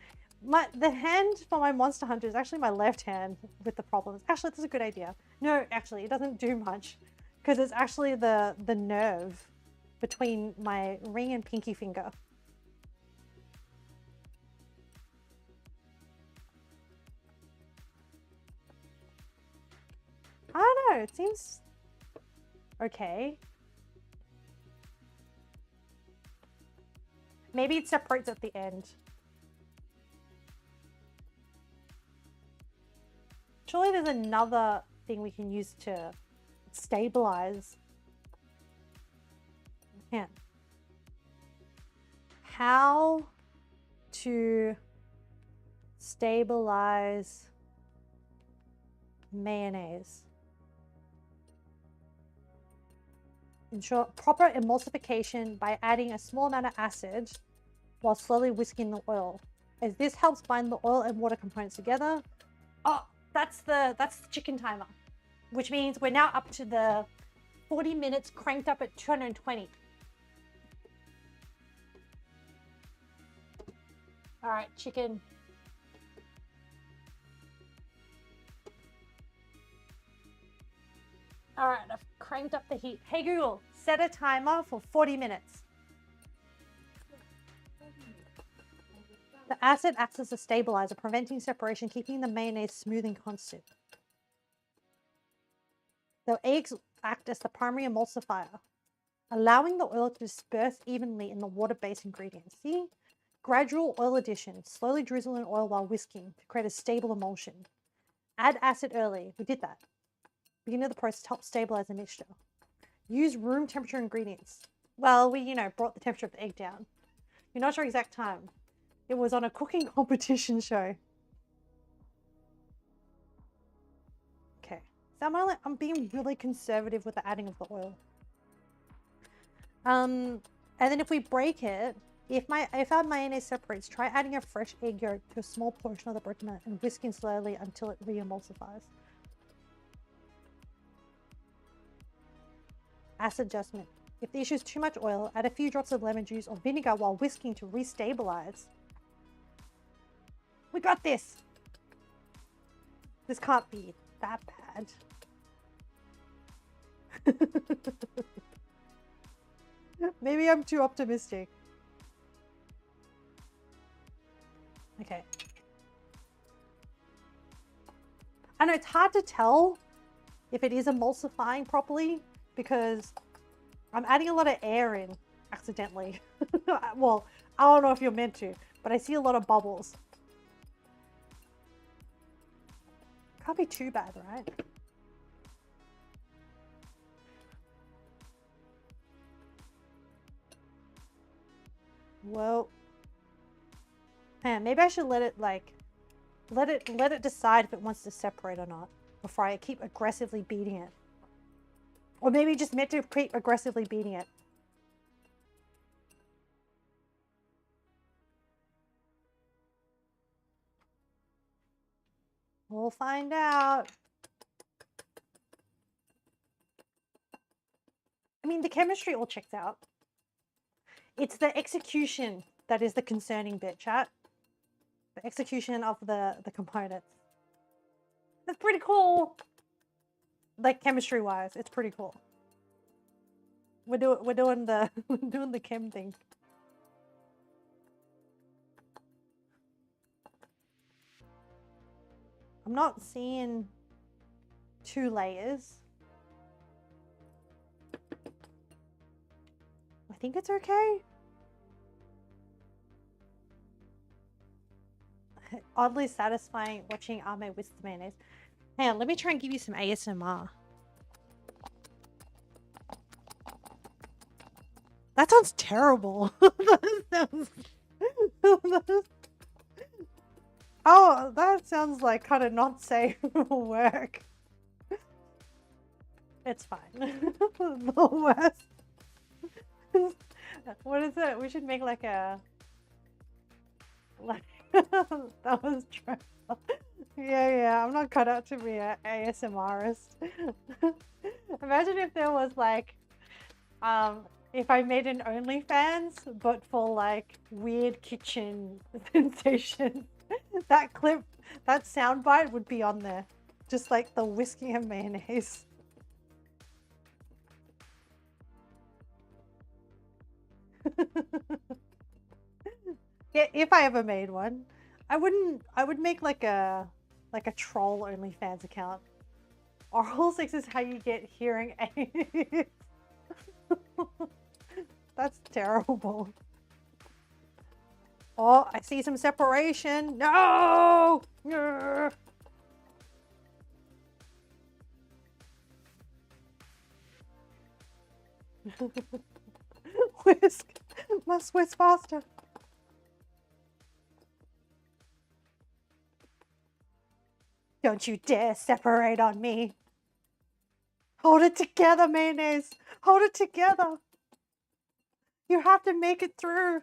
The hand for my Monster Hunter is actually my left hand with the problems. Actually, that's a good idea. No, actually, it doesn't do much because it's actually the nerve between my ring and pinky finger. I don't know. It seems okay. Maybe it separates at the end. Surely there's another thing we can use to stabilize. Yeah. How to stabilize mayonnaise. Ensure proper emulsification by adding a small amount of acid while slowly whisking the oil, as this helps bind the oil and water components together. Oh, that's the chicken timer, which means we're now up to the 40 minutes cranked up at 220. All right, chicken. All right, I've cranked up the heat. Hey Google, set a timer for 40 minutes. The acid acts as a stabilizer, preventing separation, keeping the mayonnaise smooth and constant. The eggs act as the primary emulsifier, allowing the oil to disperse evenly in the water-based ingredients. See? Gradual oil addition. Slowly drizzle in oil while whisking to create a stable emulsion. Add acid early. We did that. Beginning of the process to help stabilize the mixture. Use room temperature ingredients. Well, we, brought the temperature of the egg down. You're not sure exact time. It was on a cooking competition show. Okay. So I'm being really conservative with the adding of the oil. And then if we break it, if our mayonnaise separates, try adding a fresh egg yolk to a small portion of the broken one and whisking slowly until it re-emulsifies. Acid adjustment. If the issue is too much oil, add a few drops of lemon juice or vinegar while whisking to re-stabilize. We got this! This can't be that bad. Maybe I'm too optimistic. Okay. I know it's hard to tell if it is emulsifying properly because I'm adding a lot of air in accidentally. Well, I don't know if you're meant to, but I see a lot of bubbles. Can't be too bad, right? Well, man, maybe I should let it let it decide if it wants to separate or not before I keep aggressively beating it. Or maybe just meant to keep aggressively beating it. We'll find out. I mean, the chemistry all checks out. It's the execution that is the concerning bit, chat. The execution of the components. That's pretty cool. Like chemistry-wise, it's pretty cool. We're doing the doing the chem thing. I'm not seeing 2 layers. I think it's okay. Oddly satisfying watching Ame whisk the mayonnaise. Hang on, let me try and give you some ASMR. That sounds terrible. Oh, that sounds like kind of not safe for work. It's fine. The worst. What is it? We should make like a like that was true. Yeah, I'm not cut out to be a ASMRist. Imagine if there was like if I made an OnlyFans but for like weird kitchen sensations. That clip, that soundbite would be on there. Just like the whisking of mayonnaise. Yeah, if I ever made one, I would make like a troll OnlyFans account. Oral sex is how you get hearing aids. That's terrible. Oh, I see some separation. No! Whisk. Must whisk faster. Don't you dare separate on me. Hold it together, mayonnaise. Hold it together. You have to make it through.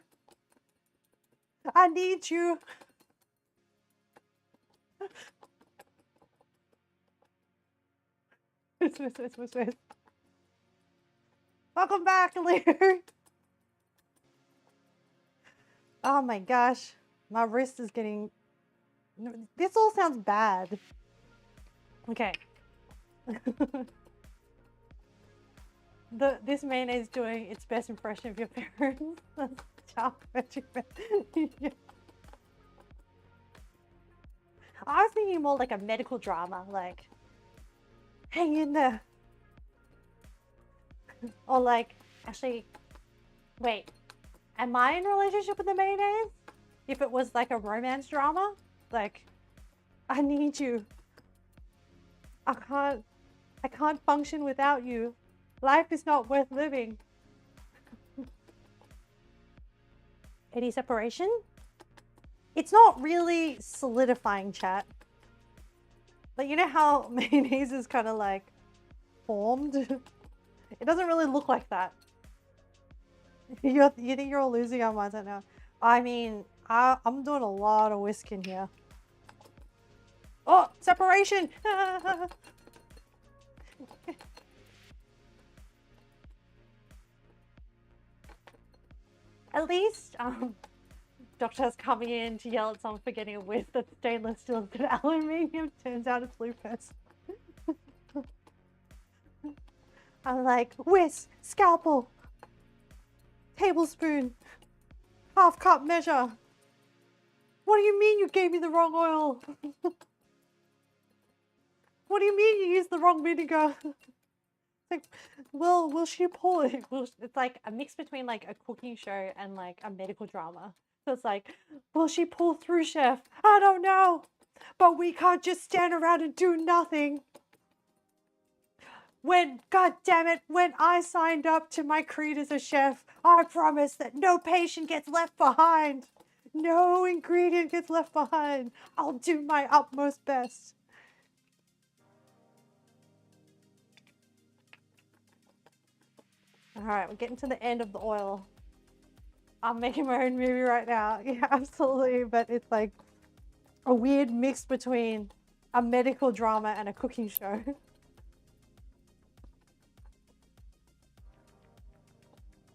I need you. Whisk. Welcome back, Lear. Oh my gosh. My wrist is getting... This all sounds bad. Okay. This mayonnaise doing its best impression of your parents. Ciao, yeah. I was thinking more like a medical drama, like hang in there. Or like, actually, wait, am I in a relationship with the mayonnaise? If it was like a romance drama, like, I need you. I can't function without you. Life is not worth living. Any separation? It's not really solidifying, chat. But you know how mayonnaise is kind of like formed? It doesn't really look like that. You think you're all losing our minds right now? I mean, I'm doing a lot of whisking here. Oh, separation! At least, doctor's coming in to yell at someone for getting a whisk that's stainless steel instead of aluminium. Turns out it's lupus. I'm like, whisk, scalpel, tablespoon, half cup measure. What do you mean you gave me the wrong oil? What do you mean you used the wrong vinegar? Like, will she pull it? It's like a mix between like a cooking show and like a medical drama. So it's like, will she pull through, chef? I don't know. But we can't just stand around and do nothing. God damn it, when I signed up to my creed as a chef, I promised that no patient gets left behind. No ingredient gets left behind. I'll do my utmost best. All right, we're getting to the end of the oil. I'm making my own movie right now. Yeah, absolutely. But it's like a weird mix between a medical drama and a cooking show.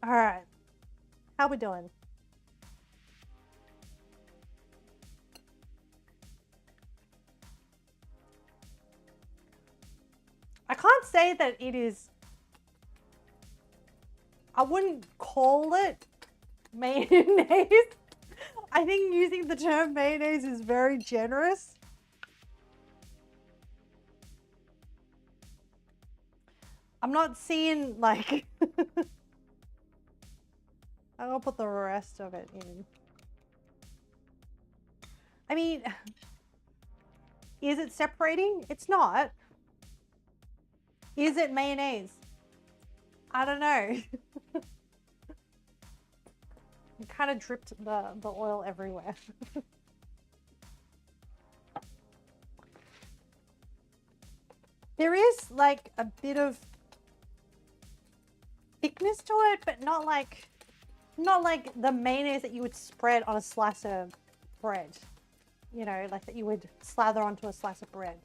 All right, how we doing? I can't say that it is... I wouldn't call it mayonnaise. I think using the term mayonnaise is very generous. I'm not seeing like... I'm gonna put the rest of it in. I mean, is it separating? It's not. Is it mayonnaise? I don't know. It kind of dripped the oil everywhere. There is like a bit of thickness to it, but not like the mayonnaise that you would spread on a slice of bread. You know, like that you would slather onto a slice of bread.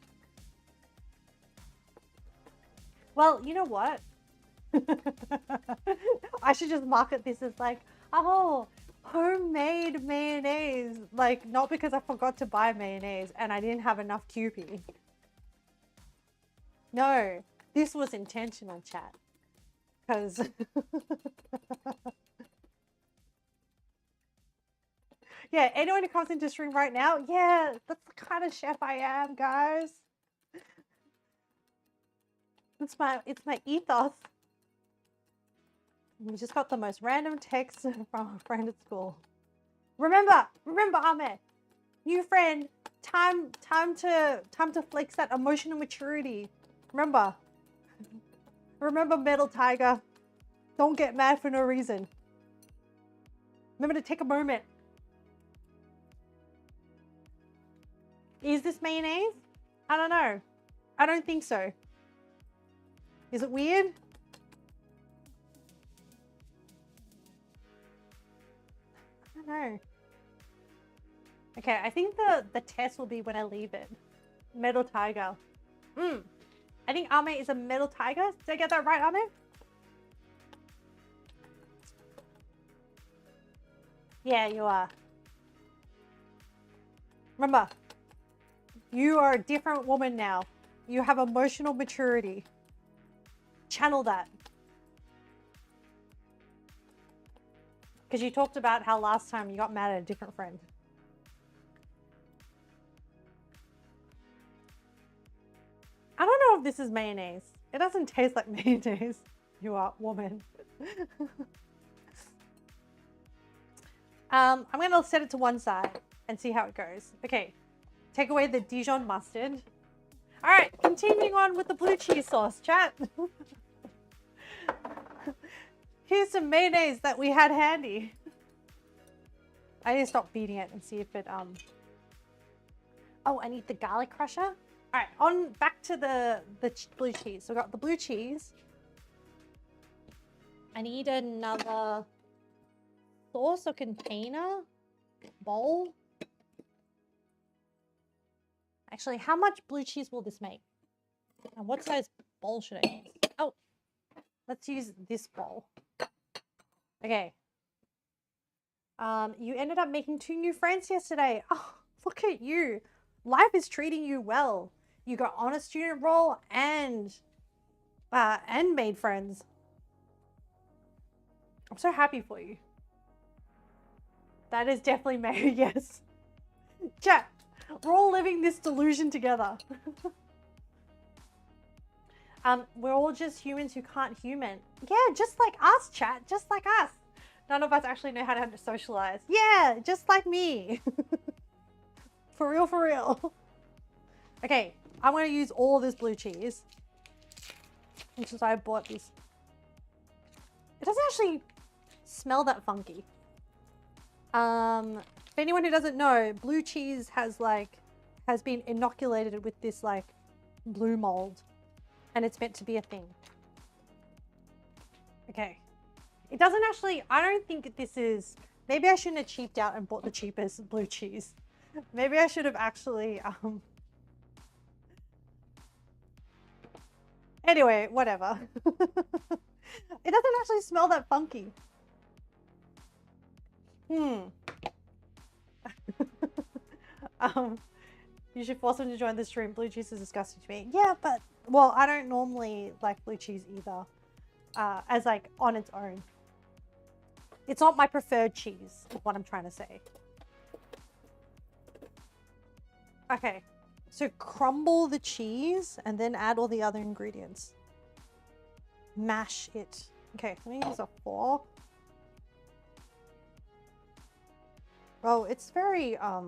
Well, you know what? I should just market this as like, oh, homemade mayonnaise. Like, not because I forgot to buy mayonnaise and I didn't have enough Kewpie. No, this was intentional, chat. Because yeah, anyone who comes into stream right now, yeah, that's the kind of chef I am, guys. It's my ethos. We just got the most random text from a friend at school. Remember, Ahmed, new friend, time to flex that emotional maturity. Remember, Metal Tiger, don't get mad for no reason. Remember to take a moment. Is this mayonnaise? I don't know. I don't think so. Is it weird? I don't know. Okay, I think the test will be when I leave it. Metal Tiger. I think Ame is a metal tiger. Did I get that right, Ame? Yeah, you are. Remember, you are a different woman now. You have emotional maturity. Channel that. Because you talked about how last time you got mad at a different friend. I don't know if this is mayonnaise. It doesn't taste like mayonnaise. You are woman. I'm gonna set it to one side and see how it goes. Okay, take away the Dijon mustard. All right, continuing on with the blue cheese sauce, chat. Here's some mayonnaise that we had handy. I need to stop beating it and see if it Oh, I need the garlic crusher. All right, on back to the blue cheese. So we got the blue cheese. I need another sauce or container, bowl. Actually, how much blue cheese will this make? And what size bowl should I use? Oh, let's use this bowl. Okay. You ended up making 2 new friends yesterday. Oh, look at you. Life is treating you well. You got on a student role and made friends. I'm so happy for you. That is definitely made, yes. Chat, we're all living this delusion together. We're all just humans who can't human. Yeah, just like us, chat, just like us. None of us actually know how to socialize. Yeah, just like me. For real, for real. Okay, I'm gonna use all this blue cheese. Which is why I bought this. It doesn't actually smell that funky. For anyone who doesn't know, blue cheese has been inoculated with this like blue mold. And it's meant to be a thing. Okay. It doesn't actually, I don't think this is, maybe I shouldn't have cheaped out and bought the cheapest blue cheese. Maybe I should have actually, anyway, whatever. It doesn't actually smell that funky. You should force him to join the stream. Blue cheese is disgusting to me. Yeah, but, well, I don't normally like blue cheese either. As like on its own. It's not my preferred cheese, is what I'm trying to say. Okay, so crumble the cheese and then add all the other ingredients. Mash it. Okay, let me use a fork. Oh, it's very, I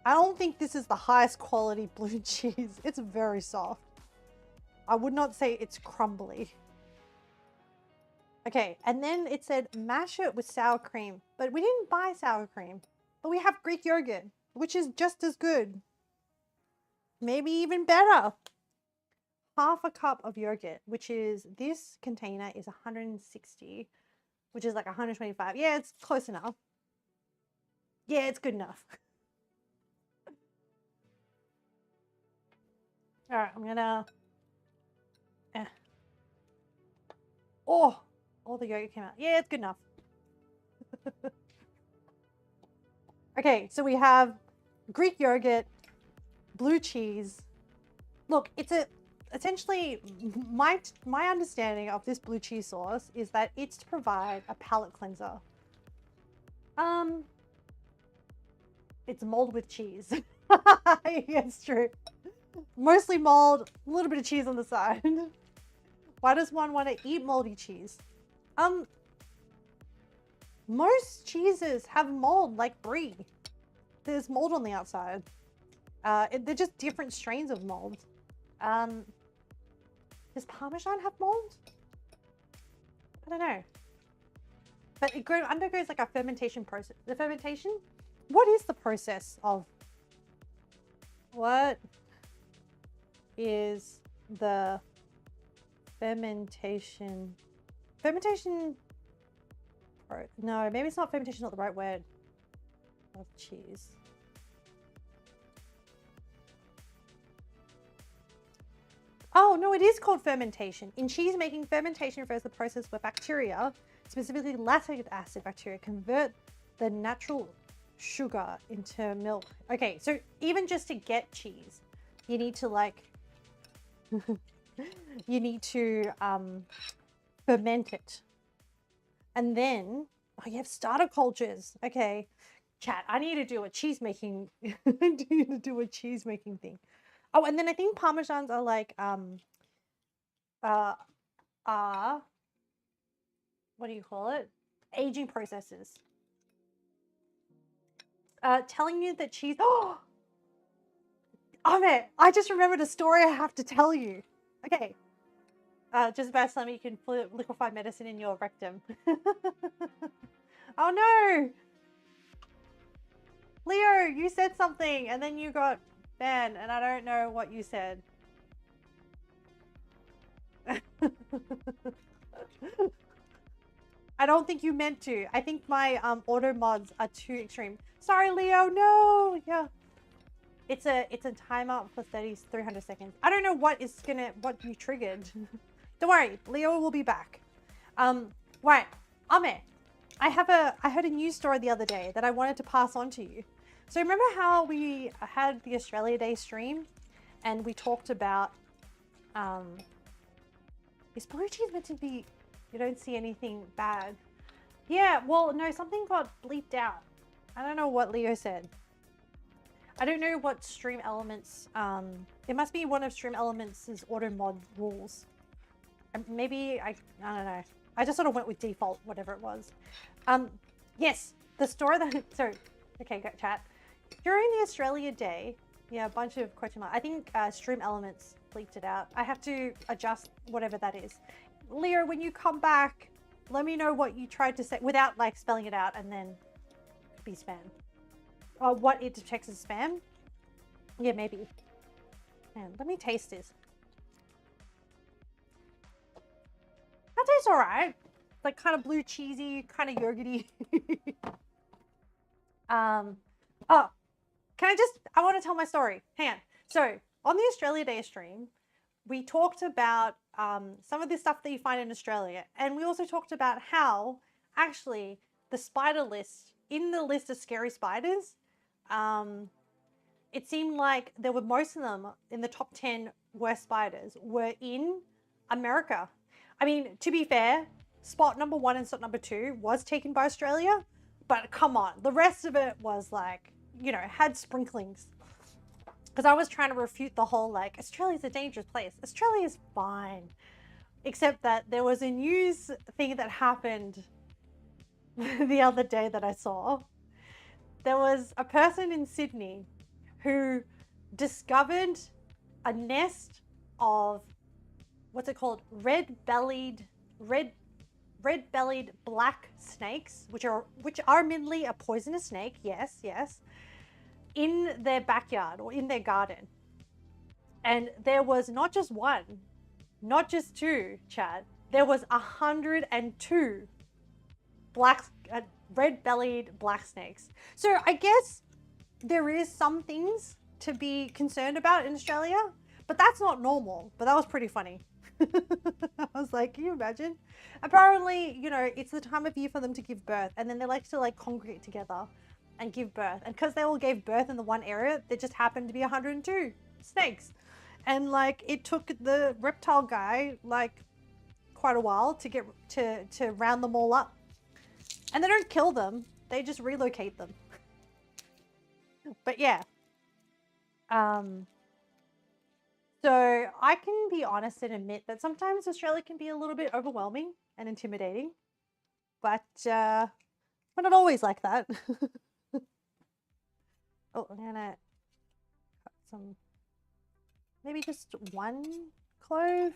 don't think this is the highest quality blue cheese. It's very soft. I would not say it's crumbly. Okay, and then it said mash it with sour cream, but we didn't buy sour cream, but we have Greek yogurt, which is just as good. Maybe even better. half a cup of yogurt, which is, this container is 160, which is like 125. Yeah, it's close enough. Yeah, it's good enough. All right, I'm gonna. Oh, all the yogurt came out. Yeah, it's good enough. Okay, so we have Greek yogurt, blue cheese. Look, it's essentially my understanding of this blue cheese sauce is that it's to provide a palate cleanser. It's mold with cheese. It's true. Mostly mold, a little bit of cheese on the side. Why does one want to eat moldy cheese? Most cheeses have mold, like brie. There's mold on the outside. They're just different strains of mold. Does Parmesan have mold? I don't know. But it undergoes like a fermentation process. The fermentation? What is the process of? What is the fermentation? Fermentation? No, maybe it's not fermentation, not the right word. Of cheese. Oh, no, it is called fermentation. In cheese making, fermentation refers to the process where bacteria, specifically lactic acid bacteria, convert the natural sugar into milk. Okay, so even just to get cheese, you need to like, you need to ferment it. And then, oh, you have starter cultures. Okay, chat, I need to do a cheese making, I need to do a cheese making thing. Oh, and then I think Parmesans are like, what do you call it? Aging processes. Telling you that cheese, oh man, I just remembered a story I have to tell you. Okay. Just about time you can put liquefied medicine in your rectum. Oh no! Leo, you said something and then you got banned and I don't know what you said. I don't think you meant to. I think my auto mods are too extreme. Sorry, Leo. No. Yeah. It's a timer for 300 seconds. I don't know what you triggered. Don't worry, Leo will be back. Right, Ame. I heard a news story the other day that I wanted to pass on to you. So remember how we had the Australia Day stream and we talked about is blue cheese meant to be, you don't see anything bad? Yeah, well, no, something got bleeped out. I don't know what Leo said. I don't know what Stream Elements, it must be one of Stream Elements' auto mod rules. Maybe, I don't know. I just sort of went with default, whatever it was. Yes, the story that, so, okay, go chat. During the Australia Day, yeah, a bunch of question marks. I think Stream Elements bleeped it out. I have to adjust whatever that is. Leo, when you come back, let me know what you tried to say without like spelling it out and then be spam. What it detects as spam? Yeah, maybe. Man, let me taste this. That tastes alright. Like kind of blue cheesy, kind of yogurty. Oh, I want to tell my story. Hang on. So on the Australia Day stream, we talked about some of the stuff that you find in Australia. And we also talked about how actually the spider list, in the list of scary spiders, it seemed like there were most of them in the top 10 worst spiders were in America. I mean, to be fair, spot number 1 and spot number 2 was taken by Australia, but come on, the rest of it was like, you know, had sprinklings. Because I was trying to refute the whole like, Australia's a dangerous place. Australia's fine. Except that there was a news thing that happened the other day that I saw. There was a person in Sydney who discovered a nest of, what's it called? Red-bellied black snakes, which are admittedly a poisonous snake. Yes, yes. In their backyard or in their garden. And there was not just one, not just two, Chad. There was 102 black, red-bellied black snakes. So I guess there is some things to be concerned about in Australia, but that's not normal. But that was pretty funny. I was like, can you imagine? Apparently, you know, it's the time of year for them to give birth, and then they like to like congregate together and give birth. And because they all gave birth in the one area, there just happened to be 102 snakes. And like it took the reptile guy like quite a while to get to round them all up. And they don't kill them, they just relocate them. But yeah. So I can be honest and admit that sometimes Australia can be a little bit overwhelming and intimidating, but we're not always like that. Oh, I'm gonna cut some, maybe just one clove.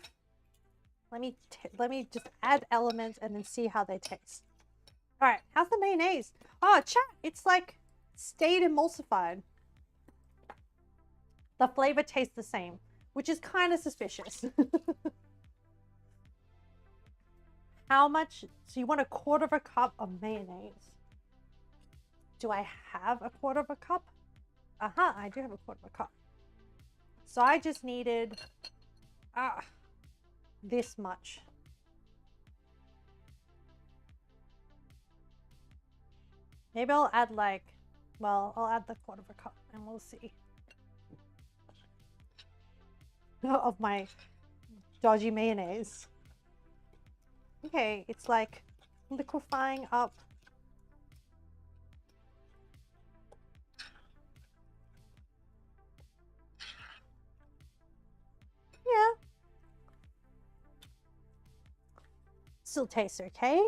Let me just add elements and then see how they taste. All right, how's the mayonnaise? Oh, chat, it's like stayed emulsified. The flavor tastes the same, which is kind of suspicious. How much? So you want 1/4 cup of mayonnaise. Do I have 1/4 cup? Uh-huh, I do have 1/4 cup. So I just needed this much. Maybe I'll add like, well, I'll add the 1/4 cup and we'll see. Of my dodgy mayonnaise. Okay, it's like liquefying up. Yeah. Still tastes okay.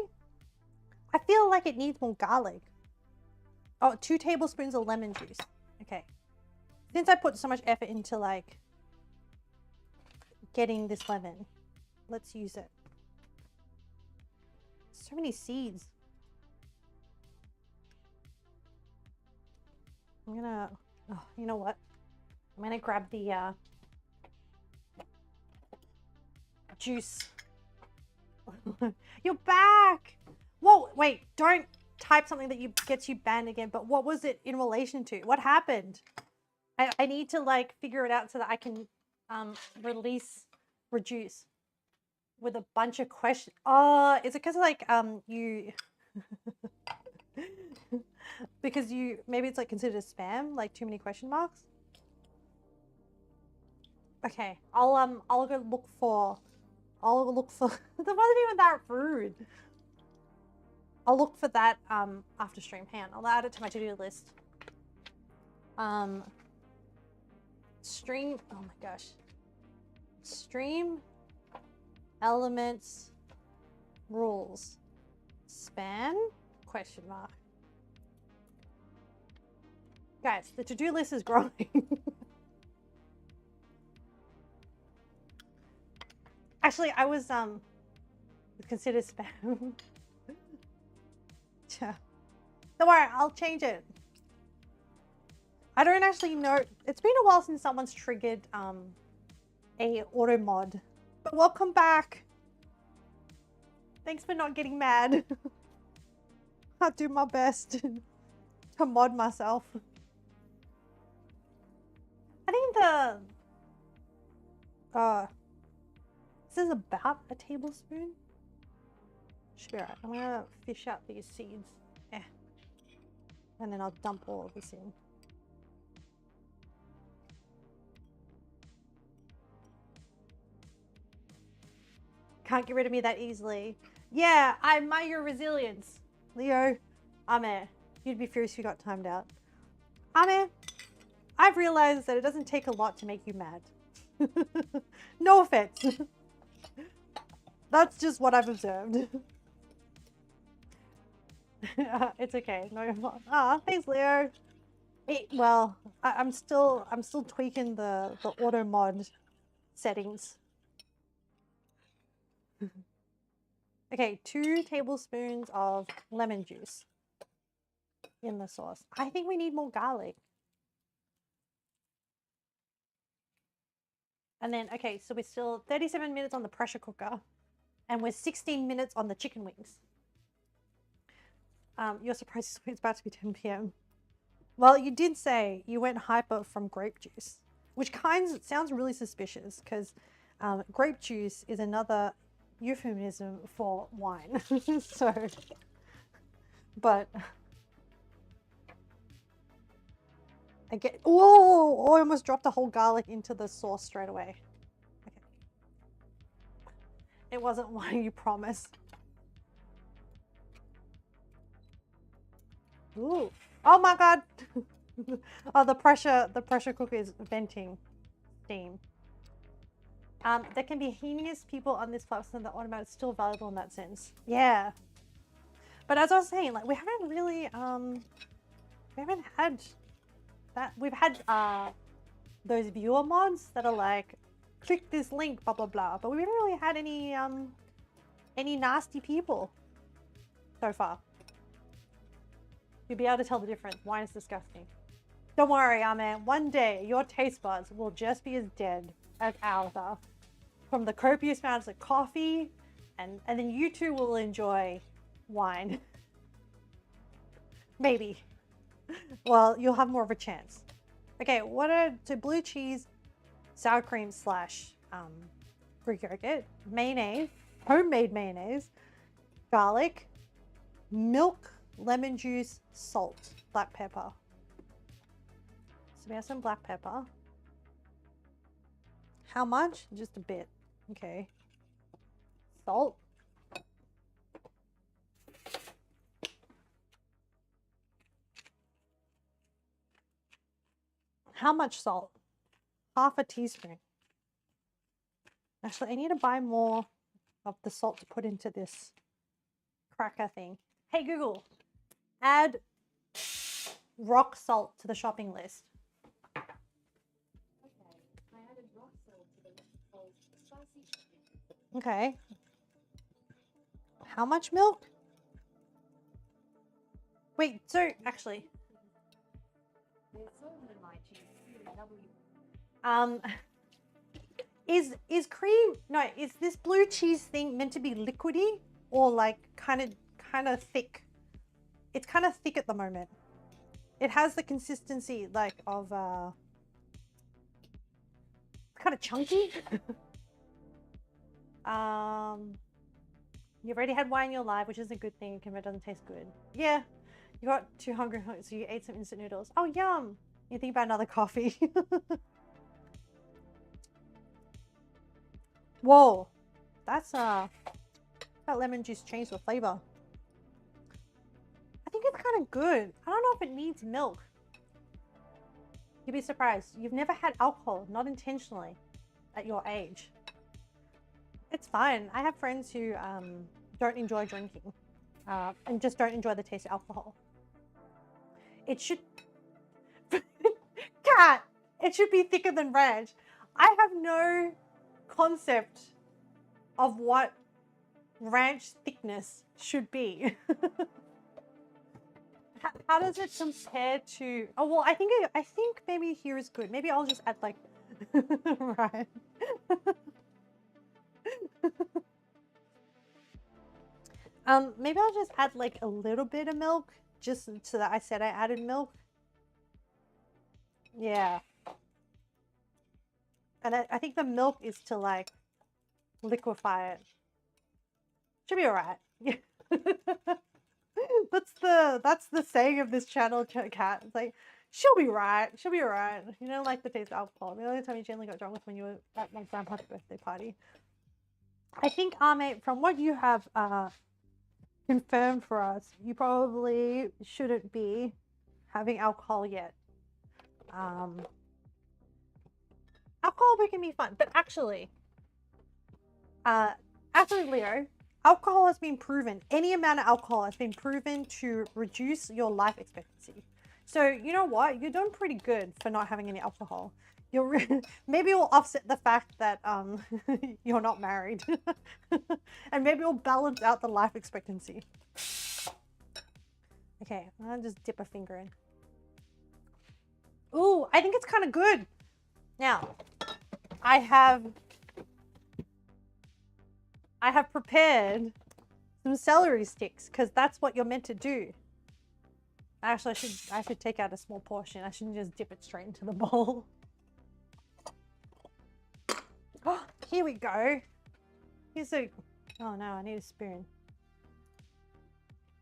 I feel like it needs more garlic. Oh, 2 tablespoons of lemon juice. Okay. Since I put so much effort into like getting this lemon, let's use it. So many seeds. I'm gonna, oh, you know what? I'm gonna grab the juice. You're back! Whoa, wait, don't type something that gets you banned again, but what was it in relation to? What happened? I need to like figure it out so that I can reduce with a bunch of questions. Oh, is it because like you because you maybe it's like considered spam, like too many question marks? Okay, I'll go look for that wasn't even that rude. I'll look for that after stream. Hang on, I'll add it to my to-do list. Stream, oh my gosh. Stream elements rules. Spam? Question mark. Guys, the to-do list is growing. Actually, I was considered spam. Yeah. Don't worry, I'll change it. I don't actually know. It's been a while since someone's triggered a auto mod. But welcome back. Thanks for not getting mad. I'll do my best to mod myself. I think this is about a tablespoon. Should be alright. I'm gonna fish out these seeds. And then I'll dump all of this in. Can't get rid of me that easily. Yeah, I admire your resilience. Leo, Ame, you'd be furious if you got timed out. Ame, I've realized that it doesn't take a lot to make you mad. No offense. That's just what I've observed. It's okay. No, you're fine. Ah, thanks, Leo. Well, I'm still tweaking the auto mod settings. Okay, 2 tablespoons of lemon juice in the sauce. I think we need more garlic. And then, okay, so we're still 37 minutes on the pressure cooker and we're 16 minutes on the chicken wings. You're surprised it's about to be 10 p.m. Well, you did say you went hyper from grape juice, which sounds really suspicious because grape juice is another euphemism for wine. So, but I get, whoa, I almost dropped a whole garlic into the sauce straight away. Okay. It wasn't wine, you promised. Ooh. Oh my God. Oh, the pressure cooker is venting steam. There can be heinous people on this platform that automatic is still valuable in that sense. Yeah. But as I was saying, like we haven't really we haven't had that. We've had those viewer mods that are like click this link, blah blah blah. But we haven't really had any nasty people so far. You'll be able to tell the difference. Wine is disgusting. Don't worry, man. One day your taste buds will just be as dead as ours are. From the copious amounts of coffee, and then you too will enjoy wine. Maybe. Well, you'll have more of a chance. Okay, what are blue cheese, sour cream slash Greek yogurt, mayonnaise, homemade mayonnaise, garlic, milk, lemon juice, salt, black pepper. So we have some black pepper. How much? Just a bit. Okay. Salt. How much salt? Half a teaspoon. Actually, I need to buy more of the salt to put into this cracker thing. Hey Google, add rock salt to the shopping list. Okay, I added rock salt to the cold spicy chicken. Okay. How much milk? Wait, so actually, There's salt in my cheese. is cream, no, is this blue cheese thing meant to be liquidy or like kind of thick? It's kind of thick at the moment. It has the consistency like of kind of chunky. You've already had wine in your life, which is a good thing. It doesn't taste good. Yeah, you got too hungry, so you ate some instant noodles. Oh, yum! You think about another coffee. Whoa, that's that lemon juice changed the flavor. I think it's kind of good. I don't know if it needs milk. You'd be surprised. You've never had alcohol, not intentionally, at your age. It's fine. I have friends who don't enjoy drinking and just don't enjoy the taste of alcohol. It should... Cat! It should be thicker than ranch. I have no concept of what ranch thickness should be. How does it compare to... Oh, well, I think maybe here is good. Maybe I'll just add like... Right. Maybe I'll just add like a little bit of milk, just so that I said I added milk. Yeah. And I think the milk is to like liquefy it. Should be alright. That's the saying of this channel, Cat. It's like, she'll be right. She'll be alright. You don't like the taste of alcohol. The only time you generally got drunk was when you were at my grandpa's birthday party. I think, Ame, from what you have confirmed for us, you probably shouldn't be having alcohol yet. Alcohol can be fun, but actually, Leo, alcohol has been proven, any amount of alcohol has been proven to reduce your life expectancy. So you know what? You're doing pretty good for not having any alcohol. Maybe it'll offset the fact that you're not married. And maybe it'll balance out the life expectancy. Okay, I'm gonna just dip a finger in. Ooh, I think it's kind of good. Now, I have prepared some celery sticks because that's what you're meant to do. Actually, I should take out a small portion. I shouldn't just dip it straight into the bowl. Oh, here we go. Here's a. Oh no, I need a spoon.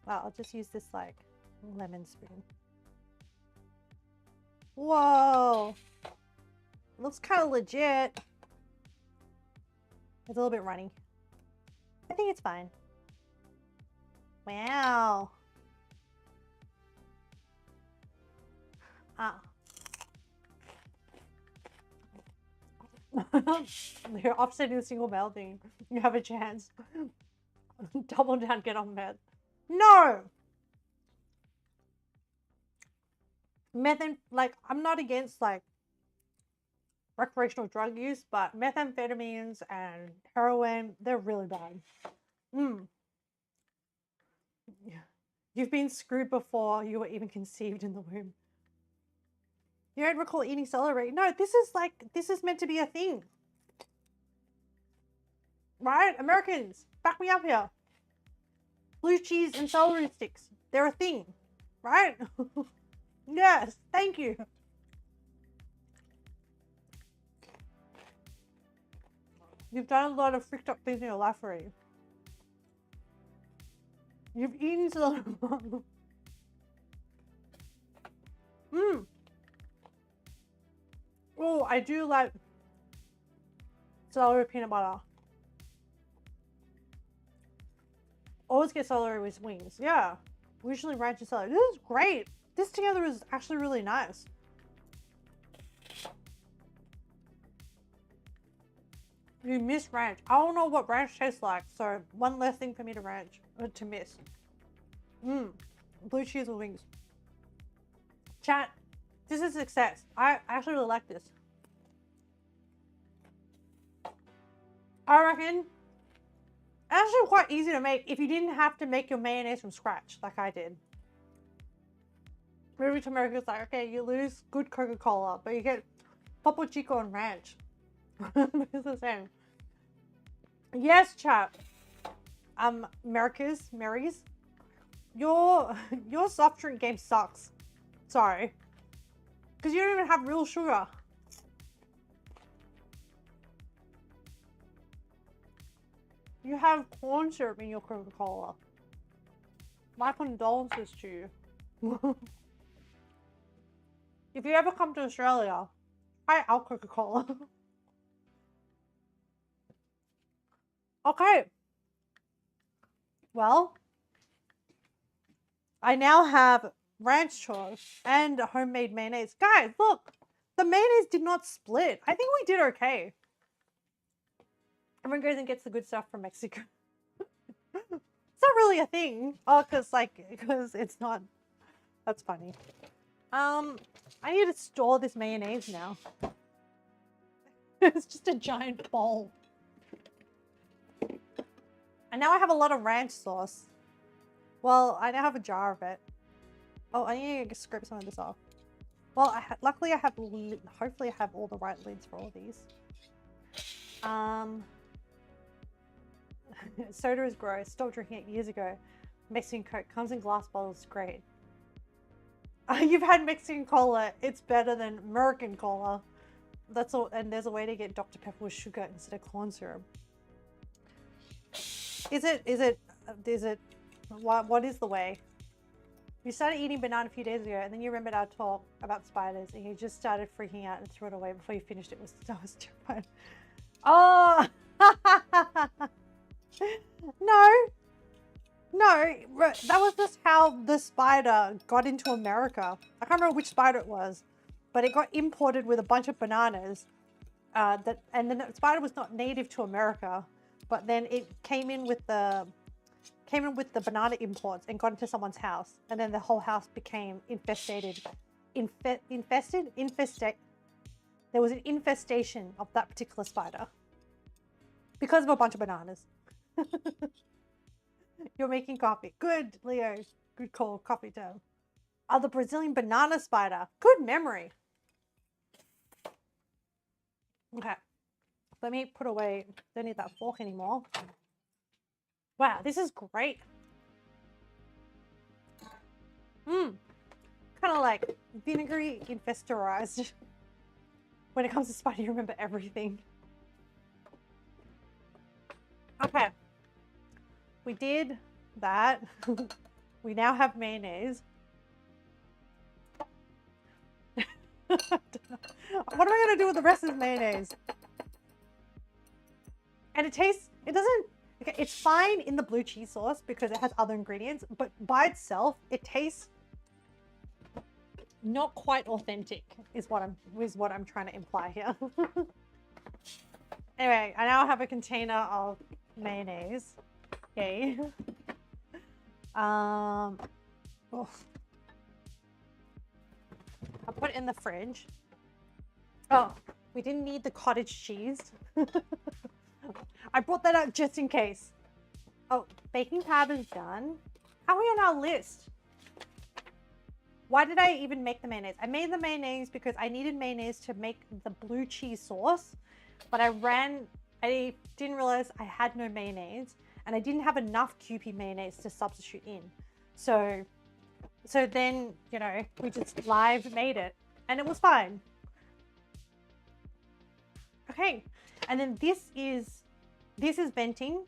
Well, I'll just use this like lemon spoon. Whoa! Looks kind of legit. It's a little bit runny. I think it's fine. Wow. Ah. You're offsetting the single male thing. You have a chance. Double down, get on meth. No! Like, I'm not against, like, recreational drug use, but methamphetamines and heroin, they're really bad. You've been screwed before you were even conceived in the womb. You don't recall eating celery? No, this is meant to be a thing. Right? Americans, back me up here. Blue cheese and celery sticks, they're a thing. Right? Yes, thank you. You've done a lot of freaked up things in your life already. You've eaten celery. Oh, I do like celery peanut butter. Always get celery with wings. Yeah. Usually ranch and celery. This is great. This together is actually really nice. You miss ranch. I don't know what ranch tastes like, so one less thing for me to miss. Blue cheese with wings. Chat, this is a success. I actually really like this. I reckon actually quite easy to make if you didn't have to make your mayonnaise from scratch like I did. Moving to America, it's like, okay, you lose good Coca-Cola, but you get Topo Chico and ranch. It's the same. Yes, chat. Marys, your soft drink game sucks. Sorry. Because you don't even have real sugar. You have corn syrup in your Coca-Cola. My condolences to you. If you ever come to Australia, try our Coca-Cola. Okay. Well, I now have ranch sauce and homemade mayonnaise. Guys, look. The mayonnaise did not split. I think we did okay. Everyone goes and gets the good stuff from Mexico. It's not really a thing. Oh, because it's not. That's funny. I need to store this mayonnaise now. It's just a giant bowl. And now I have a lot of ranch sauce. Well, I now have a jar of it. Oh, I need to scrape some of this off. Well, luckily I have, hopefully I have all the right lids for all these. Soda is gross. Stopped drinking it years ago. Mexican Coke comes in glass bottles. Great. You've had Mexican cola. It's better than American cola. That's all. And there's a way to get Dr. Pepper with sugar instead of corn syrup. Is it? What is the way? You started eating banana a few days ago, and then you remembered our talk about spiders, and you just started freaking out and threw it away before you finished it. I was terrified. Oh! No, that was just how the spider got into America. I can't remember which spider it was, but it got imported with a bunch of bananas. And then the spider was not native to America, but then it came in with the banana imports and got into someone's house, and then the whole house became infested. There was an infestation of that particular spider because of a bunch of bananas. You're making coffee. Good, Leo. Good call. Coffee time. Oh, the Brazilian banana spider. Good memory. Okay. Let me put away, don't need that fork anymore. Wow, this is great. Kind of like vinegary infested. When it comes to spice, you remember everything. Okay, we did that. We now have mayonnaise. What am I going to do with the rest of the mayonnaise? And it tastes, it doesn't, okay, it's fine in the blue cheese sauce because it has other ingredients, but by itself, it tastes not quite authentic is what I'm trying to imply here. Anyway, I now have a container of mayonnaise. Okay. Oh. I'll put it in the fridge. Oh, we didn't need the cottage cheese. I brought that out just in case. Oh, baking powder's done. How are we on our list? Why did I even make the mayonnaise? I made the mayonnaise because I needed mayonnaise to make the blue cheese sauce, but I didn't realize I had no mayonnaise and I didn't have enough Kewpie mayonnaise to substitute in. So then, you know, we just live made it and it was fine. Okay, and then this is venting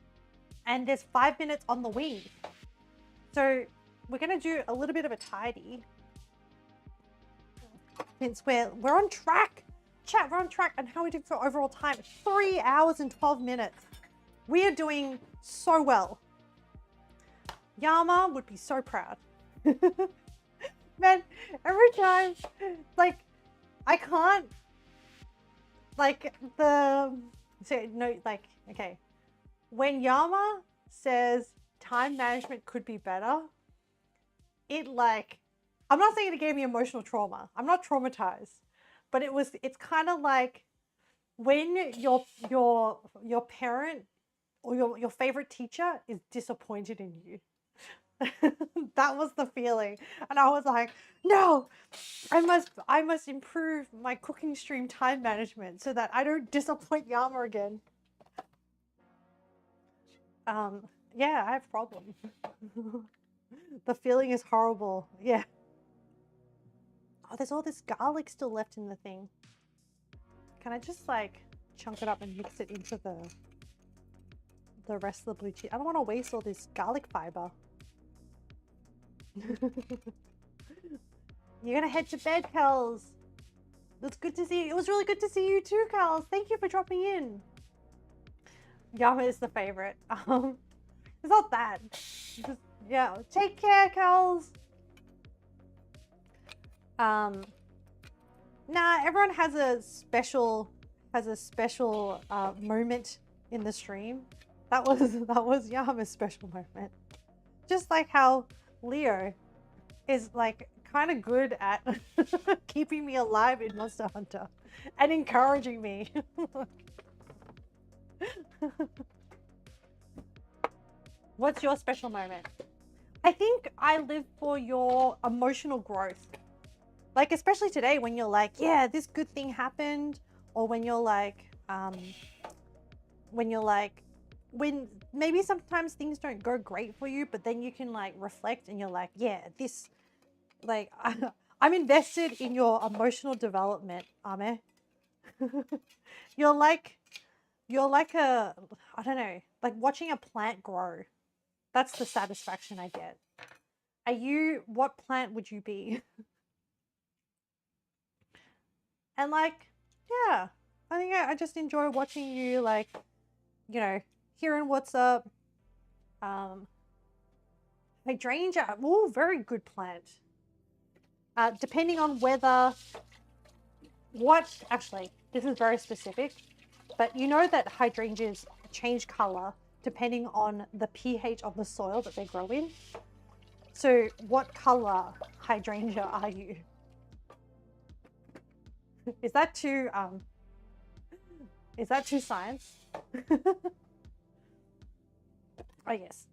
and there's 5 minutes on the wing. So we're gonna do a little bit of a tidy. Since we're on track. Chat, we're on track. And how we did for overall time, 3 hours and 12 minutes. We are doing so well. Yama would be so proud. Man, every time, like, I can't, like, okay. When Yama says time management could be better, it like, I'm not saying it gave me emotional trauma. I'm not traumatized, but it's kind of like when your parent or your favorite teacher is disappointed in you. That was the feeling. And I was like, no, I must improve my cooking stream time management so that I don't disappoint Yama again. Yeah, I have problems. The feeling is horrible. Yeah. Oh, there's all this garlic still left in the thing. Can I just like chunk it up and mix it into the rest of the blue cheese? I don't want to waste all this garlic fiber. You're gonna head to bed, Kels. It's good to see you. It was really good to see you too, Kels. Thank you for dropping in. Yama is the favorite. It's not that. Just, yeah. Take care, Kels. Nah, everyone has a special moment in the stream. That was Yama's special moment. Just like how Leo is like kind of good at keeping me alive in Monster Hunter and encouraging me. What's your special moment? I think I live for your emotional growth. Like, especially today when you're like, yeah, this good thing happened. Or when you're like, when maybe sometimes things don't go great for you, but then you can like reflect and you're like, yeah, this, like, I'm invested in your emotional development, Ame. You're like a, I don't know, like watching a plant grow. That's the satisfaction I get. What plant would you be? And like, yeah, I think I just enjoy watching you, like, you know, hearing what's up. Hydrangea, oh, very good plant. Depending on actually, this is very specific, but you know that hydrangeas change color depending on the pH of the soil that they grow in. So what color hydrangea are you? Is that too science? Oh yes,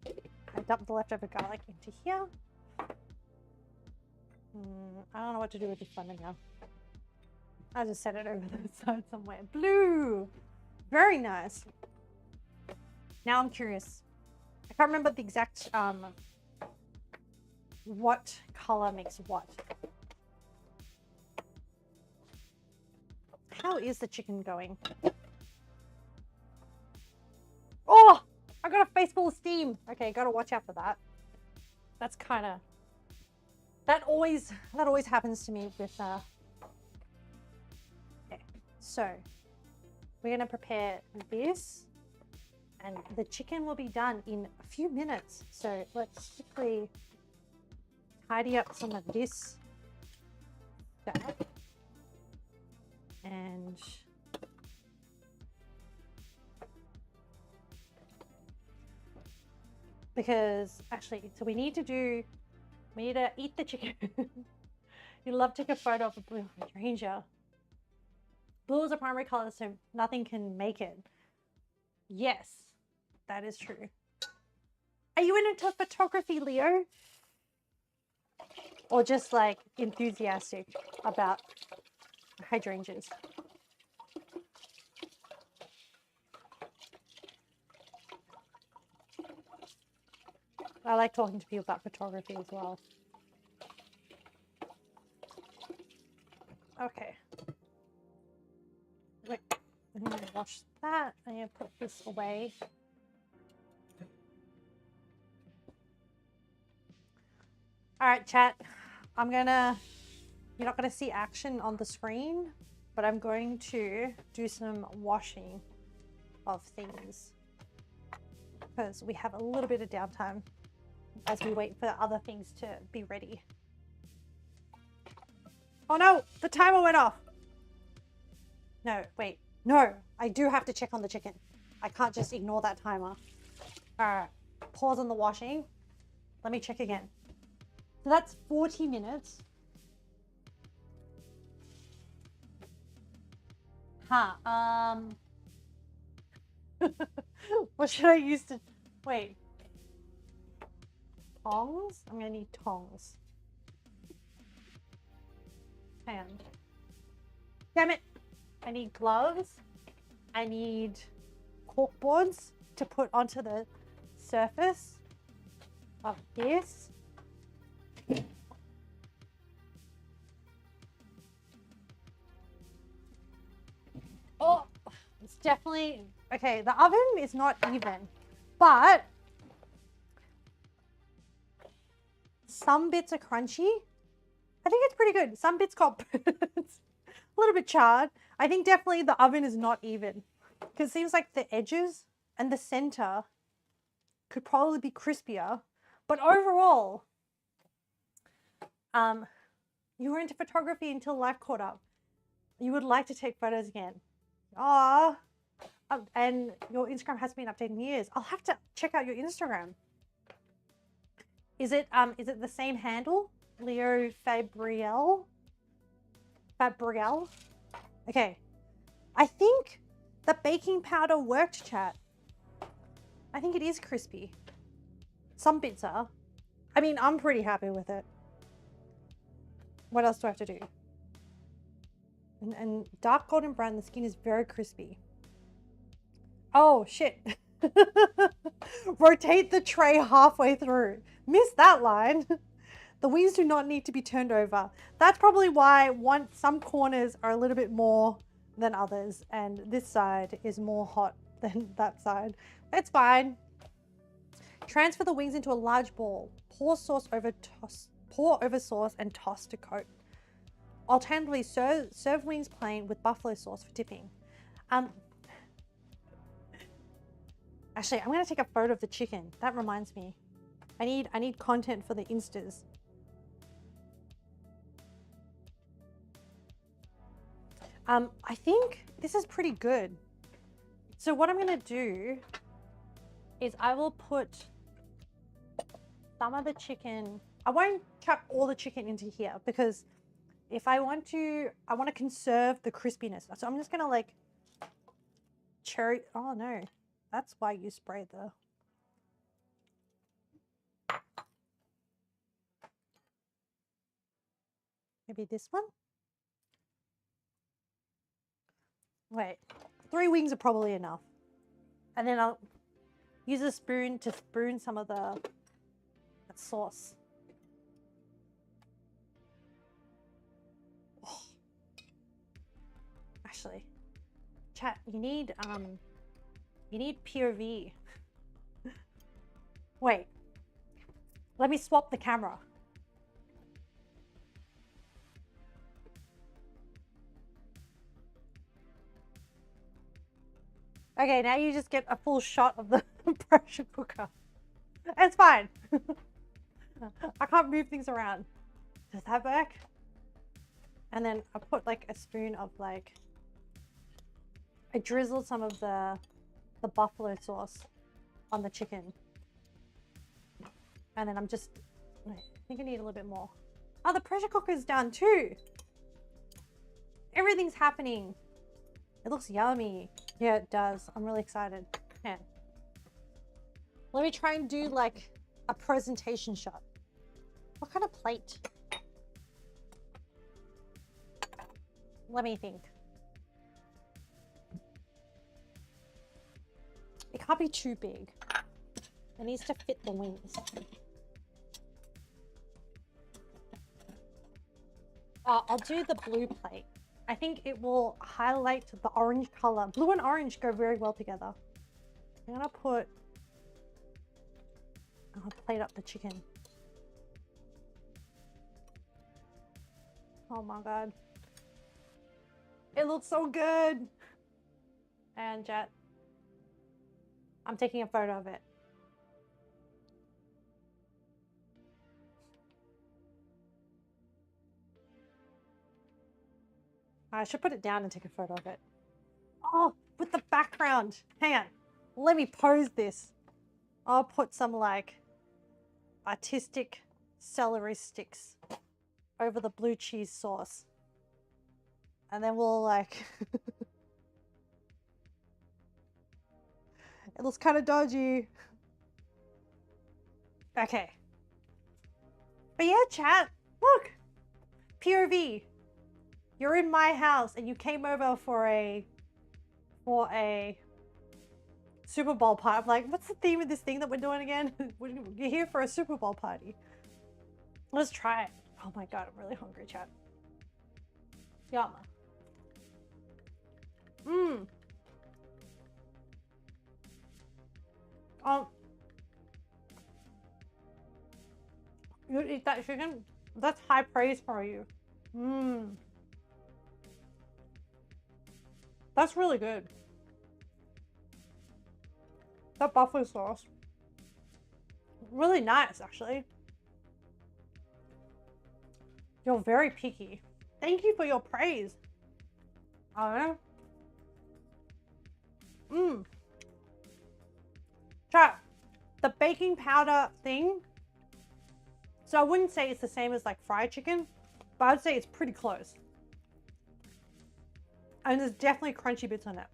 I dumped the leftover garlic into here. I don't know what to do with this lemon now. I'll just set it over the side somewhere. Blue! Very nice. Now I'm curious. I can't remember the exact what color makes what. How is the chicken going? Oh, I got a face full of steam. Okay, gotta watch out for that. That's kind of that always happens to me with okay. So we're gonna prepare this, and the chicken will be done in a few minutes. So let's quickly tidy up some of this stuff. And because actually, so we need to eat the chicken. You love to take a photo of a blue hydrangea. Blue is a primary color, so nothing can make it. Yes, that is true. Are you into photography, Leo? Or just like enthusiastic about hydrangeas? I like talking to people about photography as well. Okay. Wait, I'm gonna wash that. I'm gonna put this away. All right, chat. You're not gonna see action on the screen, but I'm going to do some washing of things because we have a little bit of downtime as we wait for other things to be ready. Oh no, the timer went off. No, wait. No, I do have to check on the chicken. I can't just ignore that timer. All right, pause on the washing. Let me check again. So that's 40 minutes. Huh, what should I use to, wait. Tongs? I'm gonna need tongs. Hang on. Damn it! I need gloves. I need cork boards to put onto the surface of this. Oh, it's definitely, okay, the oven is not even, but some bits are crunchy. I think it's pretty good. Some bits got burnt. A little bit charred. I think definitely the oven is not even because it seems like the edges and the center could probably be crispier. But overall, you were into photography until life caught up. You would like to take photos again. Ah, and your Instagram has been updated in years. I'll have to check out your Instagram. Is it the same handle? Leo Fabriel? Fabriel? Okay. I think the baking powder worked, chat. I think it is crispy. Some bits are. I mean, I'm pretty happy with it. What else do I have to do? And dark golden brown, the skin is very crispy. Oh, shit. Rotate the tray halfway through. Missed that line. The wings do not need to be turned over. That's probably why some corners are a little bit more than others, and this side is more hot than that side. It's fine. Transfer the wings into a large ball. Pour over sauce and toss to coat. Alternatively, serve wings plain with buffalo sauce for dipping. Actually, I'm gonna take a photo of the chicken. That reminds me. I need content for the Instas. I think this is pretty good. So what I'm gonna do is I will put some of the chicken. I won't chuck all the chicken into here because if I want to conserve the crispiness. So I'm just gonna like oh no, that's why you sprayed the. Maybe this one? Wait, 3 wings are probably enough. And then I'll use a spoon to spoon some of the sauce. Oh. Actually, chat, you need POV. Wait, let me swap the camera. Okay, now you just get a full shot of the pressure cooker. It's fine. I can't move things around. Does that work? And then I put like a spoon of like, I drizzled some of the buffalo sauce on the chicken. And then I'm just, I think I need a little bit more. Oh, the pressure cooker's done too. Everything's happening. It looks yummy. Yeah, it does. I'm really excited. Yeah. Let me try and do like a presentation shot. What kind of plate? Let me think. It can't be too big. It needs to fit the wings. I'll do the blue plate. I think it will highlight the orange color. Blue and orange go very well together. I'm gonna put, I'll plate up the chicken. Oh my God. It looks so good. And Jet, I'm taking a photo of it. I should put it down and take a photo of it. Oh, with the background. Hang on. Let me pose this. I'll put some like artistic celery sticks over the blue cheese sauce. And then we'll like... It looks kind of dodgy. Okay. But yeah, chat. Look. POV. You're in my house and you came over for a Super Bowl party. I'm like, what's the theme of this thing that we're doing again? You're here for a Super Bowl party. Let's try it. Oh my God, I'm really hungry, chat. Yum. Mmm. You eat that chicken? That's high praise for you. Mmm. That's really good. That buffalo sauce. Really nice, actually. You're very picky. Thank you for your praise. Oh, mmm. Chat, the baking powder thing. So I wouldn't say it's the same as like fried chicken, but I'd say it's pretty close. And there's definitely crunchy bits on it.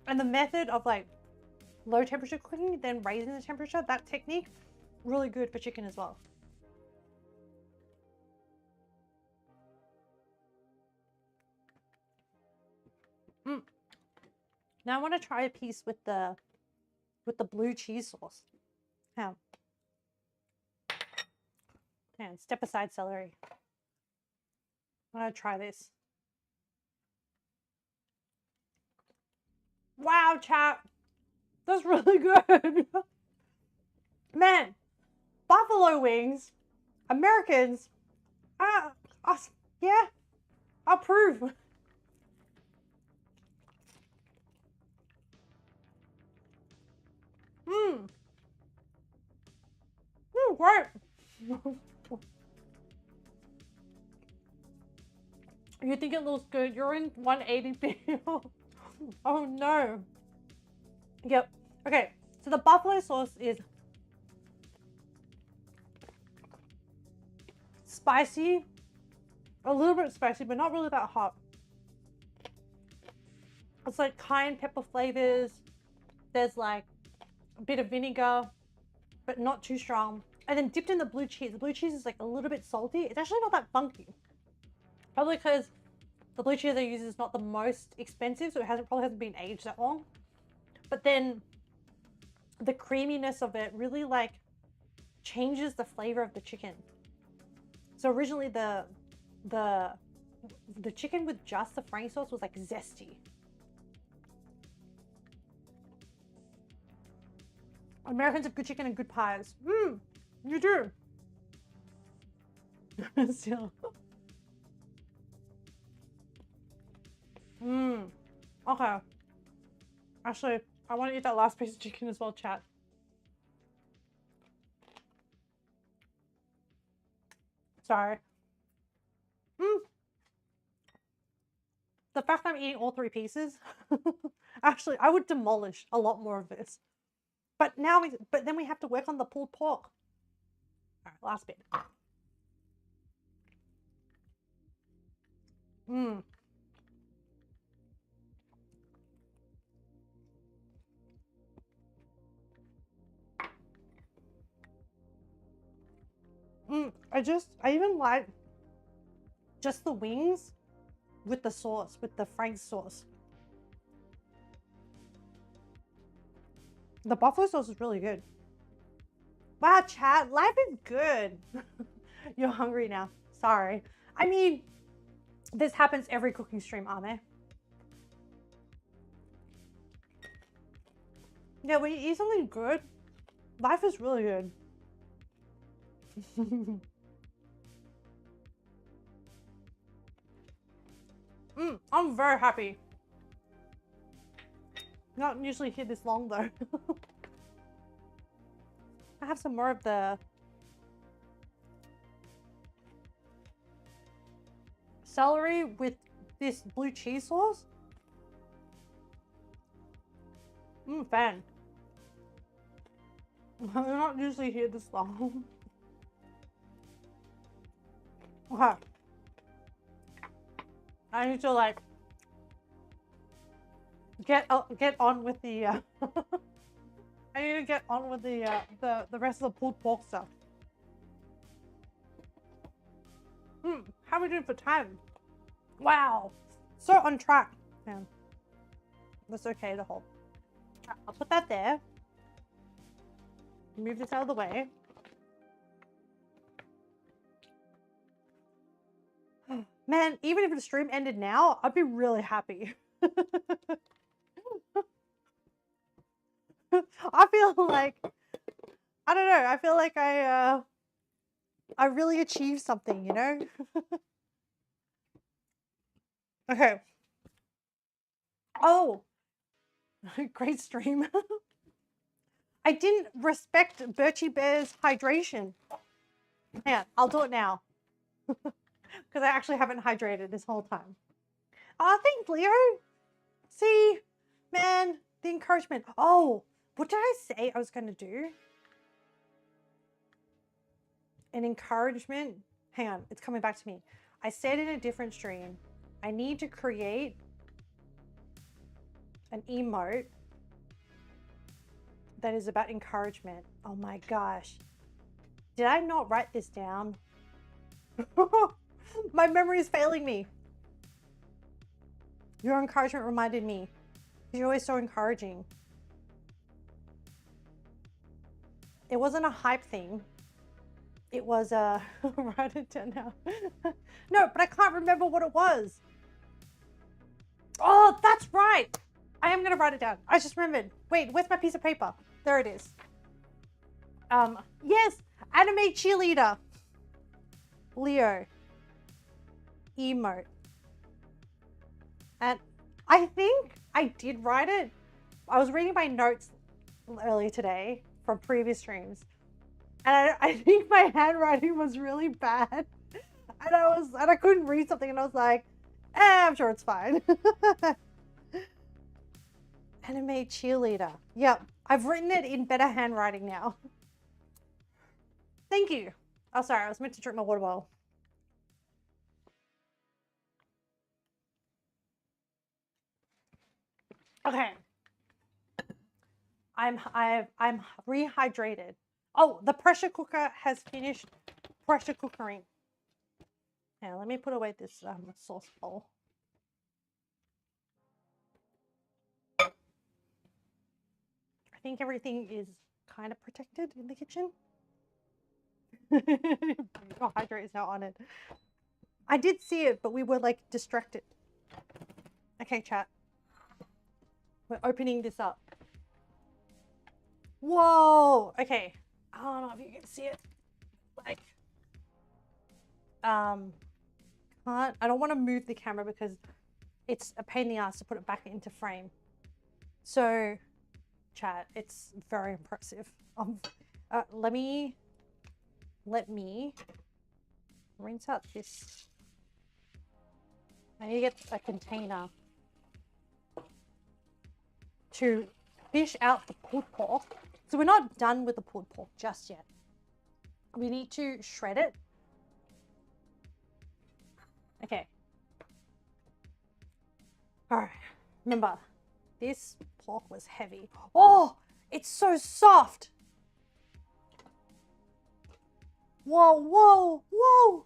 And the method of like low temperature cooking, then raising the temperature, that technique, really good for chicken as well. Mm. Now I want to try a piece with the blue cheese sauce. How? And step aside celery. I'm gonna try this. Wow, chat. That's really good. Man, buffalo wings, Americans, us, yeah, approve. Mmm. Great. You think it looks good? You're in 180 people. Oh no. Yep. Okay. So the buffalo sauce is spicy, a little bit spicy, but not really that hot. It's like cayenne pepper flavors. There's like a bit of vinegar, but not too strong. And then dipped in the blue cheese. The blue cheese is like a little bit salty. It's actually not that funky. Probably because The blue cheese I use is not the most expensive, so it probably hasn't been aged that long. But then the creaminess of it really like changes the flavor of the chicken. So originally the chicken with just the Frank sauce was like zesty. Americans have good chicken and good pies. You do. Still. Okay. Actually, I want to eat that last piece of chicken as well, chat. Sorry. The fact that I'm eating all 3 pieces, actually, I would demolish a lot more of this. But then we have to work on the pulled pork. All right, last bit. I even like just the wings with the sauce, with the Frank's sauce. The buffalo sauce is really good. Wow, chat, life is good. You're hungry now. Sorry. I mean, this happens every cooking stream, Ame. Yeah, when you eat something good, life is really good. I'm very happy. Not usually here this long though. I have some more of the celery with this blue cheese sauce. Fan. I'm not usually here this long. Okay. I need to like get on with the I need to get on with the rest of the pulled pork stuff. How are we doing for time? Wow, so on track. Man, that's okay to hold. Right, I'll put that there. Move this out of the way. Man, even if the stream ended now, I'd be really happy. I feel like, I don't know, I feel like I really achieved something, you know? Okay. Oh, great stream. I didn't respect Birchie Bear's hydration. Yeah, I'll do it now. Because I actually haven't hydrated this whole time. Oh, thanks, Leo. See, man, the encouragement. Oh, what did I say I was going to do? An encouragement. Hang on, it's coming back to me. I said in a different stream, I need to create an emote that is about encouragement. Oh my gosh. Did I not write this down? My memory is failing me. Your encouragement reminded me. You're always so encouraging. It wasn't a hype thing. It was a write it down now. No, but I can't remember what it was. Oh, that's right. I am gonna write it down. I just remembered. Wait, where's my piece of paper? There it is. Yes, anime cheerleader. Leo. Emote. And I think I did write it. I was reading my notes earlier today from previous streams, and I think my handwriting was really bad, and I couldn't read something, and I was like, I'm sure it's fine. Anime cheerleader. Yep, I've written it in better handwriting now. Thank you. Oh, sorry, I was meant to drink my water bottle. Okay. I'm rehydrated. Oh, the pressure cooker has finished pressure cookering. Now let me put away this sauce bowl. I think everything is kind of protected in the kitchen. Oh, hydrate is now on it. I did see it, but we were like distracted. Okay, chat. We're opening this up. Whoa! Okay. I don't know if you can see it. Like, can't. I don't want to move the camera because it's a pain in the ass to put it back into frame. So, chat, it's very impressive. Let me rinse out this. I need to get a container to fish out the pulled pork. So we're not done with the pulled pork just yet. We need to shred it. Okay. All right. Remember, this pork was heavy. Oh, it's so soft. Whoa, whoa, whoa.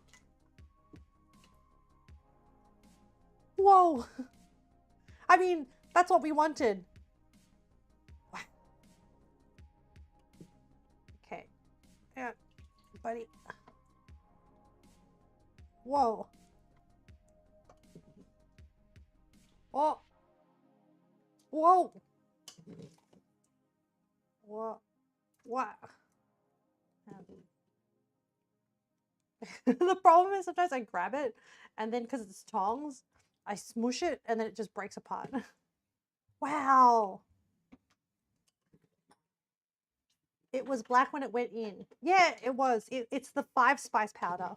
Whoa. I mean, that's what we wanted. Okay. Yeah, buddy. Whoa. Oh. Whoa. What? What? The problem is sometimes I grab it and then because it's tongs, I smush it and then it just breaks apart. Wow. It was black when it went in. Yeah, it was. It's the 5 spice powder.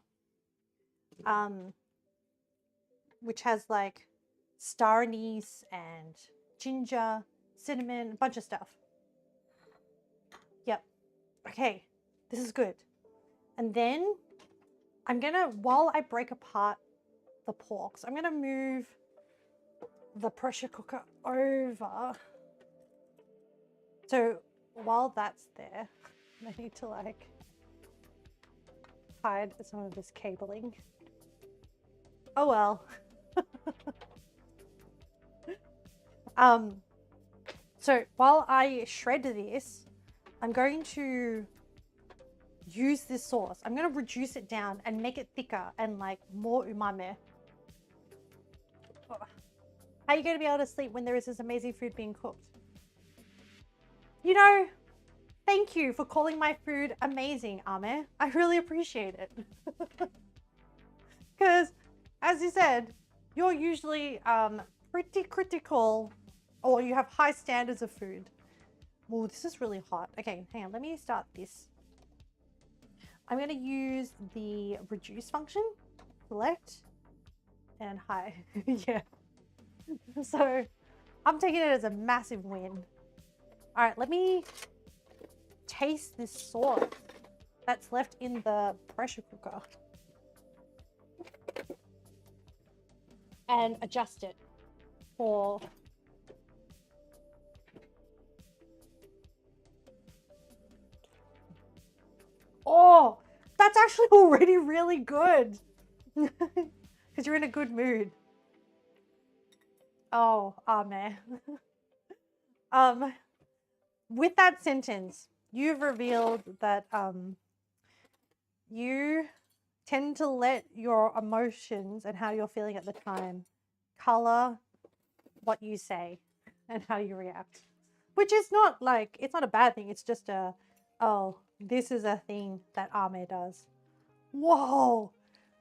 Which has like star anise and ginger, cinnamon, a bunch of stuff. Yep. Okay. This is good. And then I'm gonna, while I break apart the porks, I'm gonna move the pressure cooker over. So while that's there, I need to like hide some of this cabling. Oh well. So while I shred this, I'm going to use this sauce. I'm going to reduce it down and make it thicker and like more umami. Oh. How are you going to be able to sleep when there is this amazing food being cooked? You know, thank you for calling my food amazing, Ame. I really appreciate it. Because, as you said, you're usually pretty critical, or you have high standards of food. Oh, this is really hot. Okay, hang on. Let me start this. I'm going to use the reduce function, select, and high. Yeah. So I'm taking it as a massive win. All right, let me taste this sauce that's left in the pressure cooker and adjust it for oh, that's actually already really good because you're in a good mood. Oh, man. With that sentence, you've revealed that you tend to let your emotions and how you're feeling at the time color what you say and how you react, which is not like, it's not a bad thing. It's just a, oh, this is a thing that Ame does. Whoa,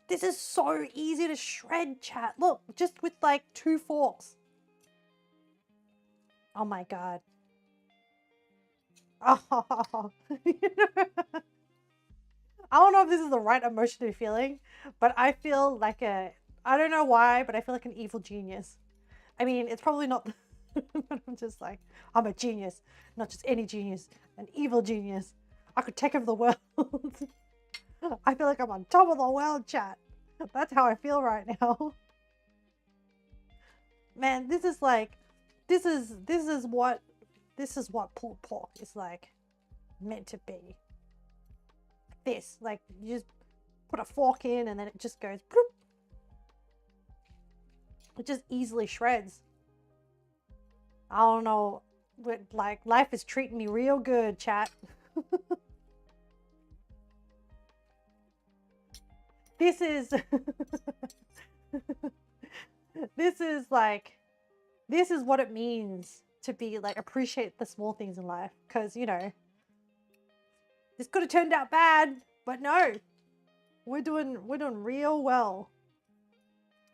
this is so easy to shred, chat. Look, just with like 2 forks. Oh my God. Oh, I don't know if this is the right emotion to be feeling, but I feel like I don't know why, but I feel like an evil genius. I mean, it's probably not, but I'm just like, I'm a genius, not just any genius, an evil genius. I could take over the world. I feel like I'm on top of the world, chat. That's how I feel right now. Man, this is like, this is what pulled pork is like meant to be. This, like, you just put a fork in and then it just goes bloop. It just easily shreds. I don't know Like, life is treating me real good, chat. This is this is like, this is what it means to be like, appreciate the small things in life. Because, you know, this could have turned out bad, but no, we're doing real well.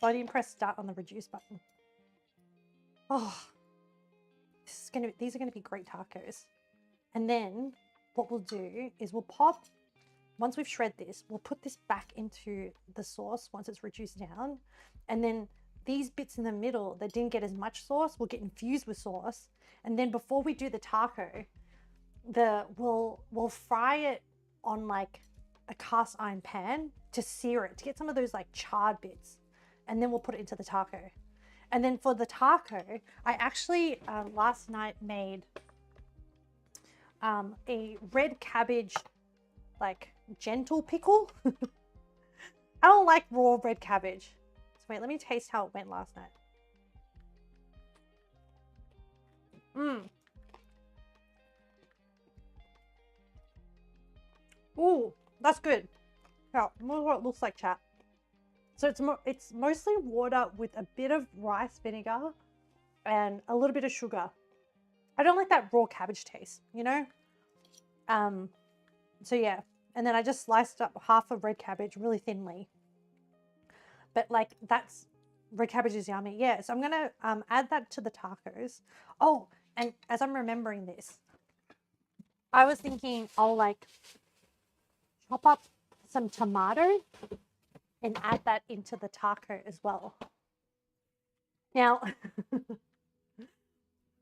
Oh, I didn't press start on the reduce button. Oh, these are gonna be great tacos. And then what we'll do is we'll pop, once we've shred this, we'll put this back into the sauce once it's reduced down. And then these bits in the middle that didn't get as much sauce will get infused with sauce. And then before we do the taco, we'll fry it on like a cast iron pan to sear it, to get some of those like charred bits. And then we'll put it into the taco. And then for the taco, I actually last night made a red cabbage, like gentle pickle. I don't like raw red cabbage. So wait, let me taste how it went last night. Ooh, that's good. Yeah, what it looks like, chat. So it's mostly water with a bit of rice vinegar and a little bit of sugar. I don't like that raw cabbage taste, you know? So yeah, and then I just sliced up half of red cabbage really thinly. But like, that's, red cabbage is yummy. Yeah, so I'm gonna add that to the tacos. Oh, and as I'm remembering this, I was thinking I'll like chop up some tomato and add that into the taco as well. Now,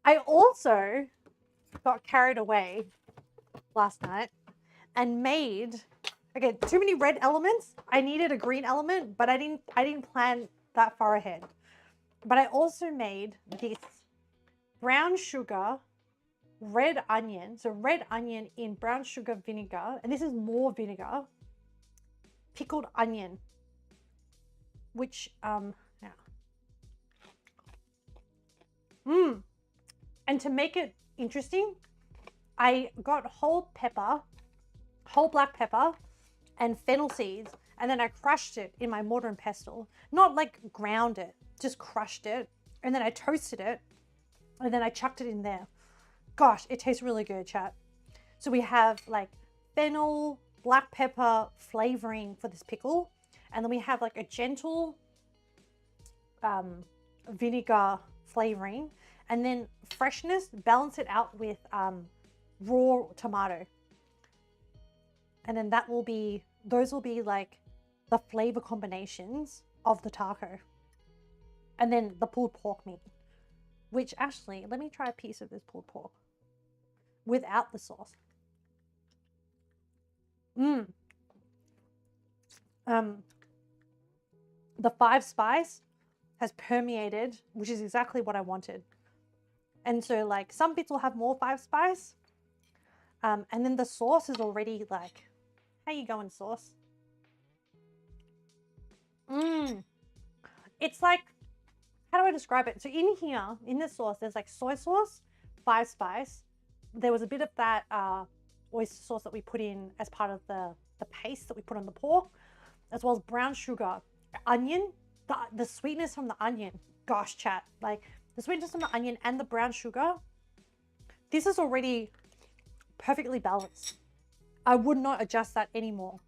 I also got carried away last night and made, okay, too many red elements. I needed a green element, but I didn't plan that far ahead. But I also made this brown sugar, red onion. So red onion in brown sugar vinegar, and this is more vinegar, pickled onion, which yeah. And to make it interesting, I got whole black pepper and fennel seeds, and then I crushed it in my mortar and pestle. Not like ground it, just crushed it, and then I toasted it, and then I chucked it in there. Gosh, it tastes really good, chat. So we have like fennel, black pepper flavoring for this pickle, and then we have like a gentle vinegar flavoring, and then freshness, balance it out with raw tomato. And then those will be like the flavor combinations of the taco. And then the pulled pork meat, which actually, let me try a piece of this pulled pork without the sauce. The 5 spice has permeated, which is exactly what I wanted. And so like some bits will have more 5 spice. And then the sauce is already like, how you going, sauce? It's like, how do I describe it? So in here, in this sauce, there's like soy sauce, 5 spice. There was a bit of that oyster sauce that we put in as part of the paste that we put on the pork, as well as brown sugar, onion, the sweetness from the onion. Gosh, chat, like the sweetness from the onion and the brown sugar. This is already perfectly balanced. I would not adjust that anymore.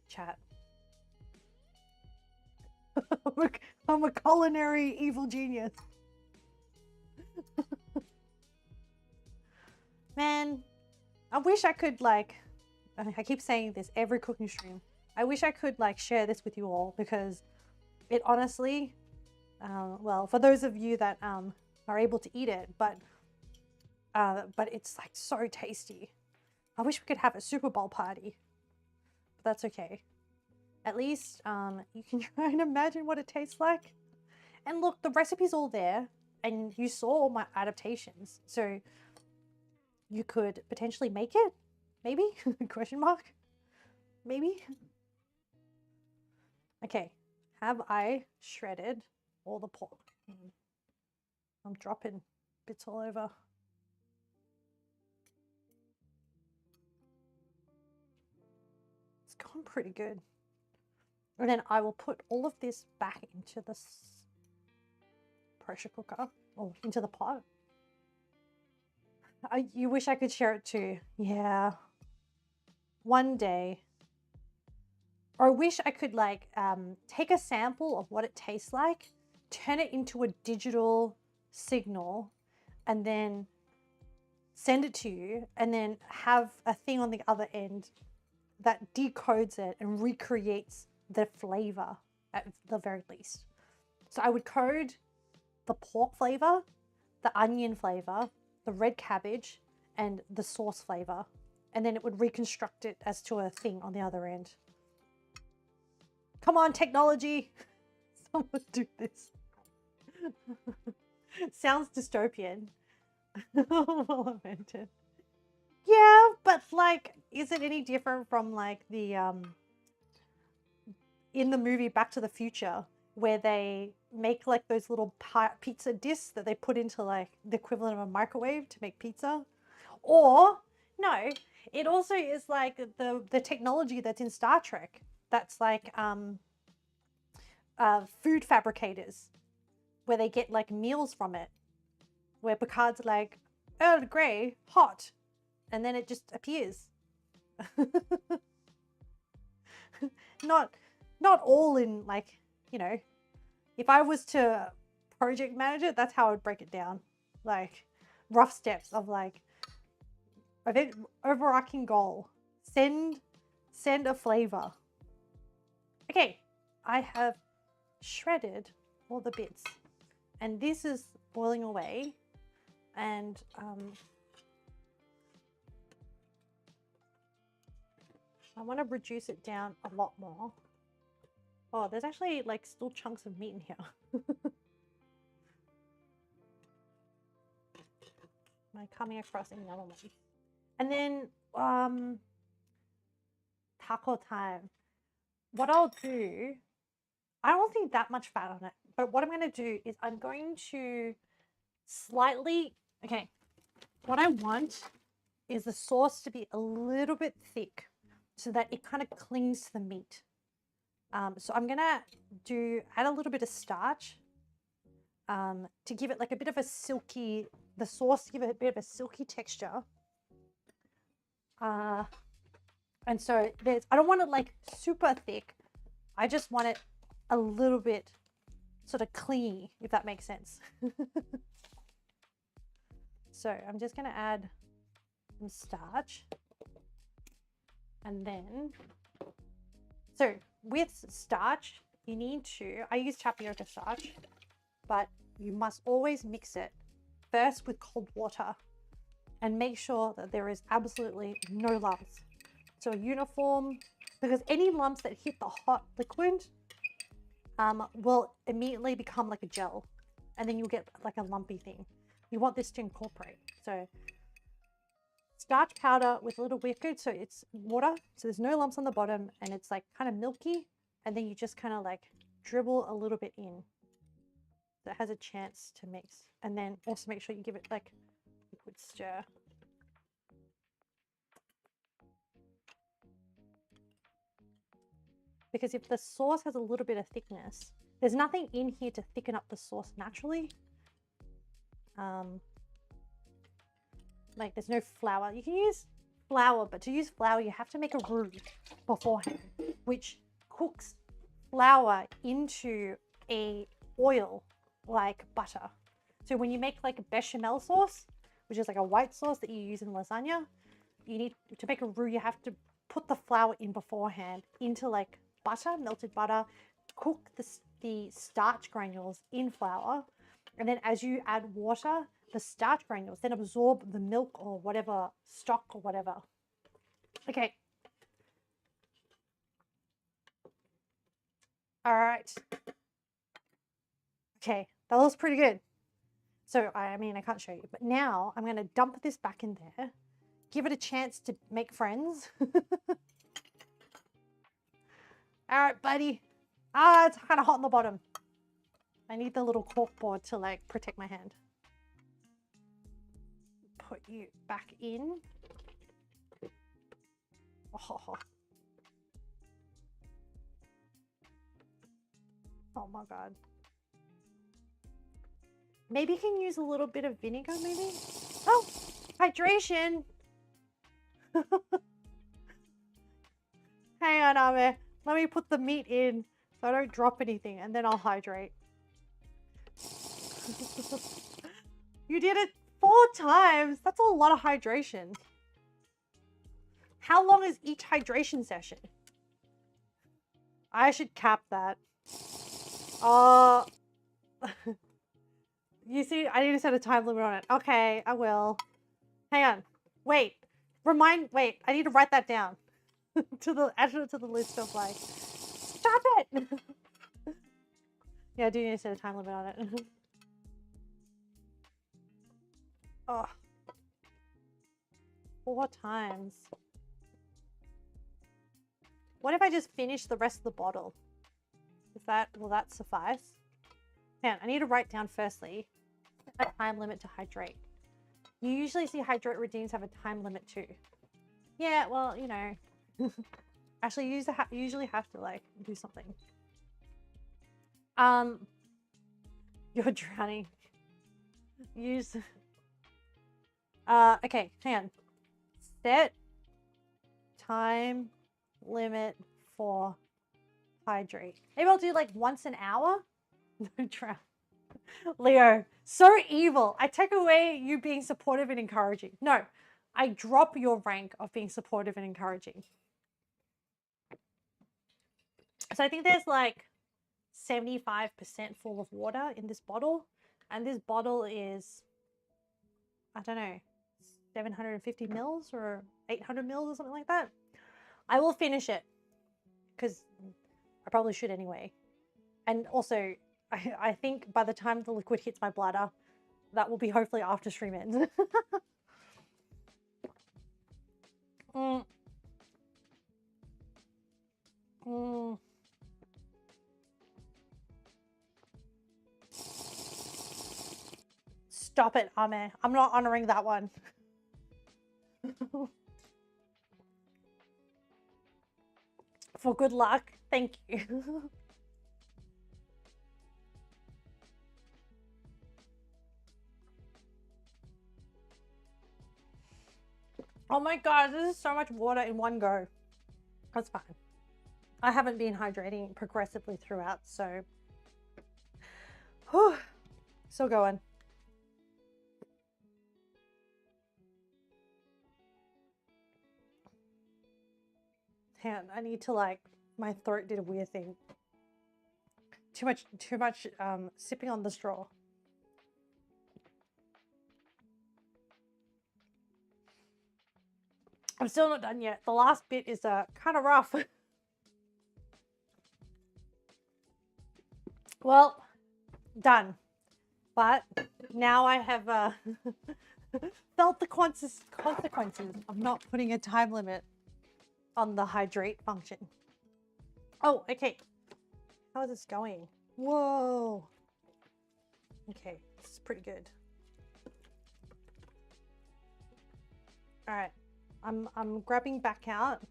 Chat. I'm a culinary evil genius. Man, I wish I could like, I keep saying this every cooking stream. I wish I could like share this with you all, because it honestly, well, for those of you that are able to eat it, but it's like so tasty. I wish we could have a Super Bowl party, but that's okay. At least you can try and imagine what it tastes like. And look, the recipe's all there, and you saw all my adaptations, so you could potentially make it, maybe? Question mark? Maybe? Okay, have I shredded all the pork. I'm dropping bits all over. It's gone pretty good. And then I will put all of this back into the pressure cooker or into the pot. You wish I could share it too. Yeah. One day. Or I wish I could like take a sample of what it tastes like, turn it into a digital signal, and then send it to you, and then have a thing on the other end that decodes it and recreates the flavor at the very least. So I would code the pork flavor, the onion flavor, the red cabbage, and the sauce flavor, and then it would reconstruct it as to a thing on the other end. Come on, technology! Someone do this. Sounds dystopian. Well invented. Yeah, but like, is it any different from like the in the movie Back to the Future, where they make like those little pizza discs that they put into like the equivalent of a microwave to make pizza? Or no, it also is like the technology that's in Star Trek. That's like food fabricators, where they get like meals from it, where Picard's like, Earl Grey, hot, and then it just appears. Not all in like, you know, if I was to project manage it, that's how I would break it down. Like rough steps of like, overarching goal, send a flavor. Okay, I have shredded all the bits, and this is boiling away, and I want to reduce it down a lot more. Oh, there's actually like still chunks of meat in here. Am I coming across any other ones? And then taco time. What I'll do, I don't think that much fat on it, but what I'm going to do is I'm going to slightly, okay, what I want is the sauce to be a little bit thick so that it kind of clings to the meat. So I'm gonna add a little bit of starch to give it like a bit of a silky, the sauce to give it a bit of a silky texture. And so I don't want it like super thick. I just want it a little bit sort of clingy, if that makes sense. So I'm just gonna add some starch. And then, so with starch, you need to, I use tapioca starch, but you must always mix it first with cold water and make sure that there is absolutely no lumps. So uniform, because any lumps that hit the hot liquid will immediately become like a gel, and then you'll get like a lumpy thing. You want this to incorporate. So starch powder with a little liquid, so it's water, so there's no lumps on the bottom, and it's like kind of milky, and then you just kind of like dribble a little bit in so it has a chance to mix. And then also make sure you give it like a liquid stir. Because if the sauce has a little bit of thickness, there's nothing in here to thicken up the sauce naturally. Like there's no flour. You can use flour, but to use flour, you have to make a roux beforehand, which cooks flour into a oil like butter. So when you make like a bechamel sauce, which is like a white sauce that you use in lasagna, you need to make a roux, you have to put the flour in beforehand into like butter, melted butter, cook the starch granules in flour, and then as you add water, the starch granules then absorb the milk or whatever, stock or whatever. Okay. All right. Okay, that looks pretty good. So, I mean, I can't show you, but now I'm going to dump this back in there, give it a chance to make friends. All right, buddy. Ah, it's kind of hot on the bottom. I need the little cork board to like protect my hand. Put you back in. Oh, oh my God. Maybe you can use a little bit of vinegar, maybe? Oh, hydration. Hang on, Ame. Let me put the meat in so I don't drop anything and then I'll hydrate. You did it 4 times. That's a lot of hydration. How long is each hydration session? I should cap that. You see, I need to set a time limit on it. Okay, I will. Hang on. Wait. Wait, I need to write that down. Add it to the list of like, stop it! Yeah, I do need to set a time limit on it. Oh. 4 times. What if I just finish the rest of the bottle? Will that suffice? Hang on, I need to write down firstly a time limit to hydrate. You usually see hydrate redeems have a time limit too. Yeah, well, you know. Actually, you usually have to like do something. You're drowning. Use. Okay, hang on. Set time limit for hydrate. Maybe I'll do like once an hour. No drown. Leo, so evil. I take away you being supportive and encouraging. No, I drop your rank of being supportive and encouraging. So I think there's like 75% full of water in this bottle. And this bottle is, I don't know, 750 mils or 800 mils or something like that. I will finish it because I probably should anyway. And also, I think by the time the liquid hits my bladder, that will be hopefully after stream ends. Stop it, Ame. I'm not honoring that one. For good luck. Thank you. Oh my God, this is so much water in one go. That's fine. I haven't been hydrating progressively throughout, so whew, still going. Hang on, I need to like, my throat did a weird thing. Too much sipping on the straw. I'm still not done yet. The last bit is kind of rough. Well, done. But now I have felt the consequences of not putting a time limit on the hydrate function. Oh, okay. How is this going? Whoa. Okay, this is pretty good. All right, I'm grabbing back out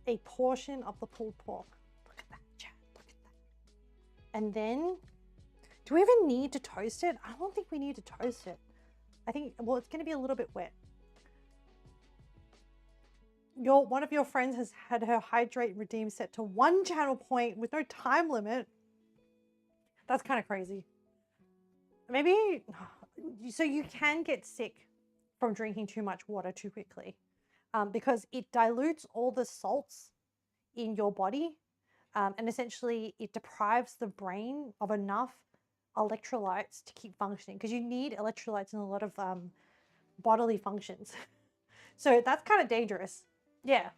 a portion of the pulled pork. Look at that, Chad. Look at that. And then, do we even need to toast it? I don't think we need to toast it. I think, well, it's going to be a little bit wet. One of your friends has had her hydrate redeem set to 1 channel point with no time limit. That's kind of crazy. Maybe, so you can get sick from drinking too much water too quickly because it dilutes all the salts in your body and essentially it deprives the brain of enough electrolytes to keep functioning because you need electrolytes in a lot of bodily functions. So that's kind of dangerous. Yeah.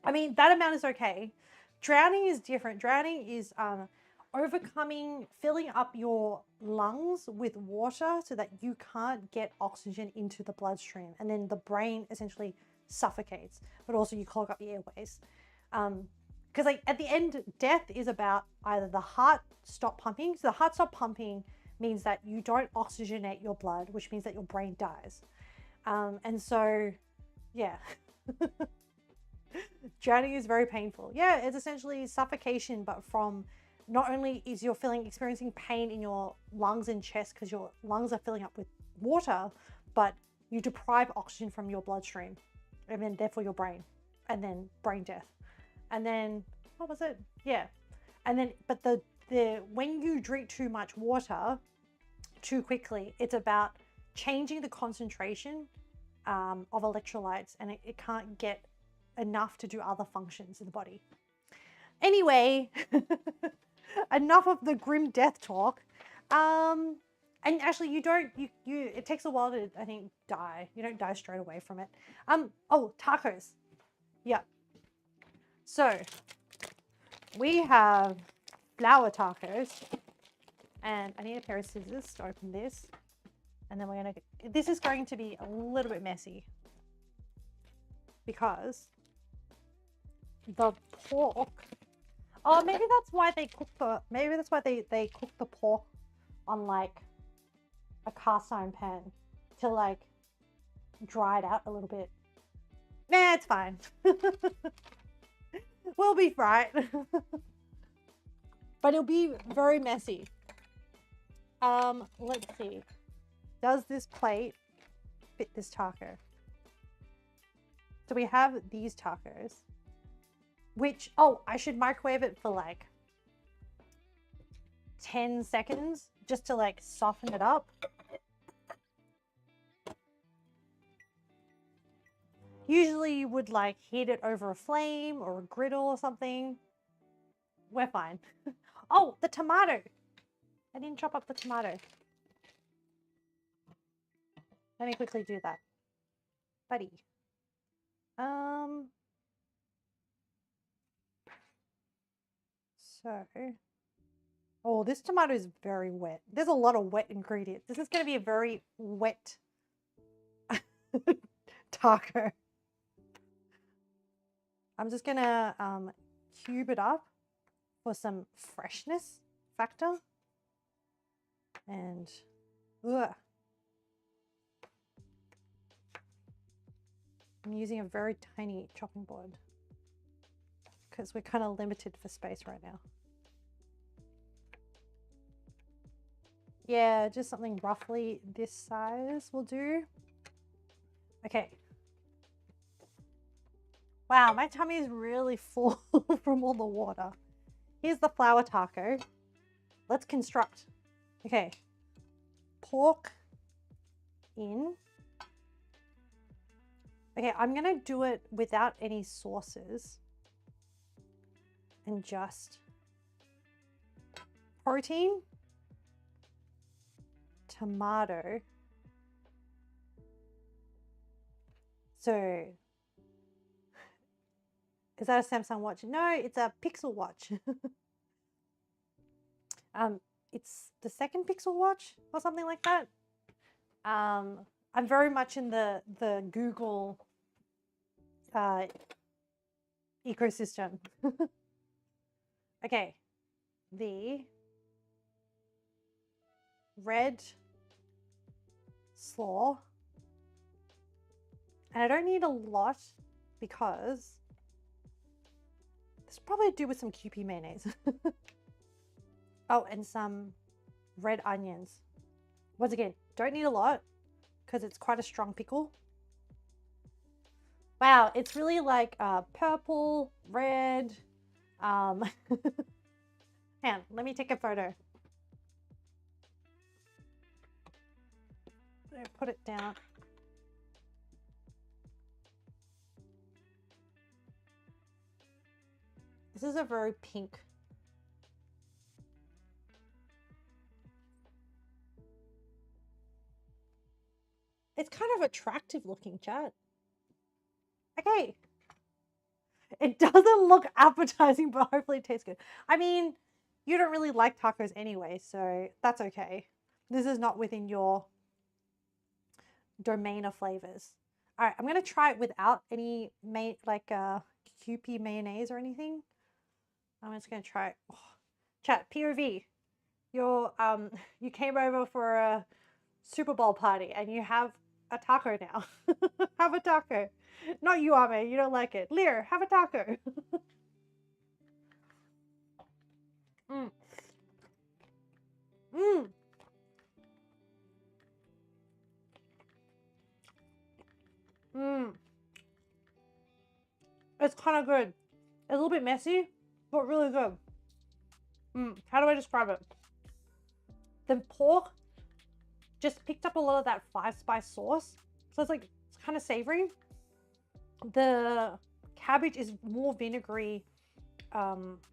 I mean, that amount is okay. Drowning is different. Drowning is filling up your lungs with water so that you can't get oxygen into the bloodstream. And then the brain essentially suffocates, but also you clog up the airways. because like at the end, death is about either the heart stop pumping. So the heart stop pumping means that you don't oxygenate your blood, which means that your brain dies. And so, yeah, drowning is very painful. Yeah, it's essentially suffocation, but from not only is you're experiencing pain in your lungs and chest because your lungs are filling up with water, but you deprive oxygen from your bloodstream, and then therefore your brain, and then brain death. And then what was it? Yeah. And then but the when you drink too much water too quickly, it's about changing the concentration of electrolytes, and it can't get enough to do other functions in the body. Anyway, enough of the grim death talk. And actually you don't you it takes a while to, I think, die. You don't die straight away from it. Oh, tacos. Yeah. So we have flour tacos, and I need a pair of scissors to open this. And then we're gonna, this is going to be a little bit messy because the pork, oh, maybe that's why they cook the, maybe that's why they cook the pork on like a cast iron pan to like dry it out a little bit. Nah, it's fine. We'll be right. But it'll be very messy. Let's see. Does this plate fit this taco? So we have these tacos, which, oh, I should microwave it for like 10 seconds just to like soften it up. Usually you would like heat it over a flame or a griddle or something. We're fine. Oh, the tomato. I didn't chop up the tomato. Let me quickly do that. Buddy. So, oh, this tomato is very wet. There's a lot of wet ingredients. This is going to be a very wet taco. I'm just going to cube it up for some freshness factor. And, ugh. I'm using a very tiny chopping board because we're kind of limited for space right now. Yeah, just something roughly this size will do. Okay. Wow, my tummy is really full from all the water. Here's the flour taco. Let's construct. Okay. Pork in. Okay, I'm gonna do it without any sauces and just protein, tomato. So, is that a Samsung watch? No, it's a Pixel watch. It's the second Pixel watch or something like that. I'm very much in the Google ecosystem. Okay, the red slaw, and I don't need a lot because this will probably do with some Kewpie mayonnaise. Oh, and some red onions. Once again, don't need a lot because it's quite a strong pickle. Wow, it's really like purple, red. Hang on, let me take a photo. Put it down. This is a very pink. It's kind of attractive looking, chat. Okay. It doesn't look appetizing, but hopefully it tastes good. I mean, you don't really like tacos anyway, so that's okay. This is not within your domain of flavors. All right, I'm gonna try it without any Kewpie mayonnaise or anything. I'm just gonna try. Oh. Chat POV. You came over for a Super Bowl party and you have a taco now. Have a taco. Not you, Ame. You don't like it. Lear, have a taco. mm. Mm. Mm. It's kind of good. It's a little bit messy, but really good. How do I describe it? The pork just picked up a lot of that 5-spice sauce. So it's like, it's kind of savory. The cabbage is more vinegary,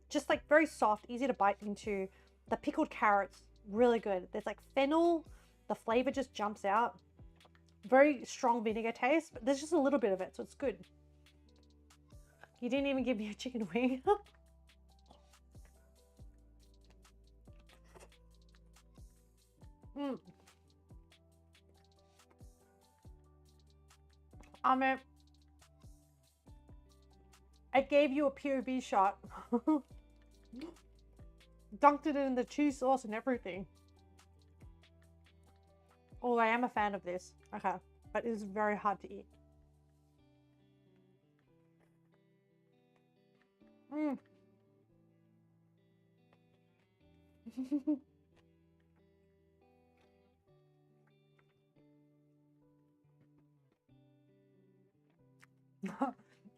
just like very soft, easy to bite into. The pickled carrots, really good. There's like fennel, the flavor just jumps out. Very strong vinegar taste, but there's just a little bit of it, so it's good. You didn't even give me a chicken wing. I gave you a POV shot. Dunked it in the cheese sauce and everything. Oh, I am a fan of this. Okay, but it is very hard to eat.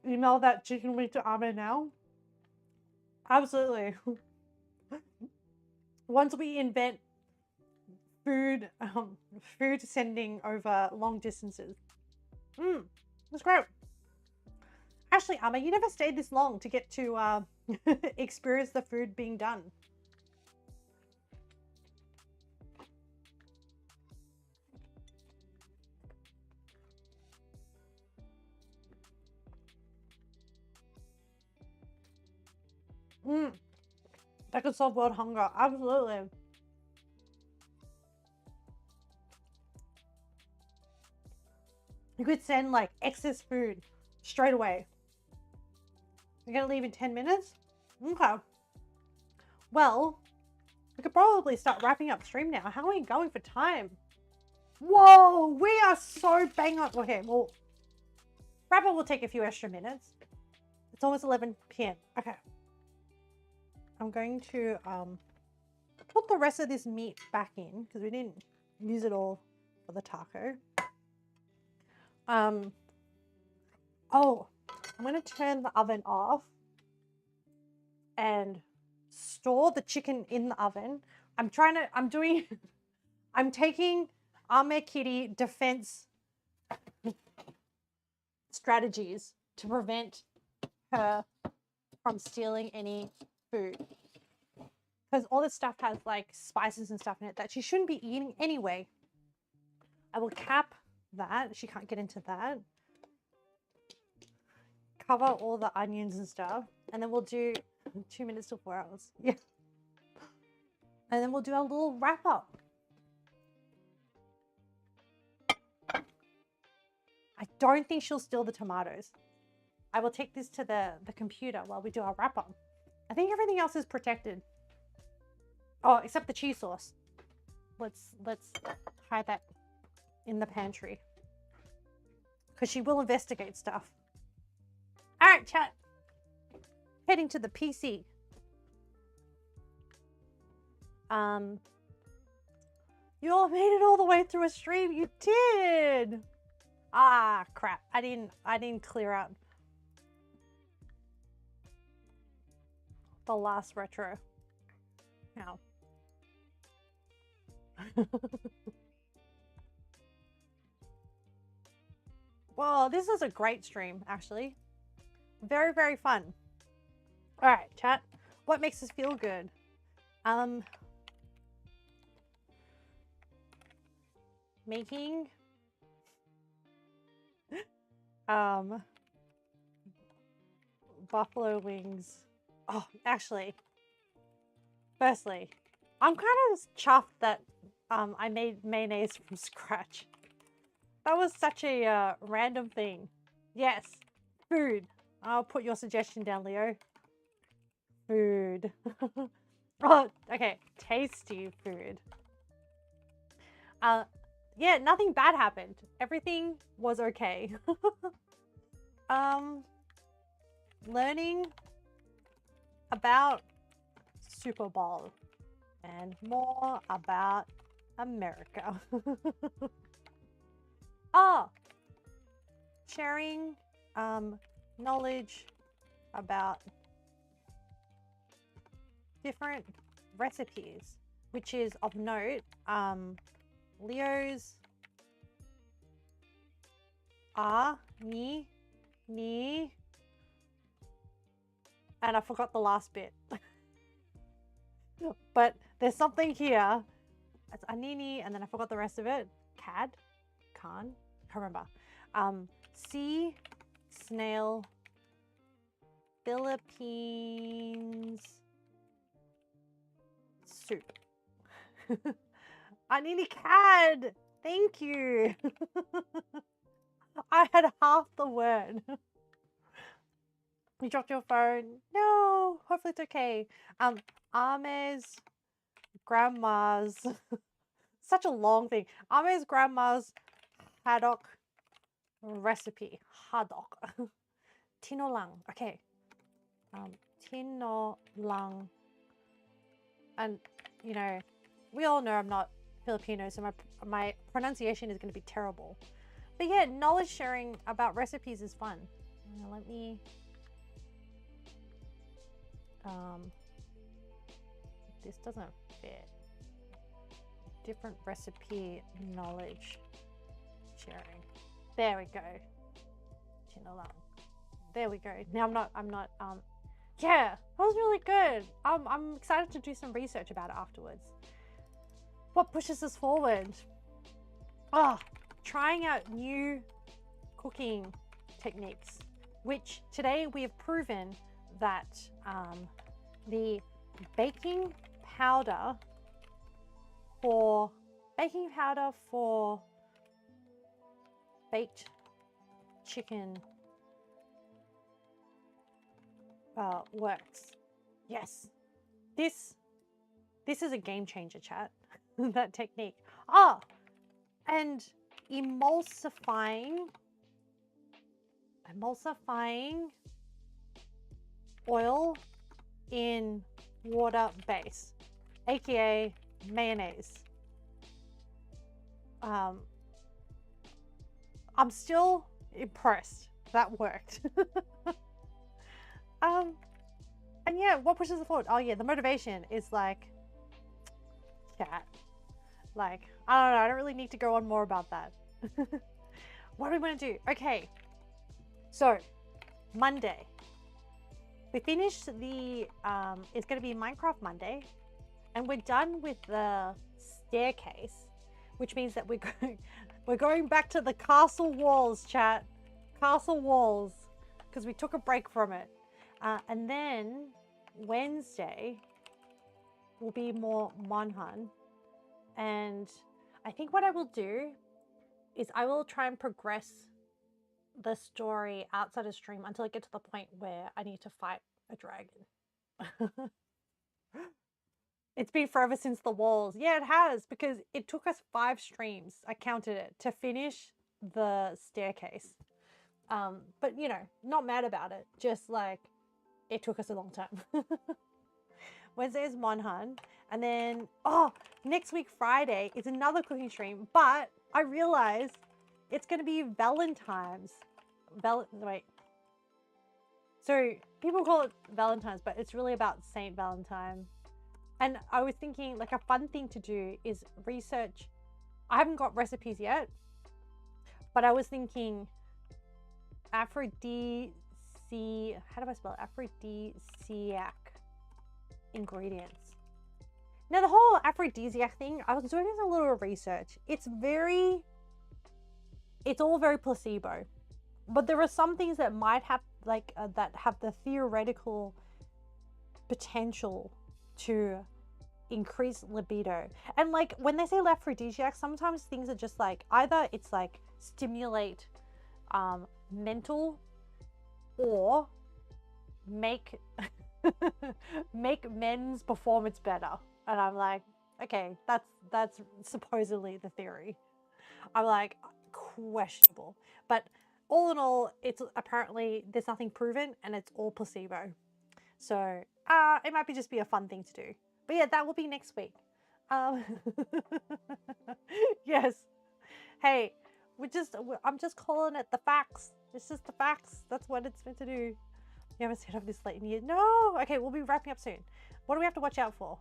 Email that chicken wing to Ame now. Absolutely. Once we invent food sending over long distances. That's great. Actually, Ame, you never stayed this long to get to experience the food being done. That could solve world hunger. Absolutely. You could send like excess food straight away. You're gonna leave in 10 minutes? Okay. Well, we could probably start wrapping up stream now. How are we going for time? Whoa, we are so bang on. Okay, well, wrap up will take a few extra minutes. It's almost 11 p.m. Okay. I'm going to put the rest of this meat back in because we didn't use it all for the taco. Oh, I'm going to turn the oven off and store the chicken in the oven. I'm taking Ame Kitty defense strategies to prevent her from stealing any food. Because all this stuff has like spices and stuff in it that she shouldn't be eating anyway. I will cap that. She can't get into that. Cover all the onions and stuff. And then we'll do 2 minutes to 4 hours. Yeah. And then we'll do a little wrap up. I don't think she'll steal the tomatoes. I will take this to the computer while we do our wrap up. I think everything else is protected. Oh, except the cheese sauce. Let's hide that in the pantry. Because she will investigate stuff. All right, chat. Heading to the PC. You all made it all the way through a stream. You did. Ah, crap. I didn't clear out the last retro. Now. Well, this is a great stream, actually. Very, very fun. All right, chat. What makes us feel good? Making buffalo wings. Oh, actually, firstly, I'm kind of chuffed that I made mayonnaise from scratch. That was such a random thing. Yes, food. I'll put your suggestion down, Leo. food. Oh, okay, tasty food. Yeah, nothing bad happened. Everything was okay. um, learning about Super Bowl and more about America. Oh, sharing knowledge about different recipes, which is of note. Leo's ni, and I forgot the last bit. But there's something here. It's anini, and then I forgot the rest of it. Can't remember. Sea, snail, Philippines, soup. Anini cad. Thank you. I had half the word. You dropped your phone. No, hopefully it's okay. Ame's grandma's such a long thing. Ame's grandma's haddock recipe. Haddock. Tinolang. Okay. Tinolang. And you know, we all know I'm not Filipino, so my pronunciation is going to be terrible. But yeah, knowledge sharing about recipes is fun. Let me this doesn't fit. Different recipe knowledge sharing. There we go. Tinolang. There we go. Now I'm not yeah, that was really good. I'm excited to do some research about it afterwards. What pushes us forward? Oh, trying out new cooking techniques, which today we have proven that the baking powder for baked chicken works. Yes, this is a game changer, chat. That technique. And emulsifying oil in water base, aka mayonnaise. I'm still impressed that worked. And yeah, what pushes it forward? Oh yeah, the motivation is like, chat. Like, I don't know, I don't really need to go on more about that. What do we want to do? Okay, so Monday. We finished the, it's going to be Minecraft Monday, and we're done with the staircase, which means that we're going back to the castle walls, chat. Castle walls, because we took a break from it. And then Wednesday will be more Monhan. And I think what I will do is I will try and progress the story outside of stream until I get to the point where I need to fight a dragon. It's been forever since the walls. Yeah, it has, because it took us 5 streams, I counted it, to finish the staircase. But you know, not mad about it, just like it took us a long time. Wednesday is Monhan, and then next week Friday is another cooking stream, but I realized it's going to be Valentine's. Wait. So people call it Valentine's, but it's really about Saint Valentine. And I was thinking, like, a fun thing to do is research. I haven't got recipes yet, but I was thinking aphrodisiac, how do I spell it? Aphrodisiac ingredients. Now the whole aphrodisiac thing, I was doing a little research. It's all very placebo, but there are some things that might have that have the theoretical potential to increase libido. And like when they say aphrodisiac, sometimes things are just like, either it's like stimulate mental or make make men's performance better. And I'm like, okay, that's supposedly the theory. I'm like, questionable. But all in all, it's apparently there's nothing proven and it's all placebo. So it might be just be a fun thing to do. But yeah, that will be next week. Um, yes. Hey, I'm just calling it the facts. It's just the facts. That's what it's meant to do. You haven't stayed up this late in years. No. Okay, we'll be wrapping up soon. What do we have to watch out for?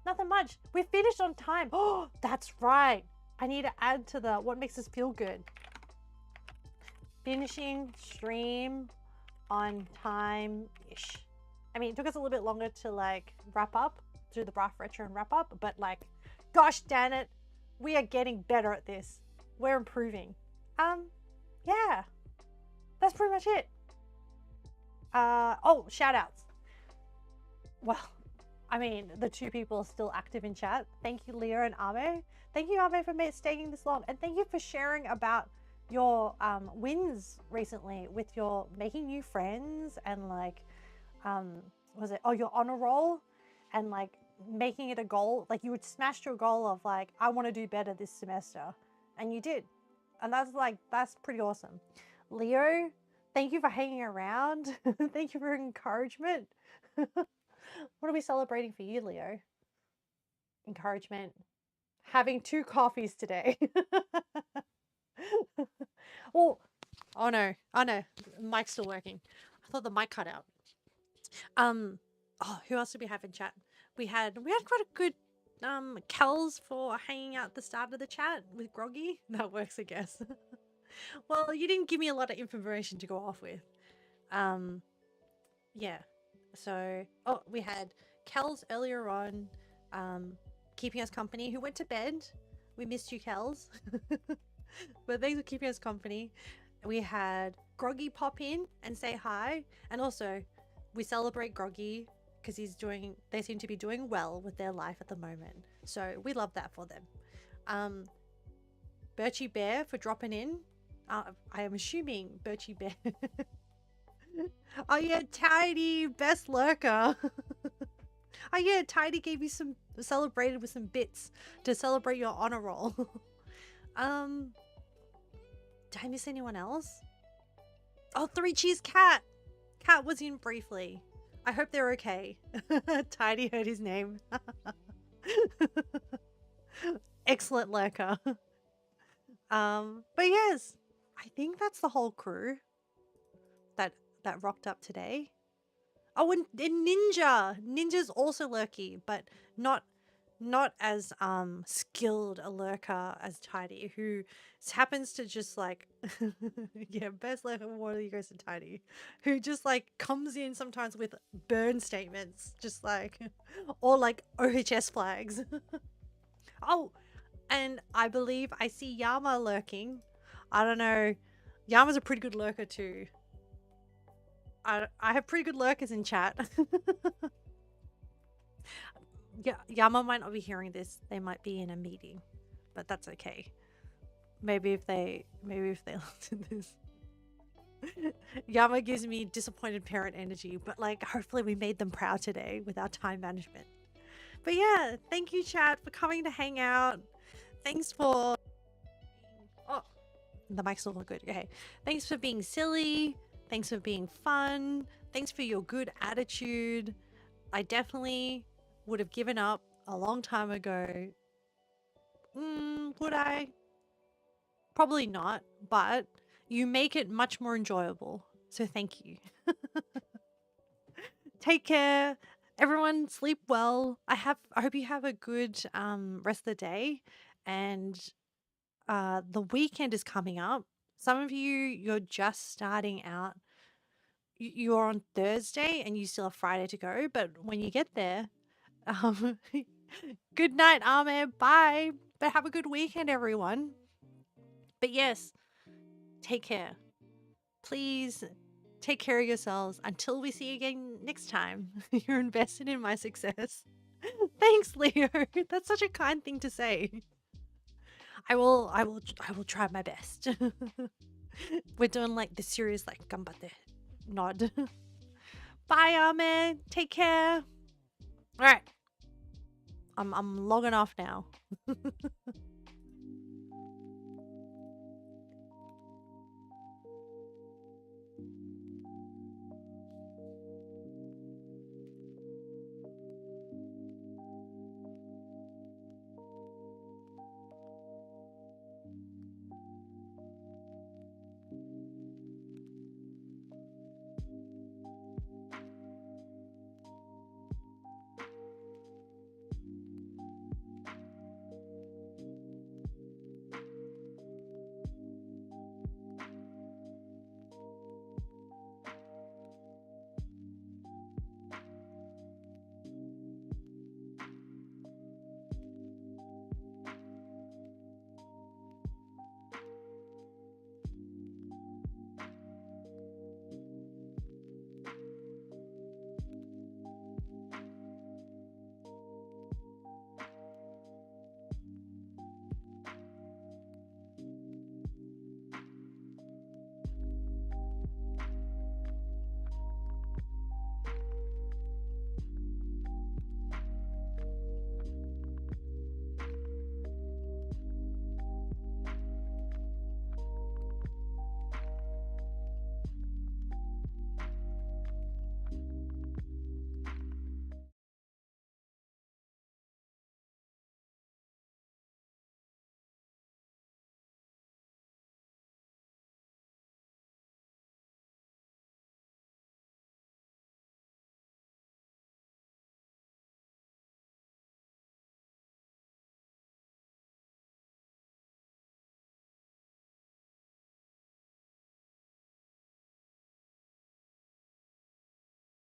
Nothing much. We finished on time. Oh, that's right. I need to add to the what makes us feel good. Finishing stream on time-ish. I mean, it took us a little bit longer to like wrap up, do the Braff Retro and wrap up, but like, gosh damn it, we are getting better at this. We're improving. Yeah, that's pretty much it. Oh, shout outs. Well, I mean, the two people are still active in chat. Thank you, Leo and Ame. Thank you, Ame, for staying this long. And thank you for sharing about your wins recently with your making new friends and like, was it, oh, your honor roll and like making it a goal. Like you would smash your goal of like, I want to do better this semester. And you did. And that's like, that's pretty awesome. Leo, thank you for hanging around. Thank you for encouragement. What are we celebrating for you, Leo? Encouragement. Having 2 coffees today. Well, oh no, mic's still working. I thought the mic cut out. Oh, who else did we have in chat? We had quite a good Kels for hanging out at the start of the chat with Groggy. That works, I guess. Well, you didn't give me a lot of information to go off with. Yeah. So, oh, we had Kels earlier on, keeping us company, who went to bed. We missed you, Kels. But thanks for keeping us company. We had Groggy pop in and say hi. And also, we celebrate Groggy because they seem to be doing well with their life at the moment. So we love that for them. Birchie Bear for dropping in. I am assuming Birchie Bear. Oh yeah, Tidy, best lurker. Oh yeah, Tidy gave you celebrated with some bits to celebrate your honor roll. Did I miss anyone else? Oh, 3 Cheese Cat. Cat was in briefly. I hope they're okay. Tidy heard his name. Excellent lurker. But yes, I think that's the whole crew that rocked up today. Oh, and Ninja. Ninja's also lurky, but not as skilled a lurker as Tidy, who happens to just like yeah, best lurker one of you goes to Tidy, who just like comes in sometimes with burn statements, just like or like OHS flags. Oh, and I believe I see Yama lurking. I don't know. Yama's a pretty good lurker too. I have pretty good lurkers in chat. Yeah, Yama might not be hearing this. They might be in a meeting, but that's okay. Maybe if they listen to this. Yama gives me disappointed parent energy, but like hopefully we made them proud today with our time management. But yeah, thank you, chat, for coming to hang out. Thanks for the mic's still not good. Okay. Thanks for being silly. Thanks for being fun. Thanks for your good attitude. I definitely would have given up a long time ago. Would I? Probably not, but you make it much more enjoyable. So thank you. Take care. Everyone sleep well. I hope you have a good rest of the day. And the weekend is coming up. Some of you're just starting out. You're on Thursday and you still have Friday to go. But when you get there, good night, Ahmed. Bye. But have a good weekend, everyone. But yes, take care. Please take care of yourselves until we see you again next time. You're invested in my success. Thanks, Leo. That's such a kind thing to say. I will try my best. We're doing like the serious like gambate nod. Bye, Ahmed. Take care. All right. I'm logging off now.